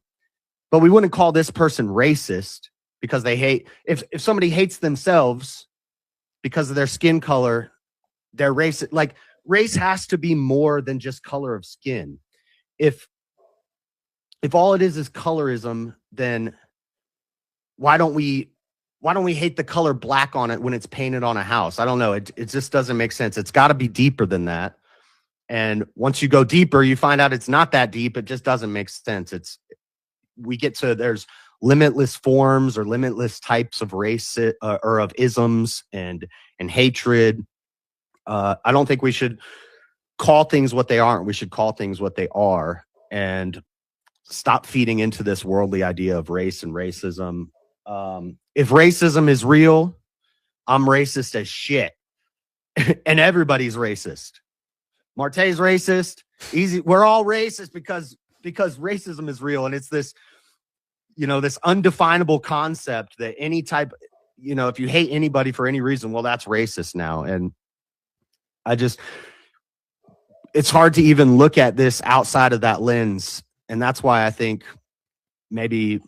we wouldn't call this person racist because they hate. If somebody hates themselves because of their skin color, they're racist. Like, race has to be more than just color of skin. If all it is colorism, then why don't we hate the color black on it when it's painted on a house? I don't know. It just doesn't make sense. It's got to be deeper than that. And once you go deeper, you find out it's not that deep. It just doesn't make sense. There's limitless forms or limitless types of race or of isms and hatred. I don't think we should call things what they aren't. We should call things what they are and stop feeding into this worldly idea of race and racism. If racism is real, I'm racist as shit. And everybody's racist. Marte's racist. Easy. We're all racist because racism is real. And it's this, this undefinable concept that any type, if you hate anybody for any reason, well, that's racist now. And it's hard to even look at this outside of that lens. And that's why I think maybe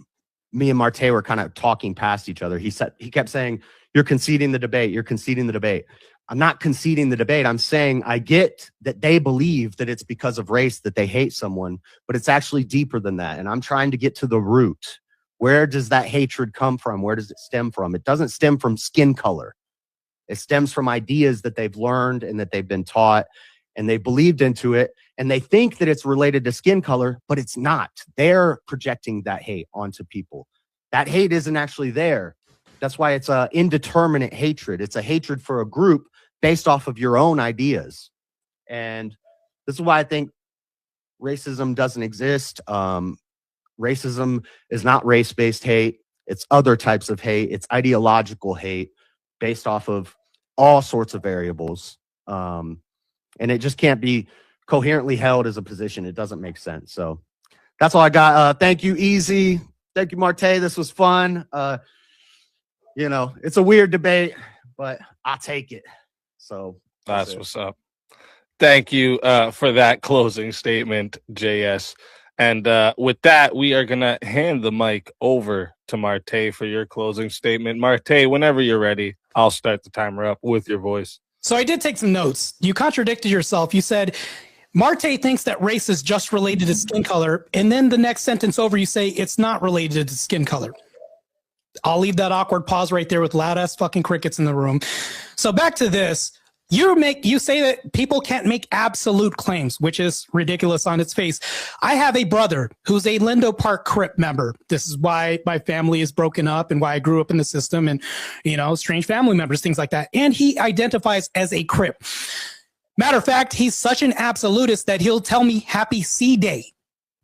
me and Marte were kind of talking past each other. He kept saying, "You're conceding the debate. You're conceding the debate." I'm not conceding the debate. I'm saying I get that they believe that it's because of race that they hate someone, but it's actually deeper than that. And I'm trying to get to the root. Where does that hatred come from? Where does it stem from? It doesn't stem from skin color. It stems from ideas that they've learned and that they've been taught, and they believed into it, and they think that it's related to skin color, but it's not. They're projecting that hate onto people. That hate isn't actually there. That's why it's an indeterminate hatred. It's a hatred for a group based off of your own ideas. And this is why I think racism doesn't exist. Racism is not race-based hate. It's other types of hate. It's ideological hate based off of all sorts of variables. And it just can't be coherently held as a position. It doesn't make sense. So that's all I got. Thank you, Easy. Thank you, Marte. This was fun. It's a weird debate, but I'll take it. So that's what's up. Thank you for that closing statement, JS. And with that, we are going to hand the mic over to Marte for your closing statement. Marte, whenever you're ready, I'll start the timer up with your voice. So I did take some notes. You contradicted yourself. You said Marte thinks that race is just related to skin color. And then the next sentence over, you say it's not related to skin color. I'll leave that awkward pause right there with loud ass fucking crickets in the room. So back to this. You say that people can't make absolute claims, which is ridiculous on its face. I have a brother who's a Lindo Park Crip member. This is why my family is broken up and why I grew up in the system and, strange family members, things like that. And he identifies as a Crip. Matter of fact, he's such an absolutist that he'll tell me happy C Day.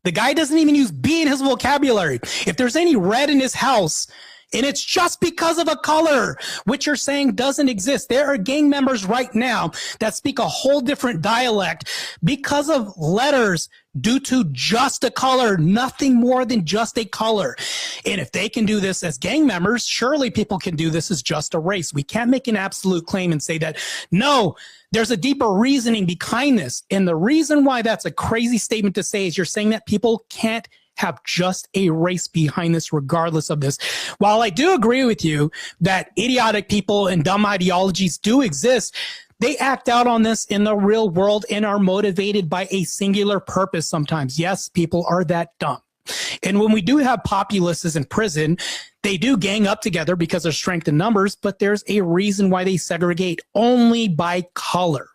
The guy doesn't even use B in his vocabulary. If there's any red in his house, and it's just because of a color, which you're saying doesn't exist. There are gang members right now that speak a whole different dialect because of letters due to just a color, nothing more than just a color. And if they can do this as gang members, surely people can do this as just a race. We can't make an absolute claim and say that, no, there's a deeper reasoning behind this. And the reason why that's a crazy statement to say is you're saying that people can't have just a race behind this regardless of this. While I do agree with you that idiotic people and dumb ideologies do exist, they act out on this in the real world and are motivated by a singular purpose sometimes. Yes, people are that dumb. And when we do have populists in prison, they do gang up together because of strength in numbers, but there's a reason why they segregate only by color.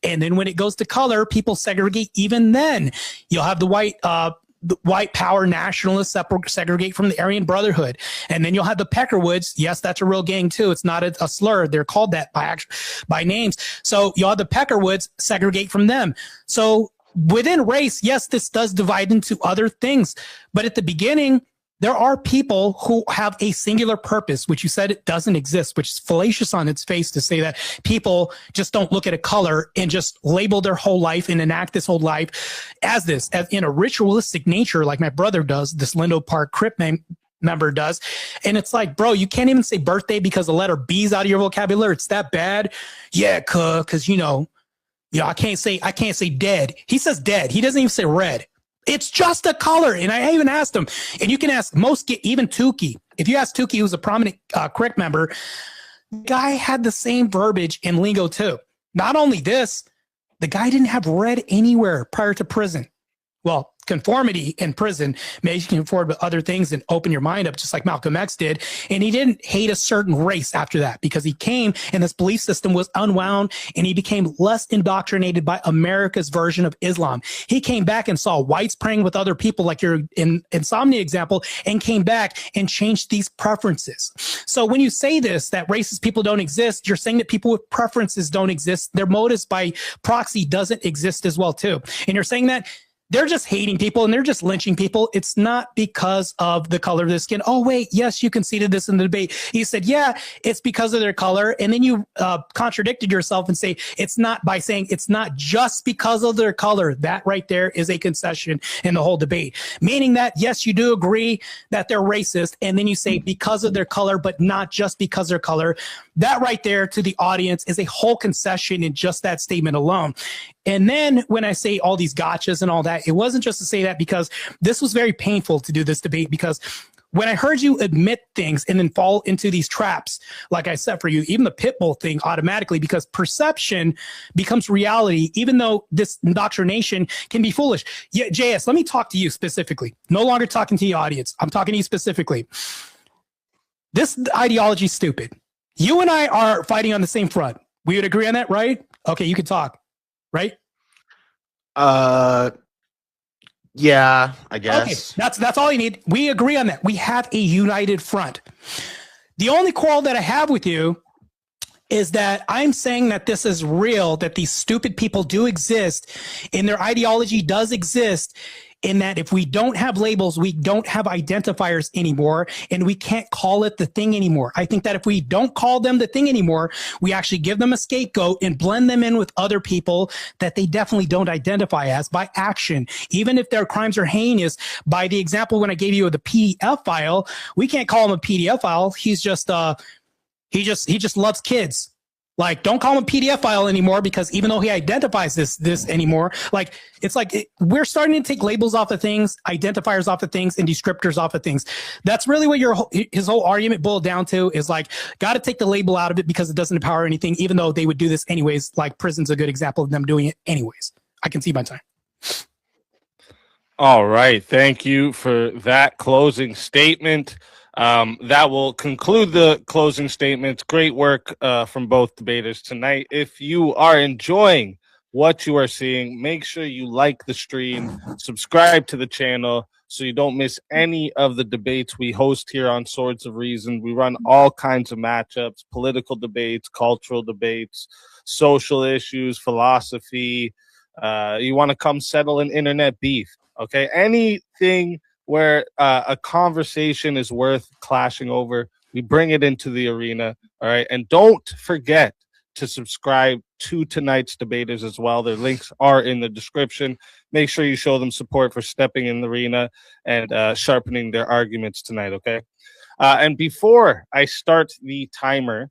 And then when it goes to color, people segregate even then. You'll have the white power nationalists segregate from the Aryan Brotherhood. And then you'll have the Peckerwoods. Yes, that's a real gang too. It's not a slur. They're called that by names. So you'll have the Peckerwoods segregate from them. So within race, yes, this does divide into other things. But at the beginning, there are people who have a singular purpose, which you said it doesn't exist, which is fallacious on its face to say that people just don't look at a color and just label their whole life and enact this whole life as in a ritualistic nature, like my brother does, this Lindo Park Crip member does. And it's like, bro, you can't even say birthday because the letter B's out of your vocabulary. It's that bad. Yeah, because I can't say dead. He says dead. He doesn't even say red. It's just a color. And I even asked him, and you can ask even Tukey. If you ask Tukey, who's a prominent Crick member, the guy had the same verbiage in lingo too. Not only this, the guy didn't have red anywhere prior to prison. Well, conformity in prison makes you conform with other things and open your mind up, just like Malcolm X did. And he didn't hate a certain race after that because he came and this belief system was unwound and he became less indoctrinated by America's version of Islam. He came back and saw whites praying with other people, like your insomnia example, and came back and changed these preferences. So when you say this, that racist people don't exist, you're saying that people with preferences don't exist. Their motives by proxy doesn't exist as well too. And you're saying that they're just hating people and they're just lynching people. It's not because of the color of their skin. Oh, wait, yes, you conceded this in the debate. You said, yeah, it's because of their color. And then you contradicted yourself and say it's not by saying it's not just because of their color. That right there is a concession in the whole debate, meaning that, yes, you do agree that they're racist. And then you say because of their color, but not just because of their color. That right there to the audience is a whole concession in just that statement alone. And then when I say all these gotchas and all that, it wasn't just to say that because this was very painful to do this debate, because when I heard you admit things and then fall into these traps, like I said for you, even the Pitbull thing automatically, because perception becomes reality, even though this indoctrination can be foolish. Yeah, JS, let me talk to you specifically. No longer talking to the audience. I'm talking to you specifically. This ideology is stupid. You and I are fighting on the same front. We would agree on that, right? Okay, you can talk. Right? Yeah, I guess. Okay, that's all you need. We agree on that. We have a united front. The only quarrel that I have with you is that I'm saying that this is real, that these stupid people do exist, and their ideology does exist, in that if we don't have labels, we don't have identifiers anymore, and we can't call it the thing anymore. I think that if we don't call them the thing anymore, we actually give them a scapegoat and blend them in with other people that they definitely don't identify as by action. Even if their crimes are heinous, by the example when I gave you the PDF file, we can't call him a PDF file. He's just he just loves kids. Like, don't call him a PDF file anymore, because even though he identifies this anymore, like, it's like we're starting to take labels off of things, identifiers off of things, and descriptors off of things. That's really what his whole argument boiled down to, is like, got to take the label out of it because it doesn't empower anything, even though they would do this anyways. Like, prison's a good example of them doing it anyways. I can see my time. All right. Thank you for that closing statement. That will conclude the closing statements. Great work from both debaters tonight. If you are enjoying what you are seeing, make sure you like the stream, subscribe to the channel so you don't miss any of the debates we host here on Swords of Reason. We run all kinds of matchups, political debates, cultural debates, social issues, philosophy. You want to come settle an internet beef, okay? Anything where a conversation is worth clashing over, we bring it into the arena, all right? And don't forget to subscribe to tonight's debaters as well. Their links are in the description. Make sure you show them support for stepping in the arena and sharpening their arguments tonight, okay? And before I start the timer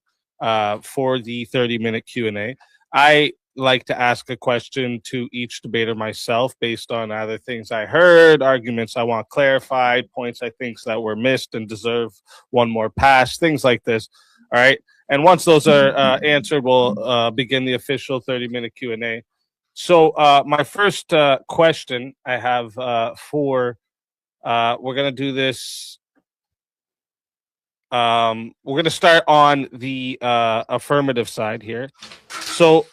for the 30-minute Q&A, I like to ask a question to each debater myself based on either things I heard, arguments I want clarified, points I think that were missed and deserve one more pass, things like this. All right. And once those are answered, we'll begin the official 30-minute Q&A. So my first question I have for We're gonna do this. We're gonna start on the affirmative side here. So,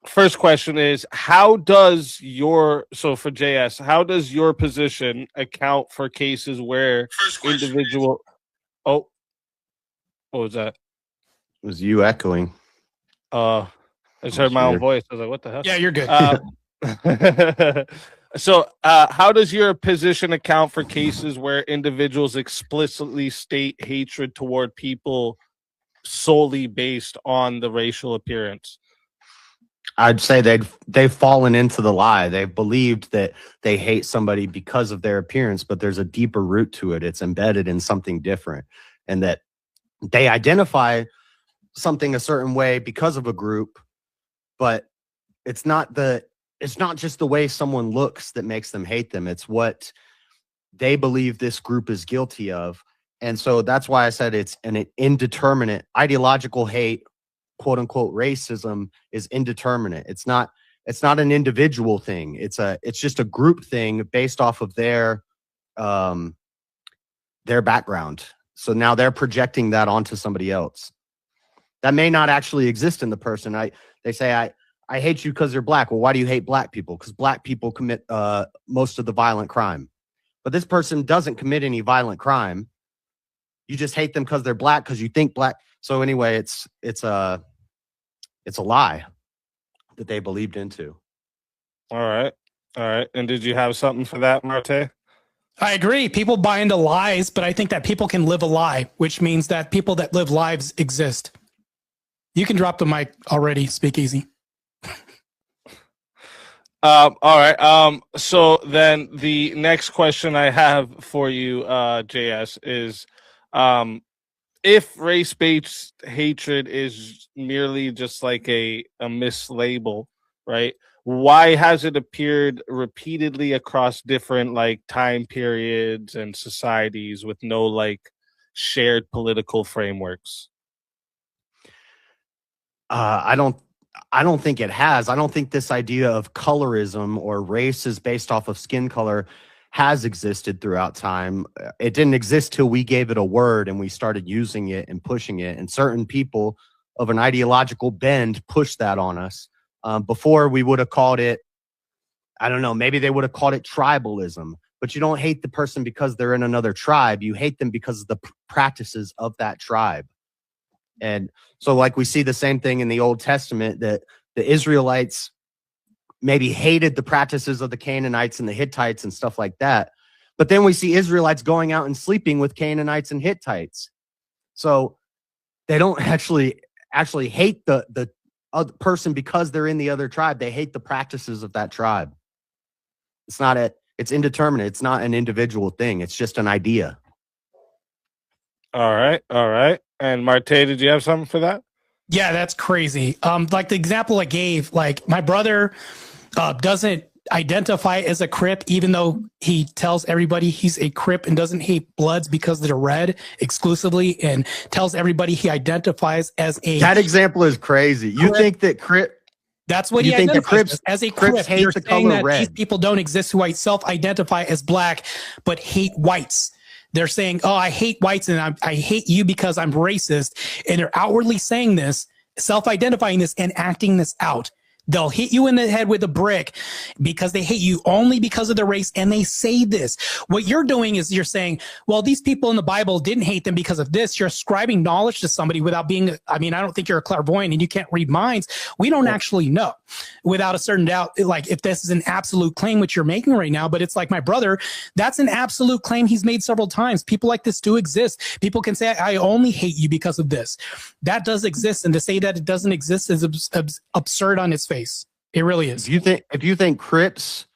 first question is, for JS, how does your position account for cases where individual? Oh, what was that? It was you echoing. I just heard my own voice. I was like, what the hell? Yeah, you're good. So, how does your position account for cases where individuals explicitly state hatred toward people solely based on the racial appearance? I'd say they've fallen into the lie. They've believed that they hate somebody because of their appearance, but there's a deeper root to it. It's embedded in something different, and that they identify something a certain way because of a group, but it's not just the way someone looks that makes them hate them. It's what they believe this group is guilty of. And so that's why I said it's an indeterminate ideological hate. Quote unquote racism is indeterminate. It's not an individual thing. It's just a group thing based off of their background. So now they're projecting that onto somebody else. That may not actually exist in the person. They say I hate you because you're black. Well, why do you hate black people? Because black people commit most of the violent crime. But this person doesn't commit any violent crime. You just hate them because they're black, because you think black. So anyway, it's a lie that they believed into. All right. And did you have something for that, Marte? I agree. People buy into lies, but I think that people can live a lie, which means that people that live lives exist. You can drop the mic already. Speak easy. All right. So then the next question I have for you, JS, is if race-based hatred is merely just like a mislabel, right? Why has it appeared repeatedly across different like time periods and societies with no like shared political frameworks? I don't think it has. I don't think this idea of colorism or race is based off of skin color has existed throughout time. It didn't exist till we gave it a word and we started using it and pushing it. And certain people of an ideological bend pushed that on us. Before we would have called it, I don't know, maybe they would have called it tribalism. But you don't hate the person because they're in another tribe. You hate them because of the practices of that tribe. And so like we see the same thing in the Old Testament, that the Israelites maybe hated the practices of the Canaanites and the Hittites and stuff like that. But then we see Israelites going out and sleeping with Canaanites and Hittites. So they don't actually hate the other person because they're in the other tribe. They hate the practices of that tribe. It's indeterminate. It's not an individual thing. It's just an idea. All right. And Marte, did you have something for that? Yeah, that's crazy. Like the example I gave, like my brother doesn't identify as a Crip, even though he tells everybody he's a Crip and doesn't hate Bloods because they're red exclusively, and tells everybody he identifies as a. That example is crazy. You Crip. think that Crip? That's what you he think the identifies Crips as a Crips Crip. hate You're the saying color that red. these people don't exist who self-identify as black but hate whites. They're saying, oh, I hate whites and I hate you because I'm racist. And they're outwardly saying this, self-identifying this and acting this out. They'll hit you in the head with a brick because they hate you only because of their race. And they say this. What you're doing is you're saying, well, these people in the Bible didn't hate them because of this. You're ascribing knowledge to somebody without being, I don't think you're a clairvoyant and you can't read minds. We don't actually know without a certain doubt, like if this is an absolute claim, which you're making right now, but it's like my brother, that's an absolute claim he's made several times. People like this do exist. People can say, I only hate you because of this. That does exist. And to say that it doesn't exist is absurd on its face. It really is. If you think Crips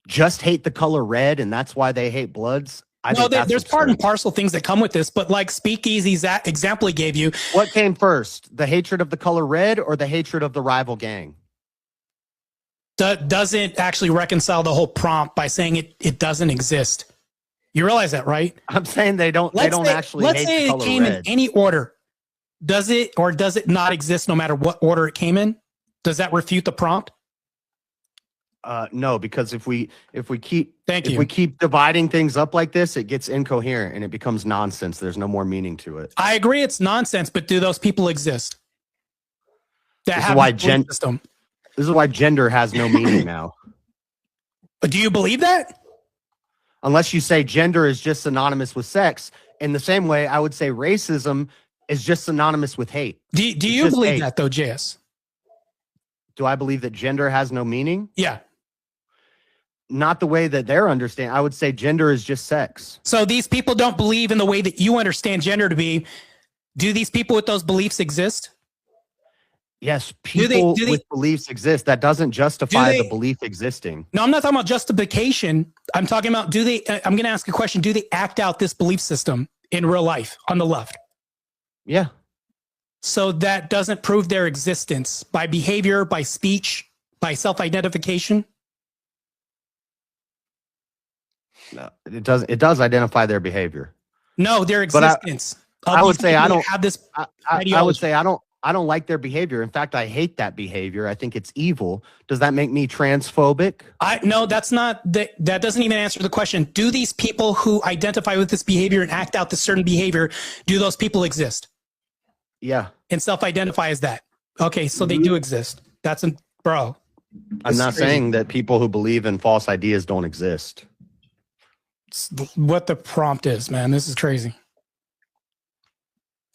just hate the color red and that's why they hate Bloods, there's part and parcel things that come with this, but like Speakeasy's that example he gave you. What came first, the hatred of the color red or the hatred of the rival gang? Doesn't actually reconcile the whole prompt by saying it doesn't exist. You realize that, right? I'm saying they don't actually let's hate say the it color came red. in any order. Does it or does it not exist no matter what order it came in? Does that refute the prompt? No, because if we keep Thank if you. we keep dividing things up like this, it gets incoherent and it becomes nonsense. There's no more meaning to it. I agree it's nonsense, but do those people exist? That This is have why a belief system. This is why gender has no meaning now. Do you believe that? Unless you say gender is just synonymous with sex. In the same way, I would say racism is just synonymous with hate. Do It's you just believe hate. that though, JS? Do I believe that gender has no meaning? Yeah. Not the way that they're understanding. I would say gender is just sex. So these people don't believe in the way that you understand gender to be. Do these people with those beliefs exist? Yes, Do they- people do they- with beliefs exist. That doesn't justify they- the belief existing. No, I'm not talking about justification. I'm talking about do they? I'm going to ask a question. Do they act out this belief system in real life on the left? Yeah. So that doesn't prove their existence by behavior, by speech, by self-identification. No, it does. It does identify their behavior. No, their But existence. of I would these say people I that don't have this. I would ideology. say I don't like their behavior. In fact, I hate that behavior. I think it's evil. Does that make me transphobic? No, that's not that doesn't even answer the question. Do these people who identify with this behavior and act out this certain behavior, do those people exist Yeah. and self-identify as that? Okay, so they do exist. That's bro. I'm That's not crazy. saying that people who believe in false ideas don't exist. It's what the prompt is, man. This is crazy.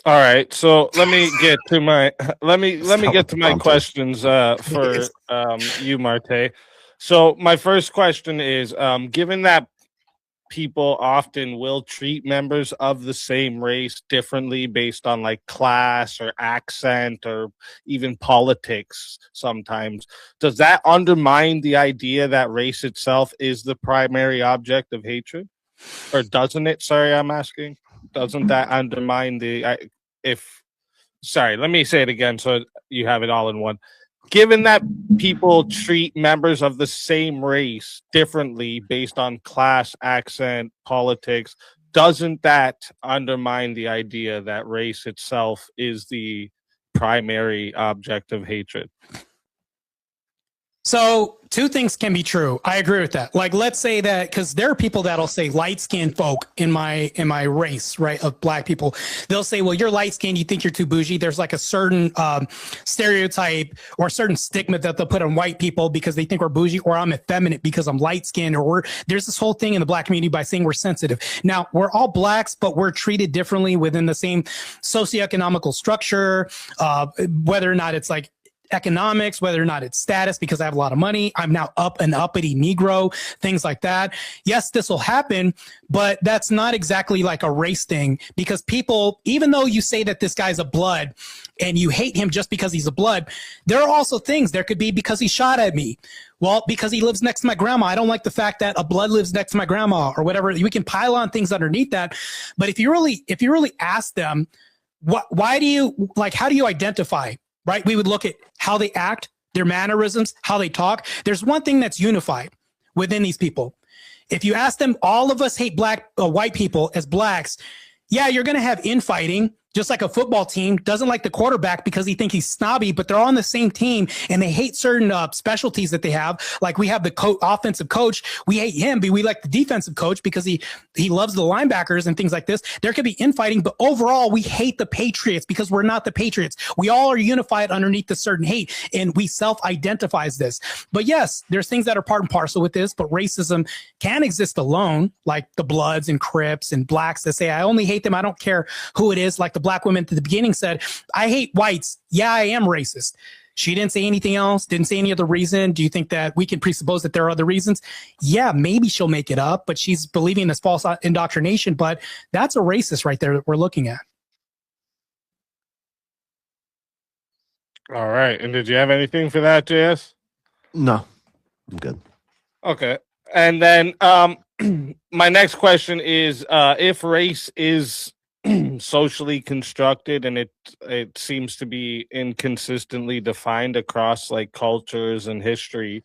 All right, so let me get to my let me not get what to the my prompt is. questions for you, Marte. So my first question is, given that people often will treat members of the same race differently based on like class or accent or even politics sometimes, does that undermine the idea that race itself is the primary object of hatred? Or doesn't it? Sorry, I'm asking. Doesn't that undermine sorry, let me say it again so you have it all in one. Given that people treat members of the same race differently based on class, accent, politics, doesn't that undermine the idea that race itself is the primary object of hatred? So two things can be true. I agree with that. Like, let's say that because there are people that'll say light-skinned folk in my race, right, of black people. They'll say, well, you're light-skinned, you think you're too bougie. There's like a certain stereotype or a certain stigma that they'll put on white people because they think we're bougie, or I'm effeminate because I'm light-skinned, or there's this whole thing in the black community by saying we're sensitive. Now, we're all blacks, but we're treated differently within the same socioeconomical structure, whether or not it's like economics, whether or not it's status, because I have a lot of money, I'm now an uppity Negro, things like that. Yes, this will happen, but that's not exactly like a race thing, because people, even though you say that this guy's a blood and you hate him just because he's a blood, there are also things. There could be because he shot at me. Well, because he lives next to my grandma. I don't like the fact that a blood lives next to my grandma or whatever. We can pile on things underneath that. But if you really ask them, how do you identify? Right? We would look at how they act, their mannerisms, how they talk. There's one thing that's unified within these people. If you ask them, all of us hate white people as blacks. Yeah, you're going to have infighting, just like a football team doesn't like the quarterback because he thinks he's snobby, but they're all on the same team and they hate certain specialties that they have. Like we have the offensive coach. We hate him, but we like the defensive coach because he loves the linebackers and things like this. There could be infighting, but overall we hate the Patriots because we're not the Patriots. We all are unified underneath a certain hate, and we self-identify as this. But yes, there's things that are part and parcel with this, but racism can exist alone, like the Bloods and Crips and blacks that say, I only hate them. I don't care who it is. Like the black woman at the beginning said, I hate whites. Yeah, I am racist. She didn't say anything else, didn't say any other reason. Do you think that we can presuppose that there are other reasons? Yeah, maybe she'll make it up, but she's believing this false indoctrination. But that's a racist right there that we're looking at. All right. And did you have anything for that, JS? No, I'm good. Okay. And then my next question is, if race is socially constructed and it seems to be inconsistently defined across like cultures and history,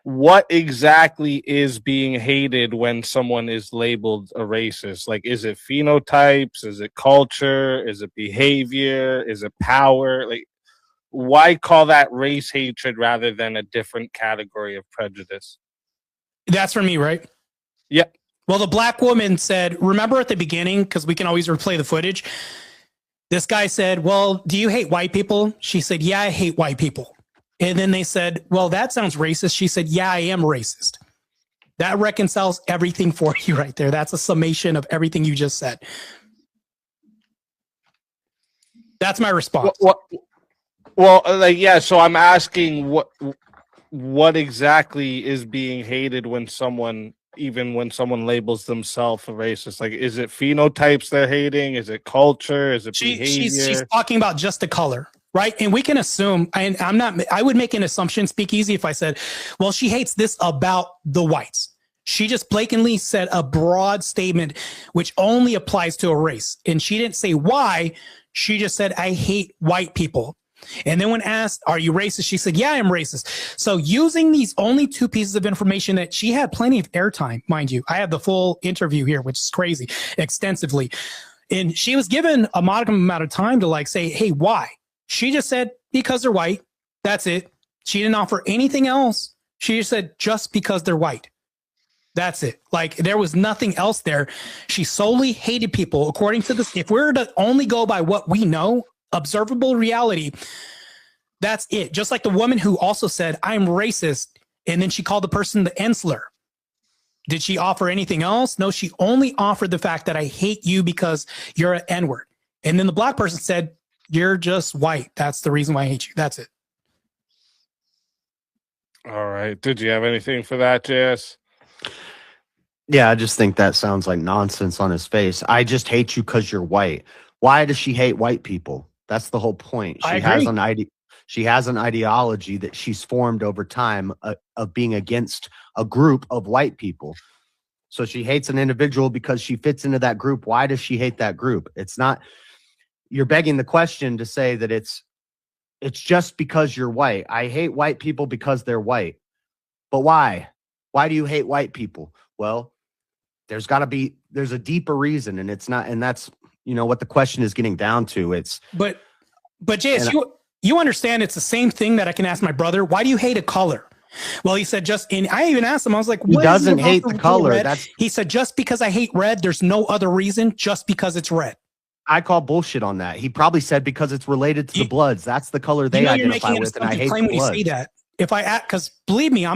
what exactly is being hated when someone is labeled a racist? Like, is it phenotypes? Is it culture? Is it behavior? Is it power? Like, why call that race hatred rather than a different category of prejudice? That's for me, right? Yeah. Well, the black woman said, remember at the beginning, because we can always replay the footage. This guy said, well, do you hate white people? She said, yeah, I hate white people. And then they said, well, that sounds racist. She said, yeah, I am racist. That reconciles everything for you right there. That's a summation of everything you just said. That's my response. Well, like, yeah. So I'm asking what exactly is being hated when someone labels themselves a racist? Like, is it phenotypes they're hating? Is it culture? Is it behavior? She's talking about just the color, right? And we can assume, and I would make an assumption, speak easy, if I said, well, she hates this about the whites. She just blatantly said a broad statement which only applies to a race. And she didn't say why. She just said, I hate white people. And then when asked, are you racist? She said, yeah, I'm racist. So using these only two pieces of information that she had plenty of airtime, mind you, I have the full interview here, which is crazy, extensively. And she was given a modicum amount of time to like say, hey, why? She just said, because they're white. That's it. She didn't offer anything else. She just said, just because they're white. That's it. Like, there was nothing else there. She solely hated people. According to this, if we were to only go by what we know, observable reality, that's it. Just like the woman who also said, I'm racist, and then she called the person the Ensler. Did she offer anything else? No, she only offered the fact that I hate you because you're an N-word. And then the black person said, you're just white. That's the reason why I hate you. That's it. All right. Did you have anything for that, JS? Yeah, I just think that sounds like nonsense on his face. I just hate you because you're white. Why does she hate white people? That's the whole point. She has an ideology that she's formed over time of being against a group of white people. So she hates an individual because she fits into that group. Why does she hate that group? It's not, you're begging the question to say that it's just because you're white. I hate white people because they're white. But why? Why do you hate white people? Well, there's a deeper reason, and it's not, and that's, you know, what the question is getting down to. But JS, you understand it's the same thing that I can ask my brother. Why do you hate a color? Well, he said and I even asked him, I was like, he doesn't hate the color. He said, just because I hate red, there's no other reason, just because it's red. I call bullshit on that. He probably said because it's related to the Bloods. That's the color they identify with, and I hate claim the when you say that. If I because believe me,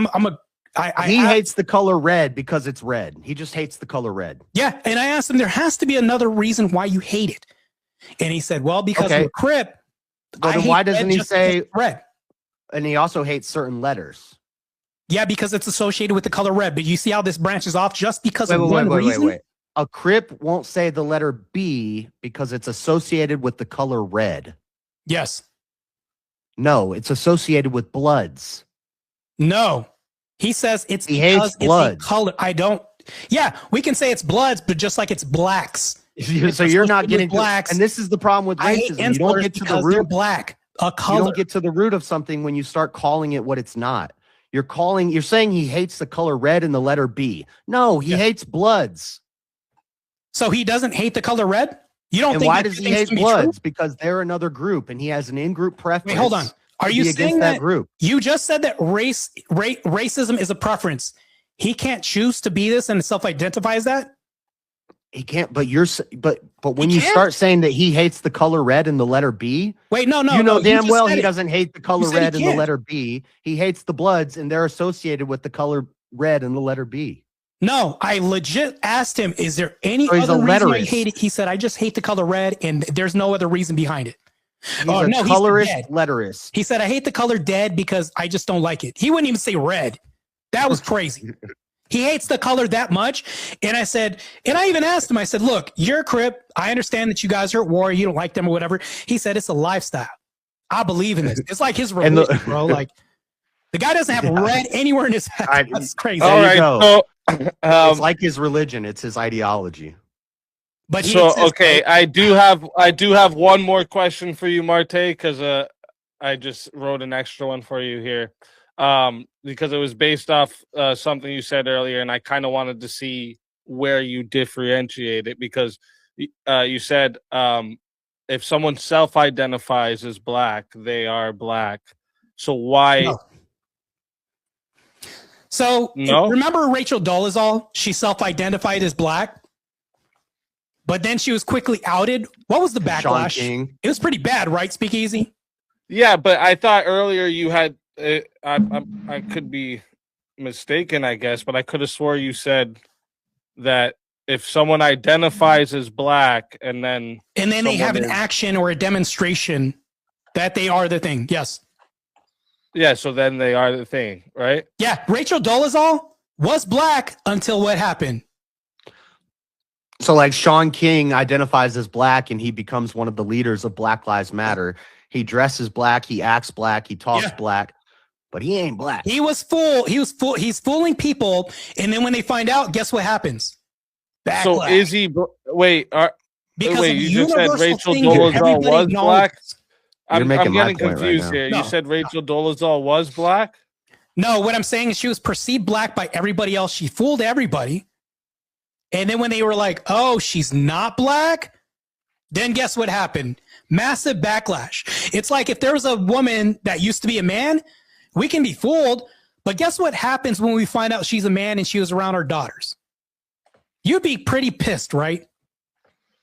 he hates the color red because it's red. He just hates the color red. Yeah, and I asked him, there has to be another reason why you hate it, and he said, well, because I'm a Crip. But then why doesn't he say red? And he also hates certain letters. Yeah, because it's associated with the color red. But you see how this branches off just because of one reason? Wait. A Crip won't say the letter B because it's associated with the color red. Yes. No, it's associated with Bloods. No. He says he hates Bloods. It's a color. I don't. Yeah, we can say it's Bloods, but just like it's blacks. So you're not getting blacks, and this is the problem with racism. You don't get to the root. Black, a color. You don't get to the root of something when you start calling it what it's not. You're saying he hates the color red and the letter B. No, he hates Bloods. So he doesn't hate the color red? You don't think why does he hate Bloods? Because they're another group and he has an in-group preference. Wait, hold on. Are you saying that group? You just said that racism is a preference. He can't choose to be this and self-identify as that? He can't, but when you start saying that he hates the color red and the letter B, wait, no, you know damn well he doesn't hate the color red and the letter B. He hates the Bloods and they're associated with the color red and the letter B. No, I legit asked him, is there any other reason I hate it? He said, I just hate the color red and there's no other reason behind it. He's a colorist letterist. He said, I hate the color dead because I just don't like it. He wouldn't even say red. That was crazy. He hates the color that much. And I said, and I even asked him, I said, look, you're a Crip. I understand that you guys are at war. You don't like them or whatever. He said, it's a lifestyle. I believe in this. It's like his religion, bro. Like the guy doesn't have red anywhere in his head. That's crazy. All right. So, it's like his religion. It's his ideology. But okay, I do have one more question for you, Marte, because I just wrote an extra one for you here. Because it was based off something you said earlier, and I kind of wanted to see where you differentiate it, because you said if someone self-identifies as black, they are black. So why? No. So No? remember Rachel Dolezal? She self-identified as black, but then she was quickly outed. What was the Sean backlash? King. It was pretty bad, right? Speakeasy. Yeah, but I thought earlier you had. I could be mistaken, I guess, but I could have swore you said that if someone identifies as black and then they have an is- action or a demonstration that they are the thing. Yes. Yeah, so then they are the thing, right? Yeah. Rachel Dolezal was black until what happened? So like Sean King identifies as black and he becomes one of the leaders of Black Lives Matter. He dresses black, he acts black, he talks black, but he ain't black. He's fooling people, and then when they find out, guess what happens? Backlash. So is he? Wait, Because wait. of You just said universal Rachel thing that Dolezal everybody was black. acknowledges. I'm making my getting point right confused now. here. No. You said Rachel Dolezal was black. No, what I'm saying is she was perceived black by everybody else. She fooled everybody. And then when they were like, oh, she's not black, then guess what happened? Massive backlash. It's like if there was a woman that used to be a man, we can be fooled. But guess what happens when we find out she's a man and she was around our daughters? You'd be pretty pissed, right?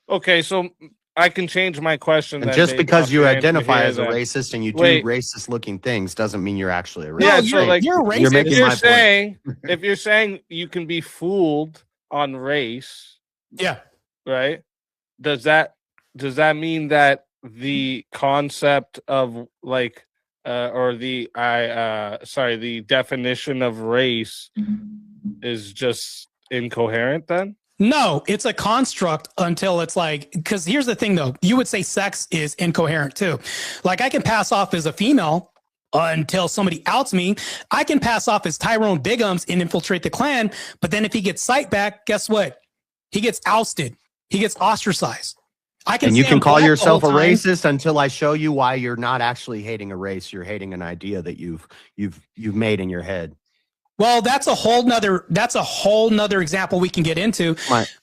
Okay, so I can change my question. And then just based because off you your answer identify here as a then. racist and you do Wait. racist looking things doesn't mean you're actually a racist. Yeah, No, so like you're racist. You're if making you're my point. saying if you're saying you can be fooled on race, Yeah. right? Does that mean that the concept of like or the definition of race is just incoherent then? No, it's a construct until it's like, because here's the thing though, you would say sex is incoherent too. Like I can pass off as a female until somebody outs me. I can pass off as Tyrone Biggums and infiltrate the Klan, but then if he gets sight back, guess what? He gets ousted. He gets ostracized. I can And you say can I'm call black the yourself a whole time. racist until I show you why you're not actually hating a race. You're hating an idea that you've made in your head. Well, that's a whole nother example we can get into,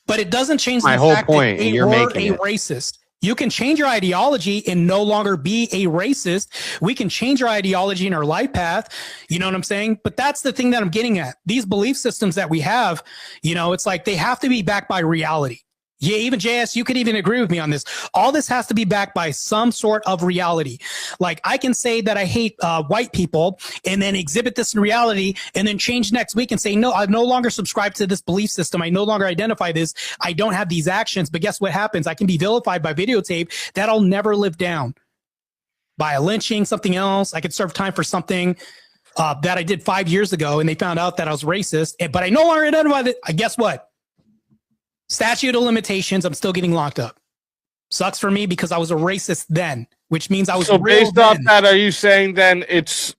but it doesn't change my the whole fact point, that and they you're were making a it. racist. You can change your ideology and no longer be a racist. We can change our ideology and our life path. You know what I'm saying? But that's the thing that I'm getting at. These belief systems that we have, you know, it's like they have to be backed by reality. Yeah, even JS, you could even agree with me on this. All this has to be backed by some sort of reality. Like I can say that I hate white people and then exhibit this in reality and then change next week and say, no, I no longer subscribe to this belief system. I no longer identify this. I don't have these actions. But guess what happens? I can be vilified by videotape. That'll never live down. By a lynching, something else. I could serve time for something that I did 5 years ago and they found out that I was racist. But I no longer identify it. Guess what? Statute of limitations, I'm still getting locked up. Sucks for me because I was a racist then, which means I was So real based off then. that, are you saying then it's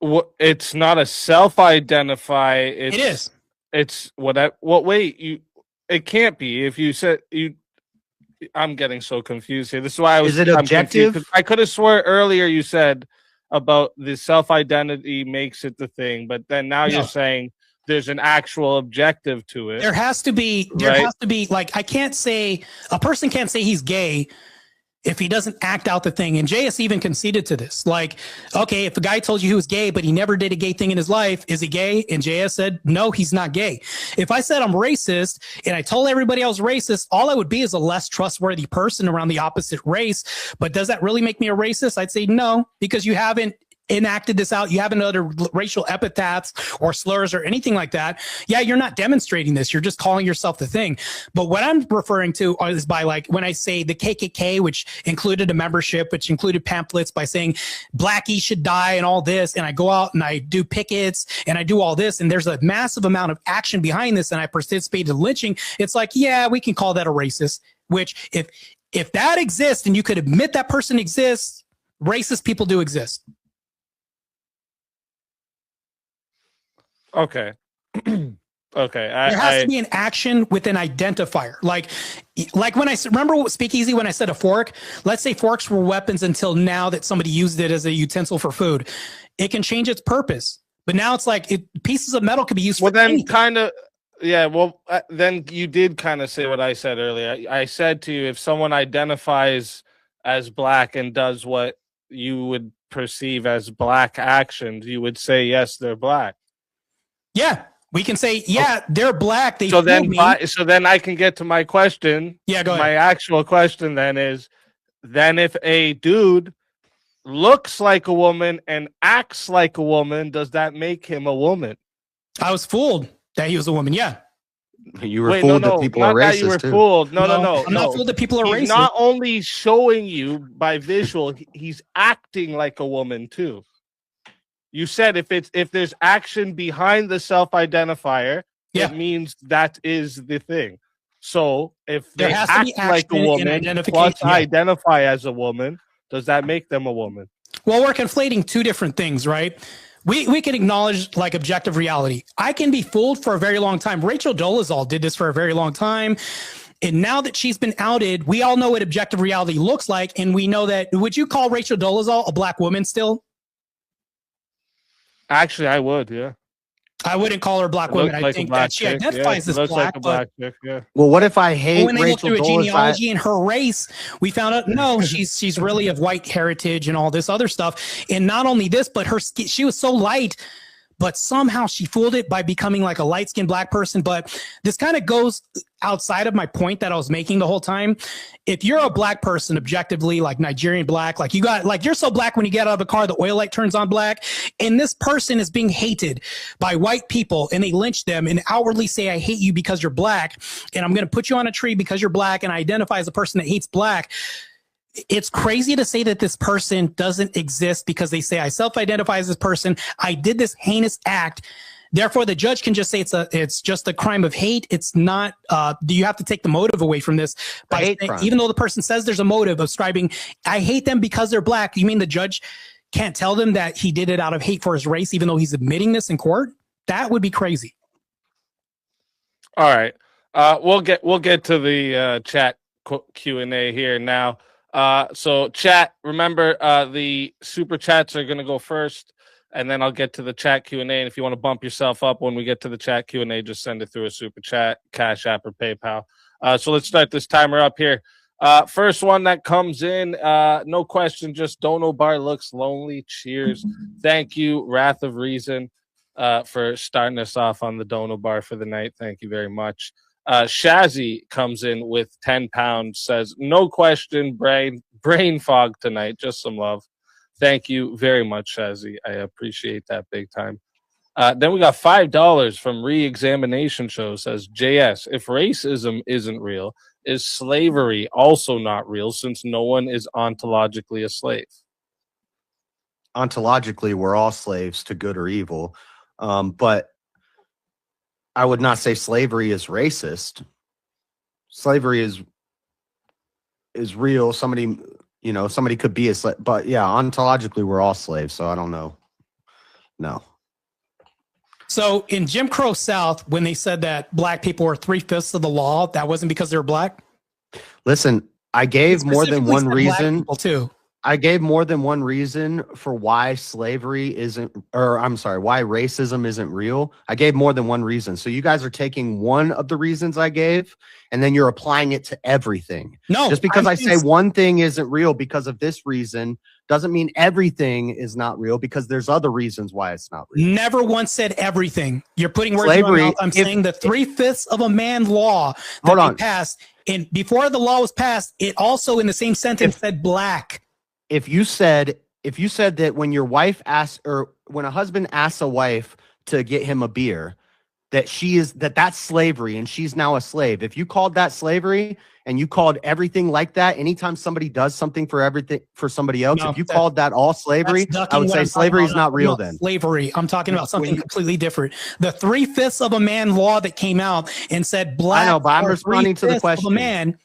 not a self-identify? It is. It's what? Well, wait, it can't be. If you said you, I'm getting so confused here. This is why I was. Is it I'm confused, objective? 'cause I could have swore earlier you said about the self-identity makes it the thing, but then now No. you're saying there's an actual objective to it. There has to be, like, I can't say, a person can't say he's gay if he doesn't act out the thing. And JS even conceded to this. Like, okay, if a guy told you he was gay, but he never did a gay thing in his life, is he gay? And JS said, no, he's not gay. If I said I'm racist and I told everybody I was racist, all I would be is a less trustworthy person around the opposite race. But does that really make me a racist? I'd say no, because you haven't enacted this out. You haven't uttered racial epithets or slurs or anything like that. Yeah, you're not demonstrating this. You're just calling yourself the thing. But what I'm referring to is by, like, when I say the KKK, which included a membership, which included pamphlets by saying Blackie should die and all this. And I go out and I do pickets and I do all this. And there's a massive amount of action behind this. And I participated in lynching. It's like, yeah, we can call that a racist, which if that exists and you could admit that person exists, racist people do exist. Okay. Okay. There has to be an action with an identifier. Like when I remember what Speakeasy, when I said a fork, let's say forks were weapons until now that somebody used it as a utensil for food. It can change its purpose. But now it's like pieces of metal can be used Well, for then anything. kind of Yeah, well, then you did kind of say what I said earlier. I said to you, if someone identifies as black and does what you would perceive as black actions, you would say yes, they're black. Yeah, we can say they're black. They so fooled then, me. so then I can get to my question. Yeah, go ahead. My actual question then is, then if a dude looks like a woman and acts like a woman, does that make him a woman? I was fooled that he was a woman. Yeah. You were fooled that people are racist. You were too. fooled. No. I'm not fooled that people are He's racist. not only showing you by visual, he's acting like a woman too. You said if there's action behind the self-identifier, it means that is the thing. So if There they has to act be like a action in woman identification, plus identify as a woman, does that make them a woman? Well, we're conflating two different things, right? We can acknowledge like objective reality. I can be fooled for a very long time. Rachel Dolezal did this for a very long time. And now that she's been outed, we all know what objective reality looks like. And we know that, would you call Rachel Dolezal a black woman still? Actually, I would, yeah. I wouldn't call her a black woman. I think that she identifies as black. Black chick, yeah. Well, what if I hate when they look Rachel through a Dolezal? genealogy and her race, we found out no, she's really of white heritage and all this other stuff. And not only this, but she was so light, but somehow she fooled it by becoming like a light-skinned black person. But this kind of goes outside of my point that I was making the whole time. If you're a black person, objectively, like Nigerian black, like you're so black when you get out of the car, the oil light turns on black, and this person is being hated by white people and they lynch them and outwardly say, I hate you because you're black. And I'm going to put you on a tree because you're black and I identify as a person that hates black. It's crazy to say that this person doesn't exist because they say I self-identify as this person. I did this heinous act. Therefore, the judge can just say it's just a crime of hate. It's not. Do you have to take the motive away from this? By saying, even though the person says there's a motive of ascribing, I hate them because they're black. You mean the judge can't tell them that he did it out of hate for his race, even though he's admitting this in court? That would be crazy. All right, we'll get to the chat Q&A here now. So chat, remember the super chats are going to go first, and then I'll get to the chat Q&A. And if you want to bump yourself up when we get to the chat Q&A, just send it through a super chat, Cash App, or PayPal. So let's start this timer up here. First one that comes in, no question, just Dono Bar looks lonely. Cheers. Thank you, Wrath of Reason, for starting us off on the Dono Bar for the night. Thank you very much. Shazzy comes in with 10 pounds, says, no question, brain fog tonight. Just some love. Thank you very much, Shazzy. I appreciate that big time. Then we got $5 from Re-Examination Show, says, JS, if racism isn't real, is slavery also not real since no one is ontologically a slave? Ontologically, we're all slaves to good or evil. But I would not say slavery is racist. Slavery is real. Somebody could be a slave, but yeah, ontologically we're all slaves. So I don't know. No. So in Jim Crow South, when they said that black people were 3/5 of the law, that wasn't because they were black. Listen, I gave more than one reason too. I gave more than one reason for why slavery isn't, or I'm sorry, why racism isn't real. I gave more than one reason. So you guys are taking one of the reasons I gave, and then you're applying it to everything. No, just because I say one thing isn't real because of this reason doesn't mean everything is not real, because there's other reasons why it's not real. Never once said everything. You're putting words in my mouth. I'm saying the 3/5 of a man law that they passed, and before the law was passed, it also in the same sentence said black. If you said that when your wife asks, or when a husband asks a wife to get him a beer, that's slavery and she's now a slave. If you called that slavery and you called everything like that, anytime somebody does something for somebody else, if you called that all slavery, I would say slavery is not real then. Slavery. I'm talking about something completely different. The 3/5 of a man law that came out and said black. I know, but I'm responding to the question. Of a man.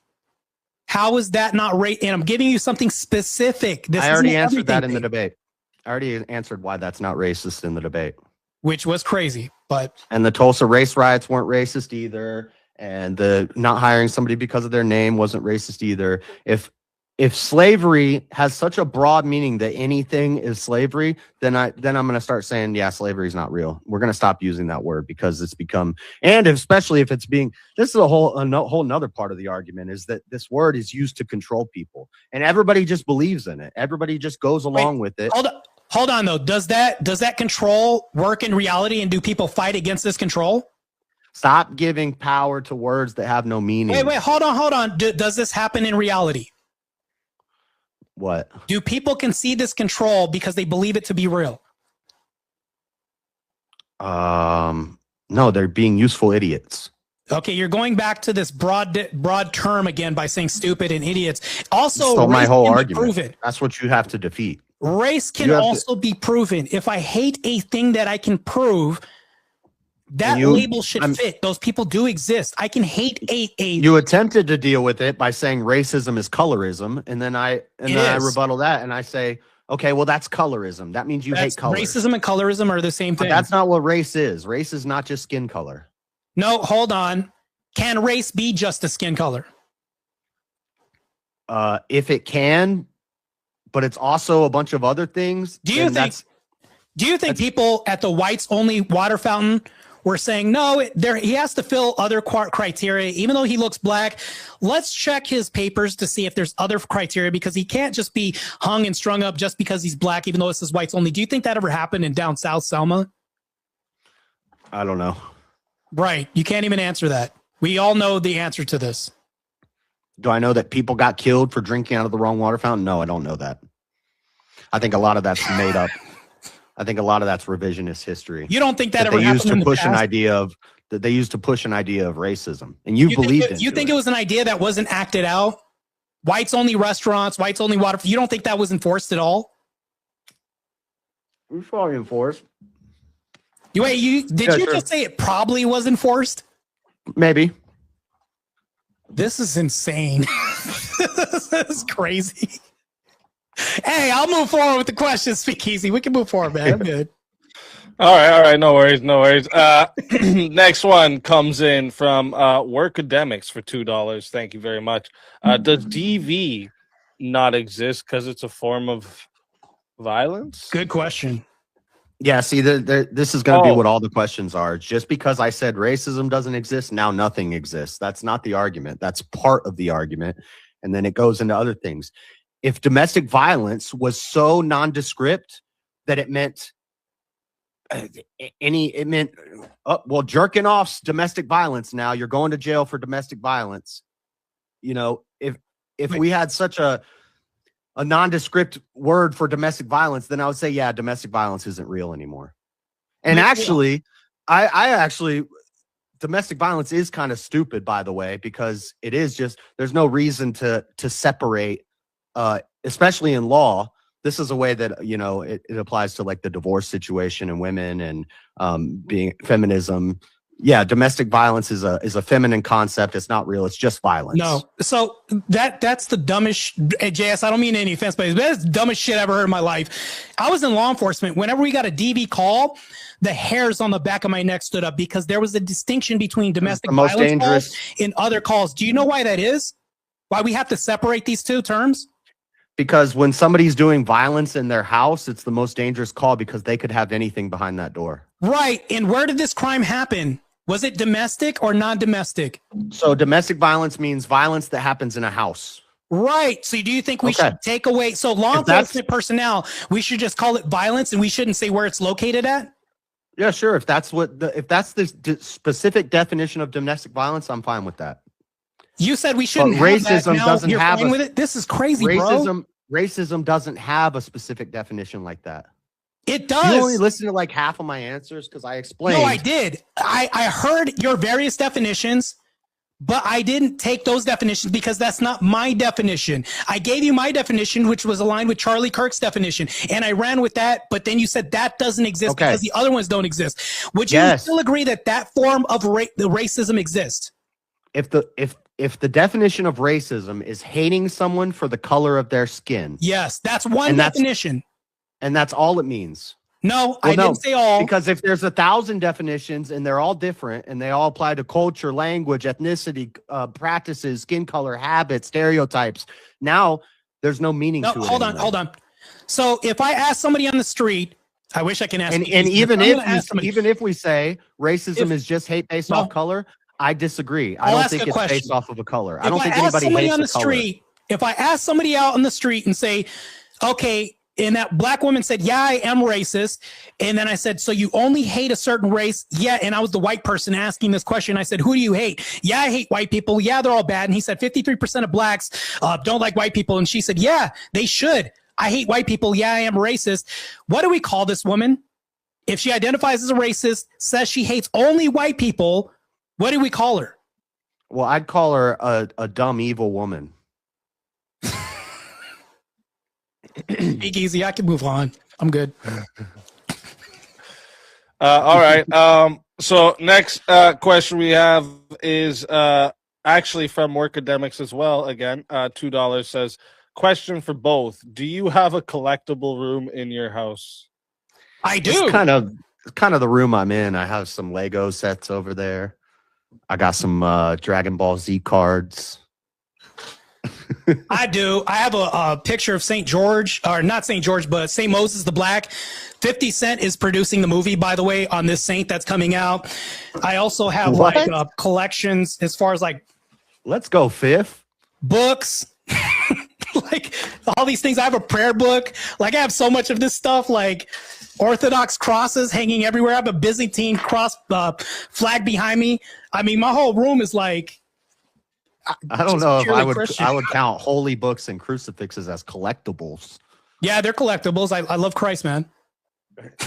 How is that not right? And I'm giving you something specific. I already answered that in the debate. I already answered why that's not racist in the debate. Which was crazy, and the Tulsa race riots weren't racist either. And the not hiring somebody because of their name wasn't racist either. If if slavery has such a broad meaning that anything is slavery, then I'm going to start saying, yeah, slavery is not real. We're going to stop using that word because it's become, and especially if it's being, this is a whole nother part of the argument is that this word is used to control people and everybody just believes in it. Everybody just goes along with it. Hold on though. Does that control work in reality, and do people fight against this control? Stop giving power to words that have no meaning. Wait, hold on. Does this happen in reality? What? Do people concede this control because they believe it to be real? No, they're being useful idiots. Okay, you're going back to this broad term again by saying stupid and idiots. Also, so my whole argument. Proven. That's what you have to defeat. Race can also be proven. If I hate a thing that I can prove, that label should fit. Those people do exist. I can hate a. You attempted to deal with it by saying racism is colorism, and then I rebuttal that and I say, okay, well that's colorism. That means you hate color. Racism and colorism are the same thing. But that's not what race is. Race is not just skin color. No, hold on. Can race be just a skin color? If it can, but it's also a bunch of other things. Do you think people at the whites only water fountain were saying, no, he has to fill other criteria, even though he looks black? Let's check his papers to see if there's other criteria, because he can't just be hung and strung up just because he's black, even though it says whites only. Do you think that ever happened in down south Selma? I don't know. Right. You can't even answer that. We all know the answer to this. Do I know that people got killed for drinking out of the wrong water fountain? No, I don't know that. I think a lot of that's made up. I think a lot of that's revisionist history. You don't think that ever they happened used to in the push past? an idea of that they used to push an idea of racism, and you believed it. You think it was an idea that wasn't acted out? Whites only restaurants, whites only water. You don't think that was enforced at all? It was probably enforced. Did you just say it probably was enforced? Maybe. This is insane. This is crazy. Hey, I'll move forward with the questions. Speak easy. We can move forward, man. I'm good. All right. No worries. Next one comes in from Workademics for $2. Thank you very much. Does DV not exist because it's a form of violence? Good question. Yeah, see, this is going to be what all the questions are. Just because I said racism doesn't exist, now nothing exists. That's not the argument. That's part of the argument. And then it goes into other things. If domestic violence was so nondescript that it meant jerking off's domestic violence. Now you're going to jail for domestic violence. You know, if we had such a nondescript word for domestic violence, then I would say, yeah, domestic violence isn't real anymore. And actually, domestic violence is kind of stupid, by the way, because it is just, there's no reason to separate, especially in law. This is a way that, you know, it applies to like the divorce situation and women and being feminism. Yeah, domestic violence is a feminine concept. It's not real. It's just violence. No. So that's the dumbest, JS, I don't mean any offense, but that's the dumbest shit I ever heard in my life. I was in law enforcement. Whenever we got a DV call, the hairs on the back of my neck stood up because there was a distinction between domestic violence calls and other calls. Do you know why that is? Why we have to separate these two terms? Because when somebody's doing violence in their house, it's the most dangerous call because they could have anything behind that door. Right. And where did this crime happen? Was it domestic or non-domestic? So domestic violence means violence that happens in a house. Right. So do you think we should take away? So law enforcement personnel, we should just call it violence and we shouldn't say where it's located at? Yeah, sure. If that's the specific definition of domestic violence, I'm fine with that. You said we shouldn't have racism that. Now doesn't you're have fine with it? This is crazy, bro. Racism doesn't have a specific definition like that. It does. You only listen to like half of my answers because I explained. No, I did. I heard your various definitions, but I didn't take those definitions because that's not my definition. I gave you my definition, which was aligned with Charlie Kirk's definition, and I ran with that, but then you said that doesn't exist because the other ones don't exist. Would you still agree that that form of the racism exists? If the definition of racism is hating someone for the color of their skin. Yes, that's one definition. And that's all it means. No, I didn't say all. Because if there's 1,000 definitions and they're all different and they all apply to culture, language, ethnicity, practices, skin color, habits, stereotypes, now There's no meaning No, to it. hold on, anymore. hold on. So if I ask somebody on the street, I wish I can ask. And you, even I'm gonna ask if somebody- even if we say racism is just hate based off color, I disagree. I I'll don't ask think a it's question. based off of a color. I If don't think ask anybody somebody hates on the a color. street, if I ask somebody out on the street and say, okay, and that black woman said, yeah, I am racist. And then I said, so you only hate a certain race? Yeah. And I was the white person asking this question. I said, who do you hate? Yeah, I hate white people. Yeah, they're all bad. And he said, 53% of blacks don't like white people. And she said, yeah, they should. I hate white people. Yeah, I am racist. What do we call this woman? If she identifies as a racist, says she hates only white people, what do we call her? Well, I'd call her a dumb, evil woman. Speak easy. I can move on. I'm good. All right. So next question we have is actually from Workademics as well. Again, $2 says, question for both. Do you have a collectible room in your house? I do. It's kind of the room I'm in. I have some Lego sets over there. I got some Dragon Ball Z cards. I do. I have a picture of St. George, or not St. George, but St. Moses the Black. 50 Cent is producing the movie, by the way, on this saint that's coming out. I also have What? like collections as far as like Let's go, Fifth. books, like all these things. I have a prayer book. Like I have so much of this stuff, like Orthodox crosses hanging everywhere. I have a Byzantine cross flag behind me. I mean, my whole room is like. I don't just know if purely I would Christian. I would count holy books and crucifixes as collectibles. Yeah, they're collectibles. I love Christ, man.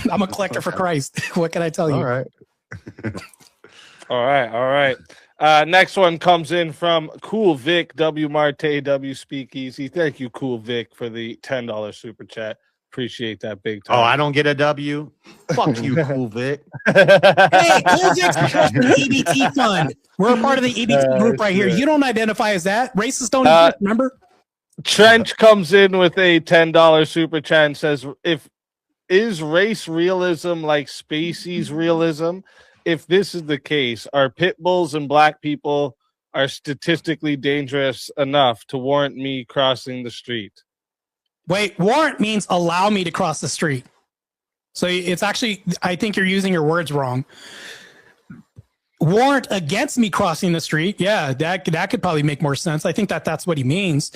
I'm a collector for Christ. What can I tell you? All right. All right. Next one comes in from Cool Vic, W Marte, W Speakeasy. Thank you, Cool Vic, for the $10 super chat. Appreciate that big time. Oh, I don't get a W. Fuck you, Cool Vic. Hey, Cool Vic's part of the EBT fund. We're a part of the EBT group right here. shit. You don't identify as that. Racists don't exist, remember? Trench comes in with a $10 super chat and says, is race realism like species realism? If this is the case, are pit bulls and black people are statistically dangerous enough to warrant me crossing the street? Wait, warrant means allow me to cross the street. So it's actually, I think you're using your words wrong. Warrant against me crossing the street. Yeah, that could probably make more sense. I think that's what he means.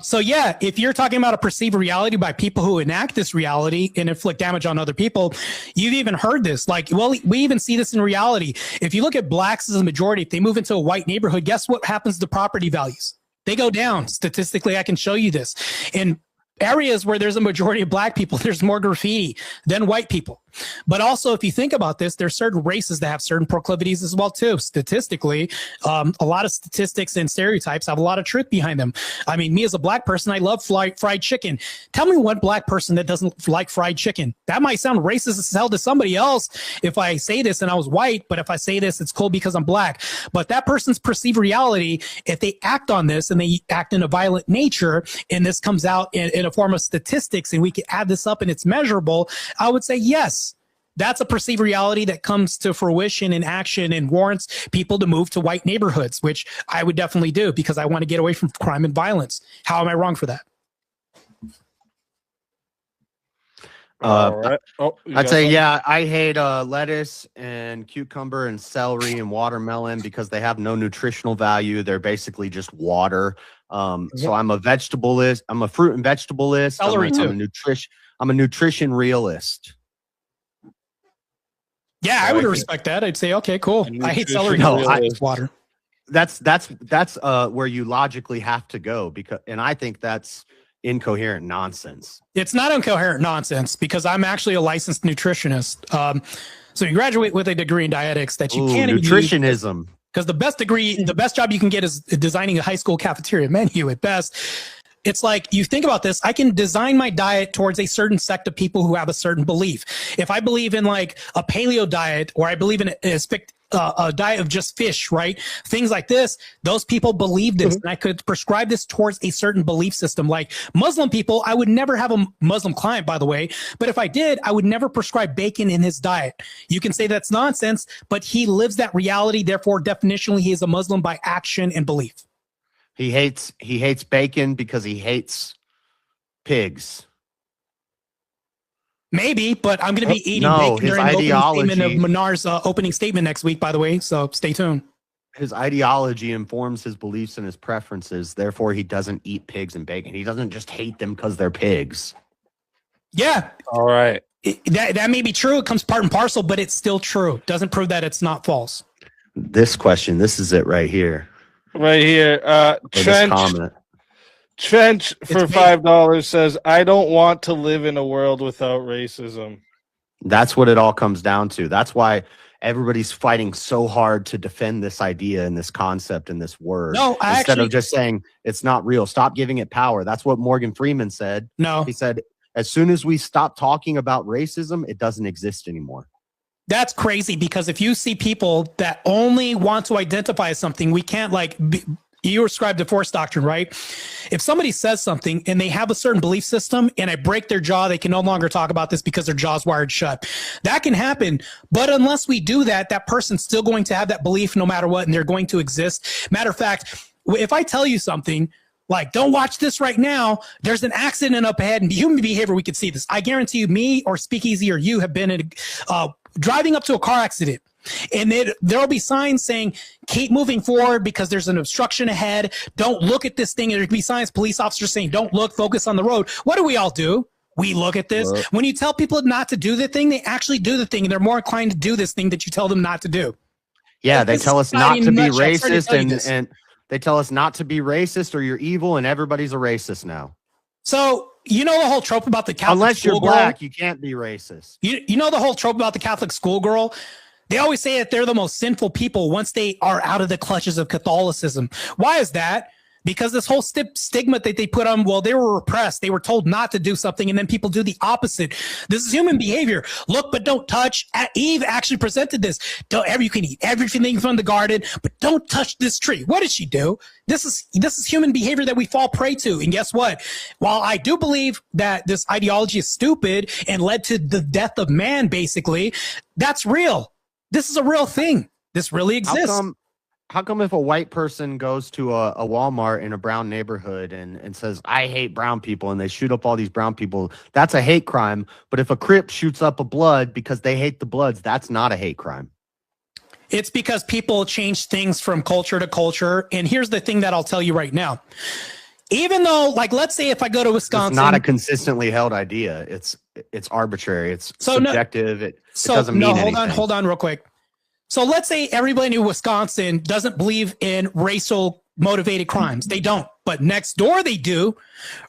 So yeah, if you're talking about a perceived reality by people who enact this reality and inflict damage on other people, you've even heard this. Like, well, we even see this in reality. If you look at blacks as a majority, if they move into a white neighborhood, guess what happens to property values? They go down. Statistically, I can show you this. In areas where there's a majority of black people, there's more graffiti than white people. But also, if you think about this, there's certain races that have certain proclivities as well, too. Statistically, a lot of statistics and stereotypes have a lot of truth behind them. I mean, me as a black person, I love fried chicken. Tell me one black person that doesn't like fried chicken. That might sound racist as hell to somebody else if I say this and I was white, but if I say this, it's cool because I'm black. But that person's perceived reality, if they act on this and they act in a violent nature, and this comes out in a form of statistics, and we can add this up and it's measurable, I would say yes. That's a perceived reality that comes to fruition in action and warrants people to move to white neighborhoods, which I would definitely do because I want to get away from crime and violence. How am I wrong for that? All right. I'd say, yeah, I hate lettuce and cucumber and celery and watermelon because they have no nutritional value. They're basically just water. So I'm a vegetableist. I'm a fruit and vegetableist. Celery too. I'm a nutrition realist. Yeah, I would respect that. I'd say, okay, cool. I hate celery. No, I hate water. That's where you logically have to go and I think that's incoherent nonsense. It's not incoherent nonsense because I'm actually a licensed nutritionist. So you graduate with a degree in dietetics that you can't even use. Nutritionism. Because the best job you can get is designing a high school cafeteria menu at best. It's like, you think about this, I can design my diet towards a certain sect of people who have a certain belief. If I believe in like a paleo diet, or I believe in a diet of just fish, right? Things like this, those people believe this. And I could prescribe this towards a certain belief system. Like Muslim people, I would never have a Muslim client, by the way. But if I did, I would never prescribe bacon in his diet. You can say that's nonsense, but he lives that reality. Therefore, definitionally, he is a Muslim by action and belief. He hates bacon because he hates pigs. Maybe, but I'm going to be eating No, bacon his during the opening statement of ideology- Menar's opening statement next week, by the way. So stay tuned. His ideology informs his beliefs and his preferences. Therefore, he doesn't eat pigs and bacon. He doesn't just hate them because they're pigs. Yeah, All right. that may be true. It comes part and parcel, but it's still true. Doesn't prove that it's not false. This question, this is it right here. Right here. For this Trench comment. for It's $5 says, I don't want to live in a world without racism. That's what it all comes down to. That's why everybody's fighting so hard to defend this idea and this concept and this word. No, instead of just saying it's not real. Stop giving it power. That's what Morgan Freeman said. No, He said, as soon as we stop talking about racism, it doesn't exist anymore. that's crazy, because if you see people that only want to identify as something, we can't you ascribe to force doctrine, right? If somebody says something and they have a certain belief system and I break their jaw, they can no longer talk about this because their jaw's wired shut. That can happen. But unless we do that, that person's still going to have that belief no matter what, and they're going to exist. Matter of fact, if I tell you something like, don't watch this right now, there's an accident up ahead, and human behavior, we could see this. I guarantee you, me or Speakeasy or you have been driving up to a car accident. And there'll be signs saying, keep moving forward because there's an obstruction ahead. Don't look at this thing. And there'll be signs, police officers saying, don't look, focus on the road. What do we all do? We look at this. When you tell people not to do the thing, they actually do the thing. And they're more inclined to do this thing that you tell them not to do. Yeah, they This tell is us not society to in a be nutshell. I'm sorry to tell you this. racist, and they tell us not to be racist or you're evil, and everybody's a racist now. So, you know the whole trope about the Catholic Unless you're schoolgirl? black, you can't be racist. You know the whole trope about the Catholic schoolgirl? They always say that they're the most sinful people once they are out of the clutches of Catholicism. Why is that? Because this whole stigma that they put on, well, they were repressed. They were told not to do something, and then people do the opposite. This is human behavior. Look, but don't touch. Eve actually presented this. You can eat everything from the garden, but don't touch this tree. What did she do? This is human behavior that we fall prey to. And guess what? While I do believe that this ideology is stupid and led to the death of man, basically, that's real. This is a real thing. This really exists. How come if a white person goes to a Walmart in a brown neighborhood and says, I hate brown people, and they shoot up all these brown people, that's a hate crime. But if a Crip shoots up a Blood because they hate the Bloods, that's not a hate crime. It's because people change things from culture to culture. And here's the thing that I'll tell you right now. Even though, like, let's say if I go to Wisconsin. It's not a consistently held idea. It's arbitrary. It's subjective. It doesn't mean anything. Hold on real quick. So let's say everybody in Wisconsin doesn't believe in racial motivated crimes. They don't, but next door they do,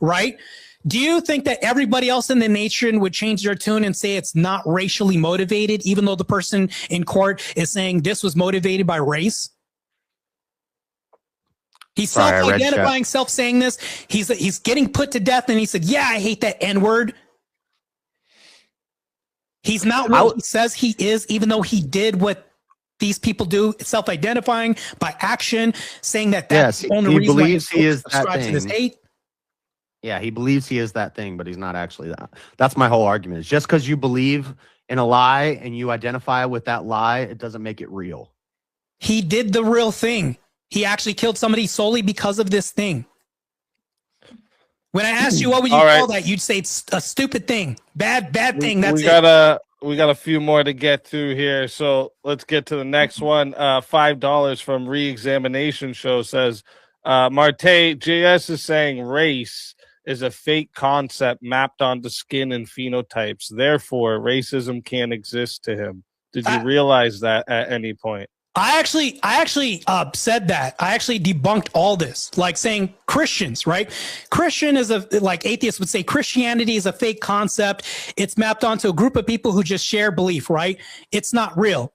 right? Do you think that everybody else in the nation would change their tune and say it's not racially motivated, even though the person in court is saying this was motivated by race? He's self-identifying, self-saying this. He's getting put to death, and he said, yeah, I hate that N-word. He's not what he says he is, even though he did what these people do, self-identifying by action, saying that that's the only reason why he is subscribed to this hate. Yeah, he believes he is that thing, but he's not actually that. That's my whole argument. Is just because you believe in a lie and you identify with that lie, it doesn't make it real. He did the real thing. He actually killed somebody solely because of this thing. When I asked you what would you call that, you'd say it's a stupid thing, bad thing. That's it. We got a few more to get through here, so let's get to the next one. $5 from Reexamination Show says, Marte, JS is saying race is a fake concept mapped onto skin and phenotypes. Therefore, racism can't exist to him. Did you realize that at any point? I actually said that. I actually debunked all this, like saying Christians, right? Christian is like atheists would say Christianity is a fake concept. It's mapped onto a group of people who just share belief, right? It's not real.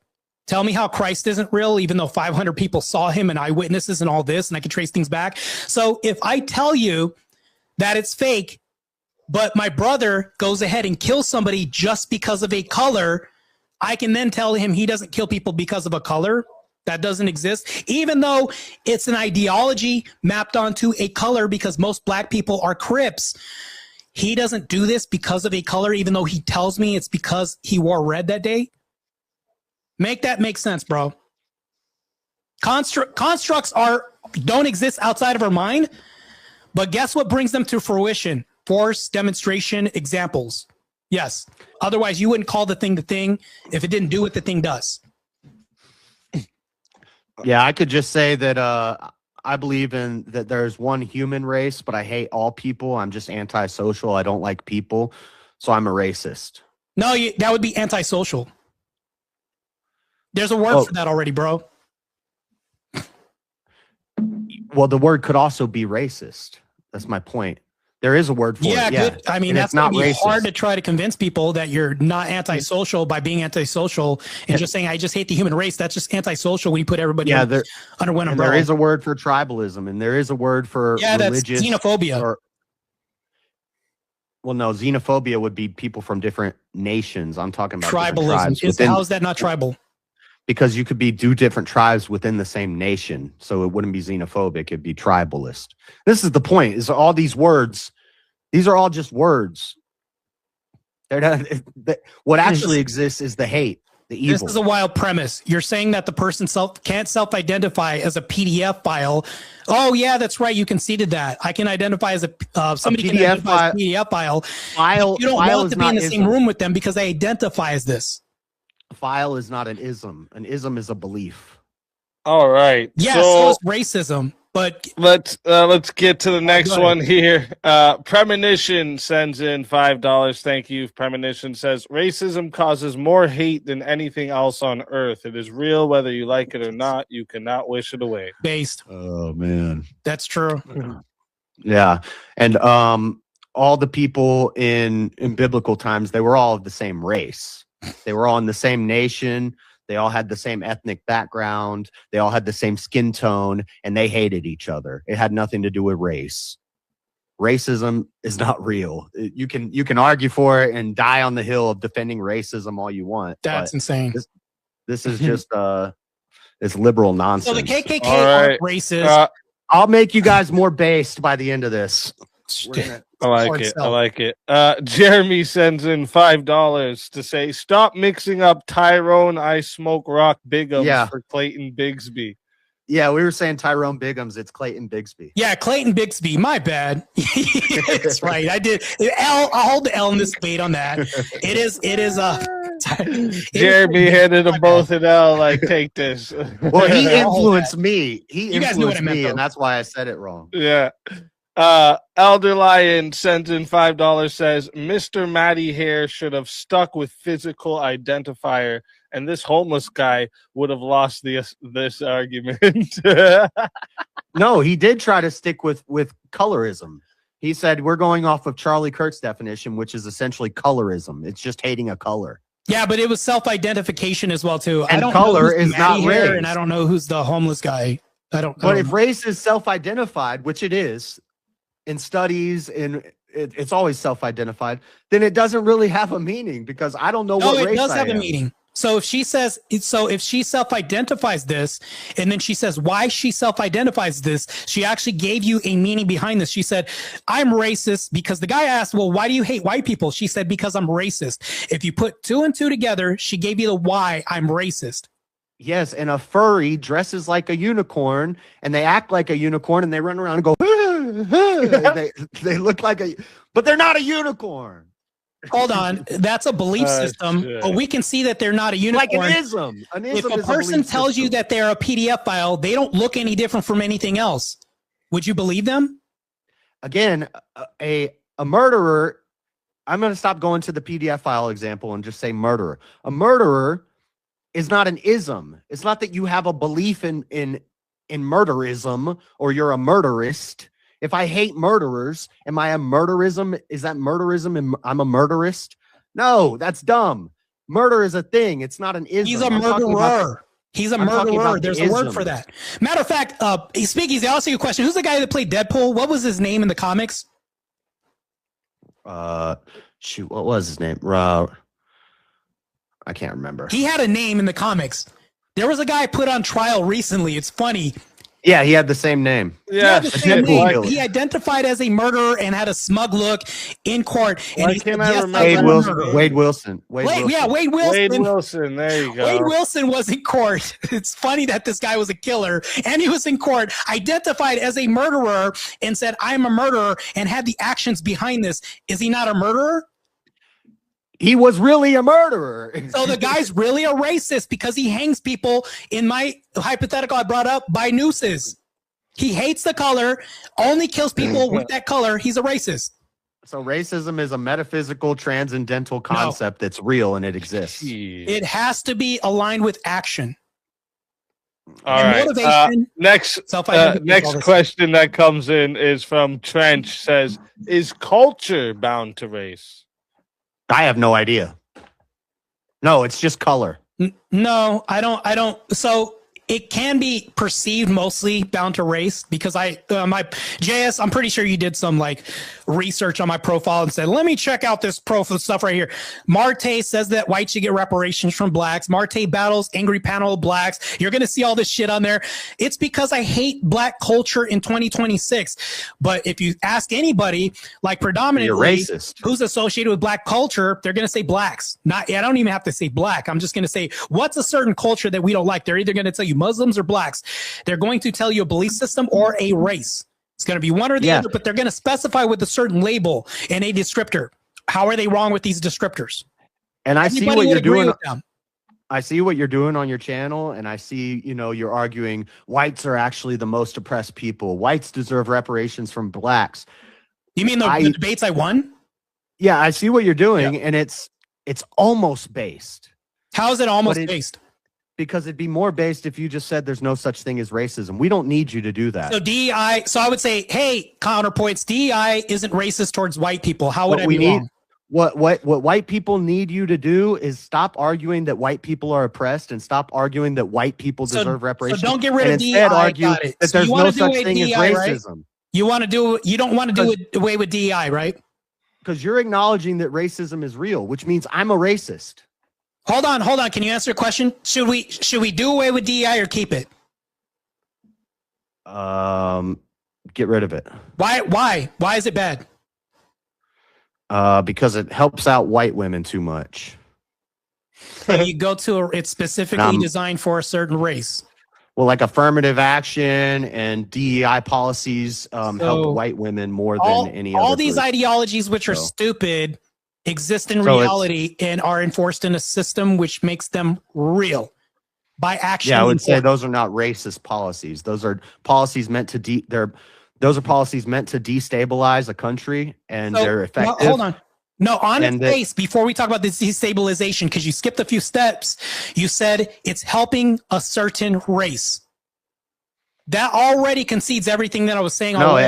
Tell me how Christ isn't real, even though 500 people saw him and eyewitnesses and all this, and I can trace things back. So if I tell you that it's fake, but my brother goes ahead and kills somebody just because of a color, I can then tell him he doesn't kill people because of a color. That doesn't exist, even though it's an ideology mapped onto a color, because most black people are Crips. He doesn't do this because of a color, even though he tells me it's because he wore red that day. Make that make sense, bro. Constructs are don't exist outside of our mind. But guess what brings them to fruition? Force, demonstration, examples. Yes. Otherwise, you wouldn't call the thing if it didn't do what the thing does. Yeah, I could just say that I believe in that there's one human race, but I hate all people. I'm just antisocial. I don't like people, so I'm a racist. No, that would be antisocial. There's a word for that already, bro. Well, the word could also be racist. That's my point. There is a word for it. Yeah, good. I mean, and that's not going to be racist. hard to try to convince people that you're not antisocial by being antisocial and just saying, I just hate the human race. That's just antisocial when you put everybody under one umbrella. There is a word for tribalism, and there is a word for religious. That's xenophobia. Well, no, xenophobia would be people from different nations. I'm talking about tribalism. How is that not tribal? Because you could be different tribes within the same nation, so it wouldn't be xenophobic. It'd be tribalist. This is the point: is all these words? These are all just words. They're not. What actually exists is the hate, the evil. This is a wild premise. You're saying that the person can't self-identify as a PDF file. Oh yeah, that's right. You conceded that. I can identify as somebody can identify as a PDF file. You don't want to be in the same room with them because they identify as this. File is not an ism. An ism is a belief. All right. Yeah, so is racism. But let's get to the next one here. Premonition sends in $5. Thank you. Premonition says racism causes more hate than anything else on earth. It is real, whether you like it or not. You cannot wish it away. Based. Oh man, that's true. Yeah, and all the people in biblical times, they were all of the same race. They were all in the same nation. They all had the same ethnic background. They all had the same skin tone, and they hated each other. It had nothing to do with race. Racism is not real. You can argue for it and die on the hill of defending racism all you want. That's insane. This is just it's liberal nonsense. So the KKK aren't racist. I'll make you guys more based by the end of this. I like it. Jeremy sends in $5 to say, stop mixing up Tyrone I Smoke Rock Bigums for Clayton Bigsby. Yeah, we were saying Tyrone Biggums. It's Clayton Bigsby. Yeah, Clayton Bigsby. My bad. That's right. I did. I'll hold the L in this debate on that. It is. Jeremy handed them both an L. Like, take this. Well, he influenced me. You guys knew what I meant, and that's why I said it wrong. Yeah. Elder Lion sends in $5, says Mr. Matty Hair should have stuck with physical identifier, and this homeless guy would have lost this argument. No, he did try to stick with colorism. He said we're going off of Charlie Kirk's definition, which is essentially colorism. It's just hating a color. Yeah, but it was self-identification as well too. And I don't color know is not race, and I don't know who's the homeless guy. But if race is self-identified, which it is, in studies, it's always self-identified, then it doesn't really have a meaning because I don't know what race I am. No, it does have a meaning. So if she self-identifies this, and then she says why she self-identifies this, she actually gave you a meaning behind this. She said, I'm racist because the guy asked, well, why do you hate white people? She said, because I'm racist. If you put two and two together, she gave you the why I'm racist. Yes, and a furry dresses like a unicorn, and they act like a unicorn, and they run around and go, they look like but they're not a unicorn. Hold on, that's a belief system, but we can see that they're not a unicorn. Like an ism. If a person tells you that they're a PDF file, they don't look any different from anything else. Would you believe them? Again, a murderer, I'm going to stop going to the PDF file example and just say murderer. A murderer is not an ism. It's not that you have a belief in murderism or you're a murderist. If I hate murderers, am I a murderism? Is that murderism and I'm a murderist? No, that's dumb. Murder is a thing. It's not an ism. He's a murderer. He's a murderer. There's a word for that. Matter of fact, Speakeasy, I'll ask you a question. Who's the guy that played Deadpool? What was his name in the comics? Shoot, what was his name? I can't remember. He had a name in the comics. There was a guy put on trial recently. It's funny. Yeah, he had the same name. Yeah, the shit, same name. killer. He identified as a murderer and had a smug look in court. And Why he can't said, I yes, remember? I'm Wade a Wilson. murderer. Wade Wilson. Wade Wade, Wilson. yeah, Wade Wilson. Wade Wilson. There you go. Wade Wilson was in court. It's funny that this guy was a killer and he was in court, identified as a murderer and said, I'm a murderer, and had the actions behind this. Is he not a murderer? He was really a murderer. So the guy's really a racist because he hangs people, in my hypothetical I brought up, by nooses. He hates the color, only kills people with that color. He's a racist. So racism is a metaphysical, transcendental concept that's real and it exists. It has to be aligned with action. All And right. motivation, Next self-identification, all next this. question that comes in is from Trench. Says, is culture bound to race? I have no idea. No, it's just color. No, I don't. So it can be perceived mostly bound to race because my JS, I'm pretty sure you did some like research on my profile and said, let me check out this profile stuff right here. Marte says that whites should get reparations from blacks. Marte battles angry panel of blacks. You're going to see all this shit on there. It's because I hate black culture in 2026. But if you ask anybody, like predominantly You're racist. who's associated with black culture, they're going to say blacks. I don't even have to say black. I'm just going to say, what's a certain culture that we don't like? They're either going to tell you Muslims or blacks. They're going to tell you a belief system or a race. It's going to be one or the other, but they're going to specify with a certain label and a descriptor. How are they wrong with these descriptors? And I see Everybody what would you're agree doing. with them. I see what you're doing on your channel, and I see, you're arguing whites are actually the most oppressed people. Whites deserve reparations from blacks. You mean the debates I won? Yeah, I see what you're doing, and it's almost based. How is it almost based? Because it'd be more based if you just said there's no such thing as racism. We don't need you to do that. So DEI. So I would say, hey, counterpoints. DEI isn't racist towards white people. How would I be wrong? What white people need you to do is stop arguing that white people are oppressed and stop arguing that white people deserve reparations. So don't get rid of DEI. Instead argue Got it. that So there's you no wanna do such away thing as DEI, right? racism. You don't want to do away with DEI, right? Because you're acknowledging that racism is real, which means I'm a racist. Hold on. Can you answer a question? Should we do away with DEI or keep it? Get rid of it. Why is it bad? Because it helps out white women too much. So you go to it's specifically designed for a certain race. Well, like affirmative action and DEI policies help white women more than any other. All these group. ideologies, which are stupid, exist in reality and are enforced in a system which makes them real by action. Yeah, I would say those are not racist policies. Those are policies meant to those are policies meant to destabilize a country, and they're effective. No, hold on. No, on its face, before we talk about this destabilization, because you skipped a few steps, you said it's helping a certain race. That already concedes everything that I was saying. No, already.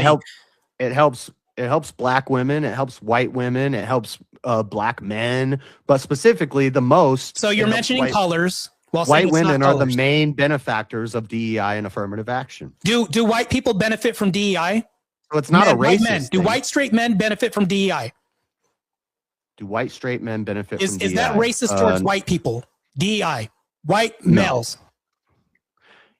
it helps black women, it helps white women, it helps black men, but specifically the most. So you're mentioning colors. White women are the main benefactors of DEI and affirmative action. Do white people benefit from DEI? So it's not a racist thing. Do white straight men benefit from DEI? Do white straight men benefit from DEI? Is that racist towards white people? DEI, white males.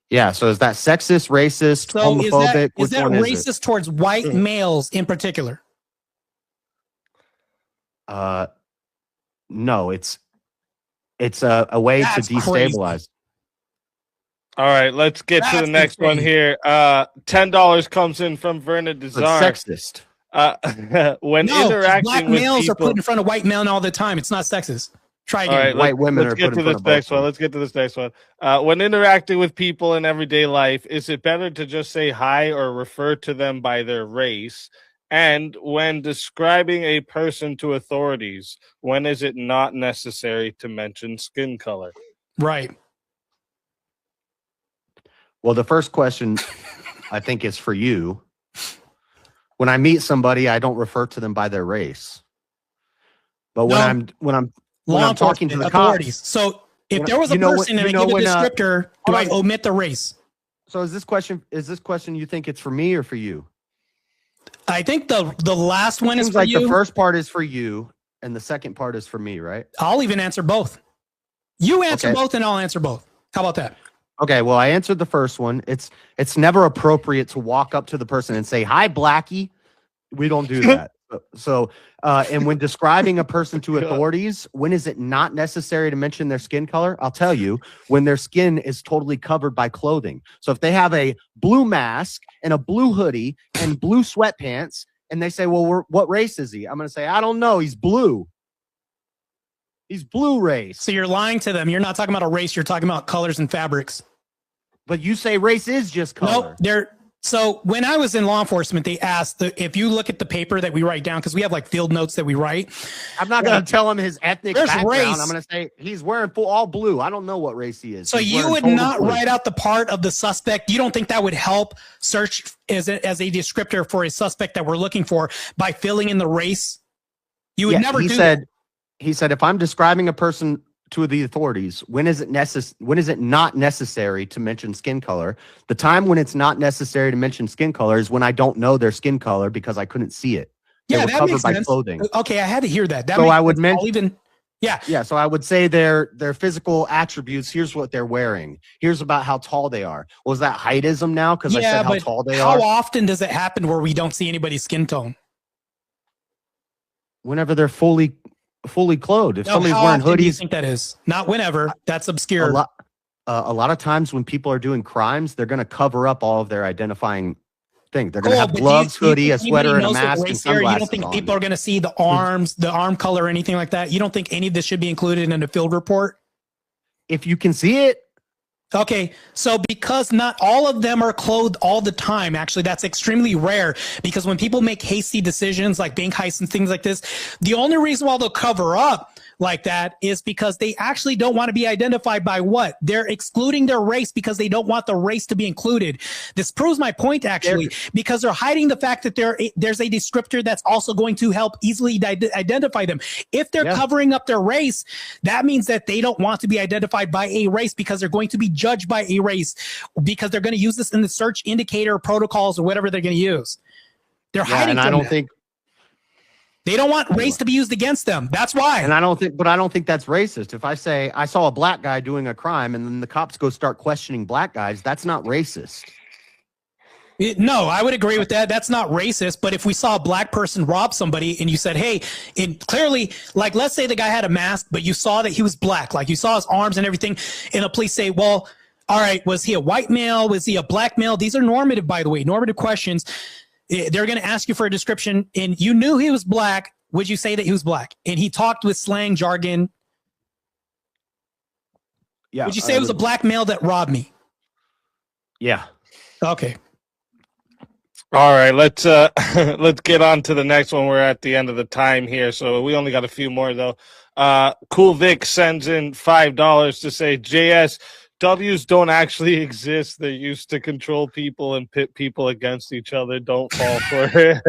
Yeah. So is that sexist, racist, homophobic? Is that racist towards white males in particular? No, it's a way to destabilize. Crazy. All right, let's get to the next one here. $10 comes in from Verna Desar. Sexist. When interacting black with males people, are put in front of white men all the time. It's not sexist. Try again. all right, White women let's are get put to in this front of next both one. Let's get to this next one. When interacting with people in everyday life, is it better to just say hi or refer to them by their race? And when describing a person to authorities, when is it not necessary to mention skin color? Right. Well, the first question I think is for you. When I meet somebody, I don't refer to them by their race. But when I'm talking to the authorities. cops, So if there was a person and I give a descriptor, do I omit the race? So is this question you think it's for me or for you? I think the last one is Seems for like you. the first part is for you and the second part is for me, right? I'll even answer both. You answer Okay. both and I'll answer both. How about that? Okay, well, I answered the first one. It's never appropriate to walk up to the person and say, "Hi, Blackie." We don't do that. So, and when describing a person to authorities, when is it not necessary to mention their skin color? I'll tell you, when their skin is totally covered by clothing. So if they have a blue mask and a blue hoodie and blue sweatpants, and they say, "Well, what race is he?" I'm going to say, "I don't know. He's blue. He's blue race." So you're lying to them. You're not talking about a race. You're talking about colors and fabrics. But you say race is just color. Nope. So when I was in law enforcement, they asked if you look at the paper that we write down, because we have like field notes that we write. I'm not going to tell him his ethnic background. Race. I'm going to say he's wearing all blue. I don't know what race he is. So you would not write out the part of the suspect. You don't think that would help search as a descriptor for a suspect that we're looking for by filling in the race? You would never do that. He said, if I'm describing a person to the authorities, when is it not necessary to mention skin color? The time when it's not necessary to mention skin color is when I don't know their skin color because I couldn't see it. Yeah, they were that covered makes by sense. clothing. Okay, I had to hear that. So I would mention, yeah. So I would say their physical attributes. Here's what they're wearing. Here's about how tall they are. Was that heightism now? Because I said how tall they are. How often does it happen where we don't see anybody's skin tone? Whenever they're fully clothed. If somebody's wearing hoodies, do you think that is? Not whenever. That's obscure. A lot of times when people are doing crimes, they're going to cover up all of their identifying things. They're going to have gloves, hoodie, a sweater, and a mask, and sunglasses. You don't think people are going to see the arms, the arm color, or anything like that? You don't think any of this should be included in a field report? If you can see it. Okay, so because not all of them are clothed all the time, actually, that's extremely rare, because when people make hasty decisions like bank heists and things like this, the only reason why they'll cover up like that is because they actually don't want to be identified by what? They're excluding their race because they don't want the race to be included. This proves my point, actually, because they're hiding the fact that there's a descriptor that's also going to help easily identify them. If they're covering up their race, that means that they don't want to be identified by a race because they're going to be judged by a race, because they're going to use this in the search indicator protocols or whatever they're going to use. They're hiding. And I don't think they don't want race to be used against them. That's why. And I don't think that's racist. If I say I saw a black guy doing a crime and then the cops go start questioning black guys, that's not racist. No, I would agree with that. That's not racist. But if we saw a black person rob somebody and you said, hey, and clearly, like, let's say the guy had a mask, but you saw that he was black, like you saw his arms and everything, and the police say, well, all right, was he a white male? Was he a black male? These are normative, by the way, normative questions. They're going to ask you for a description, and you knew he was black. Would you say that he was black? And he talked with slang jargon. Yeah. Would you say it was a black male that robbed me? Yeah. Okay. All right, let's get on to the next one. We're at the end of the time here, so we only got a few more though. Cool Vic sends in $5 to say, JS, W's don't actually exist. They're used to control people and pit people against each other. Don't fall for it.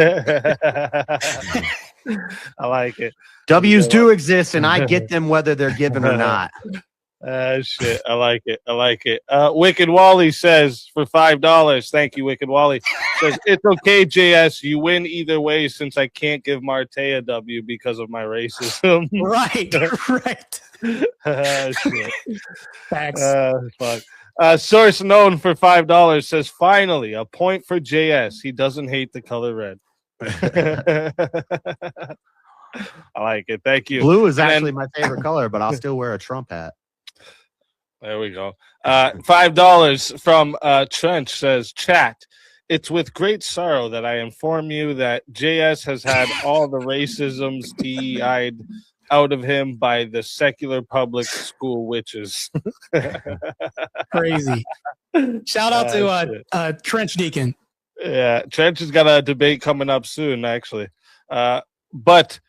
I like it. W's do exist, and I get them whether they're given or not. Shit. I like it. I like it. Wicked Wally says for $5. Thank you, Wicked Wally. Says, it's okay, JS. You win either way since I can't give Marte a W because of my racism. Right. Shit. Facts. Fuck. Source known for $5 says, finally, a point for JS. He doesn't hate the color red. I like it. Thank you. Blue is actually my favorite color, but I'll still wear a Trump hat. There we go. $5 from Trench says, chat. It's with great sorrow that I inform you that JS has had all the racisms DEI'd out of him by the secular public school witches. Crazy. Shout out to Trench Deacon. Yeah, Trench has got a debate coming up soon, actually. But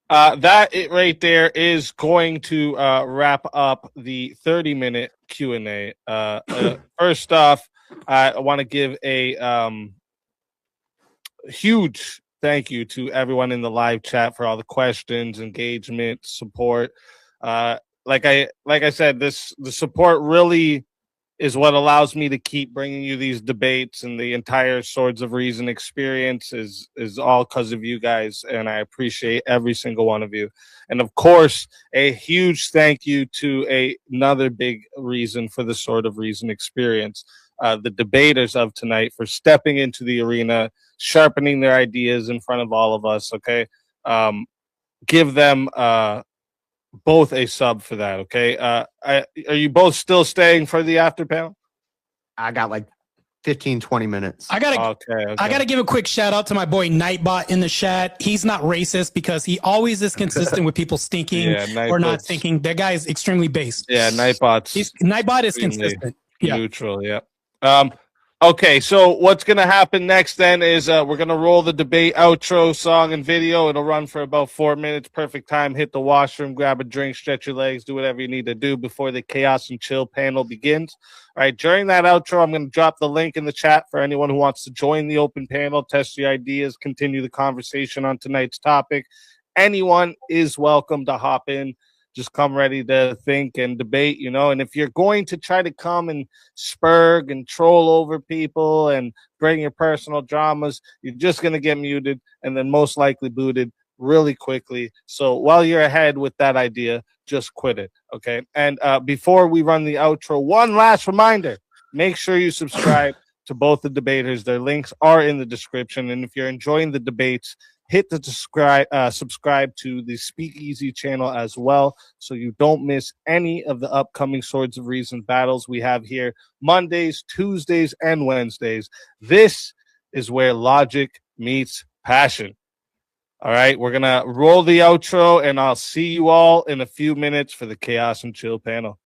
that right there is going to wrap up the 30-minute Q&A. First off, I want to give a huge thank you to everyone in the live chat for all the questions, engagement, support. Like I said, the support really is what allows me to keep bringing you these debates, and the entire Swords of Reason experience is all because of you guys, and I appreciate every single one of you. And of course, a huge thank you to another big reason for the Sword of Reason experience, the debaters of tonight, for stepping into the arena, sharpening their ideas in front of all of us. Okay, give them both a sub for that. Okay, are you both still staying for the after panel? I got like 15-20 minutes. I gotta give a quick shout out to my boy Nightbot in the chat. He's not racist because he always is consistent with people stinking or not stinking. That guy is extremely based. Yeah, Nightbot is consistent. Neutral. Yeah. Okay, so what's going to happen next then is we're going to roll the debate outro song and video. It'll run for about 4 minutes. Perfect time. Hit the washroom, grab a drink, stretch your legs, do whatever you need to do before the Chaos and Chill panel begins. All right, during that outro, I'm going to drop the link in the chat for anyone who wants to join the open panel, test your ideas, continue the conversation on tonight's topic. Anyone is welcome to hop in. Just come ready to think and debate, you know. And if you're going to try to come and spurg and troll over people and bring your personal dramas, you're just going to get muted and then most likely booted really quickly. So while you're ahead with that idea, just quit it, okay? And before we run the outro, one last reminder, make sure you subscribe to both the debaters. Their links are in the description. And if you're enjoying the debates, hit the subscribe to the Speakeasy channel as well, so you don't miss any of the upcoming Swords of Reason battles we have here Mondays, Tuesdays, and Wednesdays. This is where logic meets passion. All right, we're going to roll the outro, and I'll see you all in a few minutes for the Chaos and Chill panel.